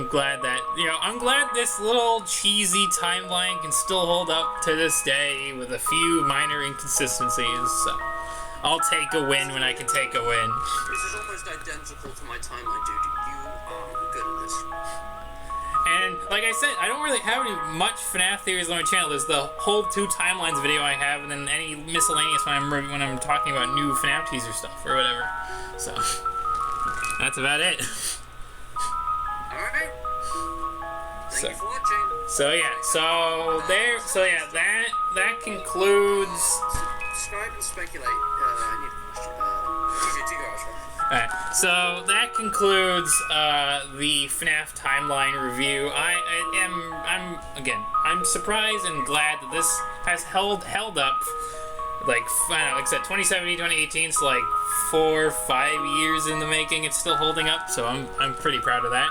glad that I'm glad this little cheesy timeline can still hold up to this day with a few minor inconsistencies. So I'll take a win when I can take a win. This is almost identical to my timeline, dude. You are good at this. And like I said, I don't really have any much FNAF theories on my channel. There's the whole 2 timelines video I have, and then any miscellaneous when I'm talking about new FNAF teaser stuff or whatever. So that's about it. Alright. Thank you for watching. That concludes. Subscribe and speculate. I need a question. DJ, go. Alright, so that concludes the FNAF Timeline review. I'm surprised and glad that this has held up, like I said, 2017, 2018, so 4 or 5 years in the making. It's still holding up, so I'm pretty proud of that.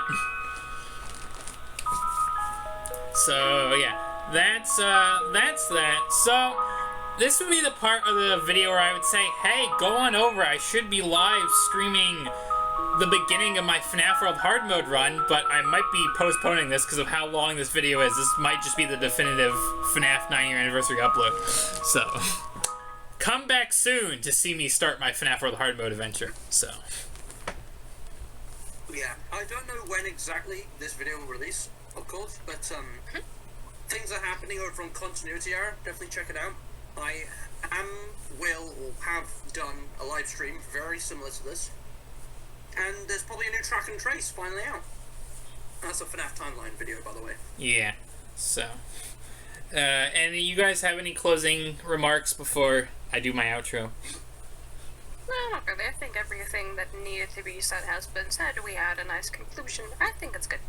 So yeah, that's that. So this would be the part of the video where I would say, hey, go on over. I should be live streaming the beginning of my FNAF World Hard Mode run, but I might be postponing this because of how long this video is. This might just be the definitive FNAF 9-year anniversary upload. So come back soon to see me start my FNAF World Hard Mode adventure. So yeah, I don't know when exactly this video will release, of course, but things are happening over on Continuity Error. Definitely check it out. I will have done a live stream very similar to this, and there's probably a new Track and Trace finally out. That's a FNAF Timeline video, by the way. Yeah, so and you guys have any closing remarks before I do my outro? No, not really. I think everything that needed to be said has been said. We had a nice conclusion. I think it's good.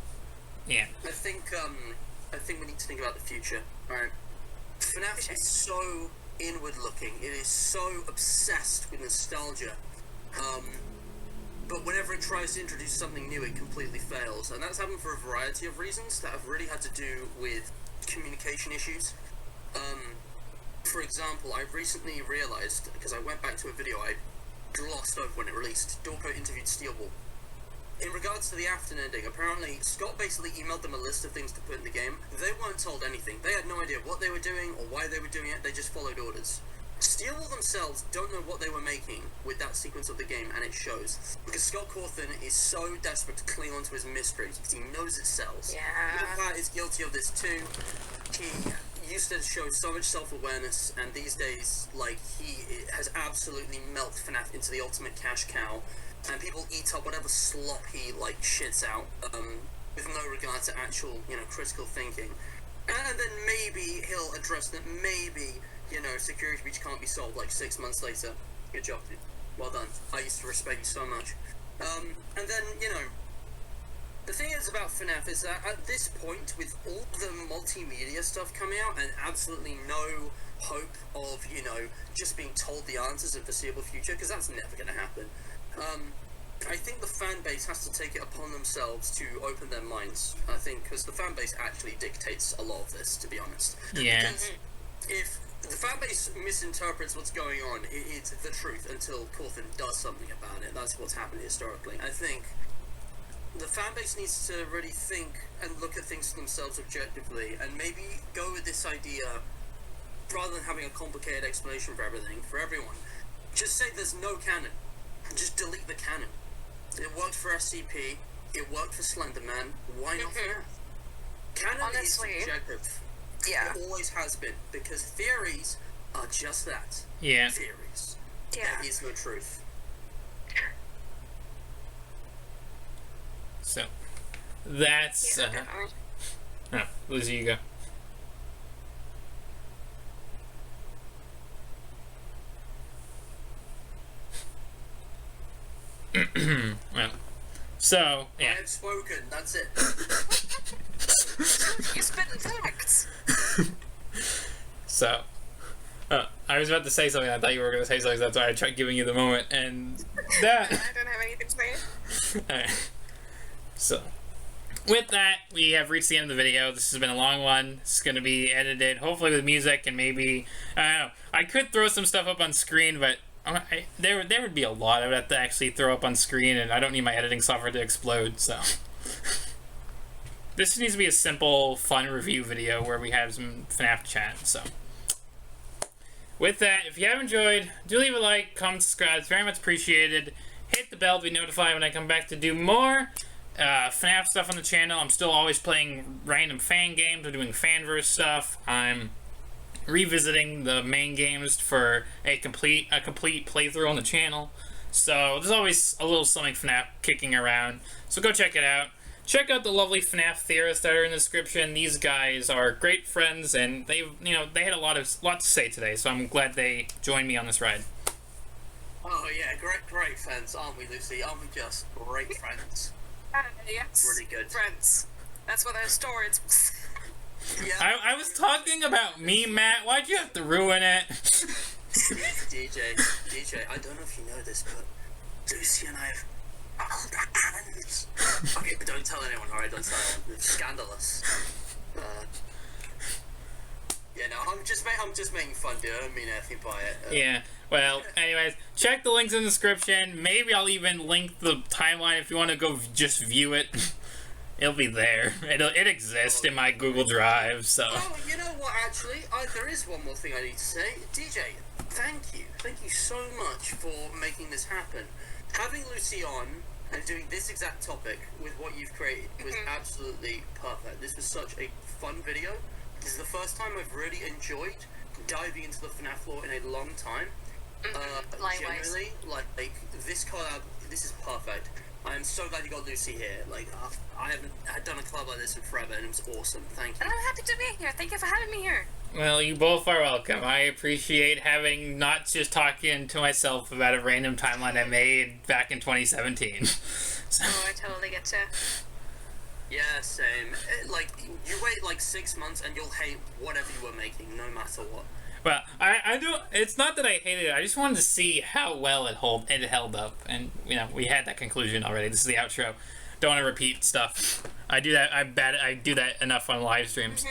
Yeah. I think we need to think about the future. Alright. FNAF is so inward looking. It is so obsessed with nostalgia. but whenever it tries to introduce something new, it completely fails. And that's happened for a variety of reasons that have really had to do with communication issues. For example, I recently realized, because I went back to a video I glossed over when it released, Dorco interviewed Steelball. In regards to the Afton ending, apparently Scott basically emailed them a list of things to put in the game. They weren't told anything. They had no idea what they were doing or why they were doing it. They just followed orders. Steelball themselves don't know what they were making with that sequence of the game, and it shows. Because Scott Cawthon is so desperate to cling onto his mysteries because he knows it sells. Yeah. Pat is guilty of this too. He used to show so much self-awareness, and these days, like, he has absolutely melted FNAF into the ultimate cash cow. And people eat up whatever slop he, like, shits out, with no regard to actual, critical thinking. And then maybe he'll address that maybe, security breach can't be solved, like, 6 months later. Good job, dude. Well done. I used to respect you so much. And then, the thing is about FNAF is that at this point, with all the multimedia stuff coming out, and absolutely no hope of, just being told the answers in the foreseeable future, because that's never going to happen. I think the fan base has to take it upon themselves to open their minds. I think because the fan base actually dictates a lot of this, to be honest. Yeah. Because if the fan base misinterprets what's going on, it's the truth until Cawthon does something about it. That's what's happened historically. I think the fan base needs to really think and look at things themselves objectively, and maybe go with this idea rather than having a complicated explanation for everything for everyone. Just say there's no canon. Just delete the canon. It worked for SCP, it worked for Slenderman, why not for that? Canon Honestly, is subjective. Yeah. It always has been, because theories are just that. Yeah. Theories. Yeah. There is no truth. So, that's... Yeah, definitely. Oh, Lizzie, you go. Well, so, I yeah. have spoken, that's it. You spit facts. So, I was about to say something. I thought you were going to say something. That's why I tried giving you the moment. And that. I don't have anything to say. Alright. So, with that, we have reached the end of the video. This has been a long one. It's going to be edited, hopefully with music, and maybe, I don't know. I could throw some stuff up on screen, but there would be a lot I would have to actually throw up on screen, and I don't need my editing software to explode, so. This needs to be a simple, fun review video where we have some FNAF chat, so. With that, if you have enjoyed, do leave a like, comment, subscribe. It's very much appreciated. Hit the bell to be notified when I come back to do more FNAF stuff on the channel. I'm still always playing random fan games. I'm doing fanverse stuff. I'm revisiting the main games for a complete playthrough on the channel. So there's always a little something FNAF kicking around. So go check it out. Check out the lovely FNAF theorists that are in the description. These guys are great friends, and they had a lot to say today. So I'm glad they joined me on this ride. Oh yeah, great friends, aren't we, Lucy? Aren't we just great friends? Yes. Really good. Friends. That's what they're stored. Yeah. I was talking about me, Matt. Why'd you have to ruin it? DJ, I don't know if you know this, but Lucy and I have old hands. Okay, but don't tell anyone, alright? Don't tell anyone. It's scandalous. Yeah, no, I'm just making fun, dude. I don't mean anything by it. Yeah. Well, anyways, check the links in the description. Maybe I'll even link the timeline if you want to go just view it. It'll be there. It exists in my Google Drive, so. Oh, you know what, actually? There is one more thing I need to say. DJ, thank you. Thank you so much for making this happen. Having Lucy on and doing this exact topic with what you've created was absolutely perfect. This was such a fun video. This is the first time I've really enjoyed diving into the FNAF lore in a long time. Generally, like this collab, this is perfect. I am so glad you got Lucy here. Like, I had done a collab like this in forever, and it was awesome. Thank you. And I'm happy to be here. Thank you for having me here. Well, you both are welcome. I appreciate having not just talking to myself about a random timeline I made back in 2017. So. Oh, I totally get to. Yeah, same. Like, you wait like 6 months and you'll hate whatever you were making, no matter what. But I don't. It's not that I hated it. I just wanted to see how well it held up, and you know we had that conclusion already. This is the outro. Don't want to repeat stuff. I do that. I do that enough on live streams.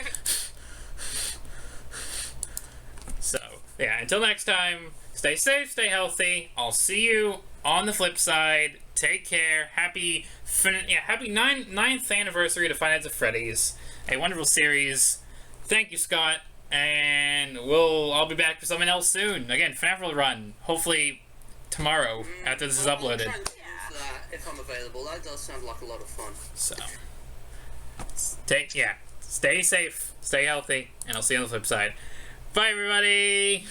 So yeah. Until next time. Stay safe. Stay healthy. I'll see you on the flip side. Take care. Happy 9th anniversary to Five Nights at Freddy's. A wonderful series. Thank you, Scott. And I'll be back for something else soon. Again, FNAF will run. Hopefully tomorrow after this is uploaded. I'll try and do that if I'm available. That does sound like a lot of fun. So, stay safe, stay healthy, and I'll see you on the flip side. Bye, everybody.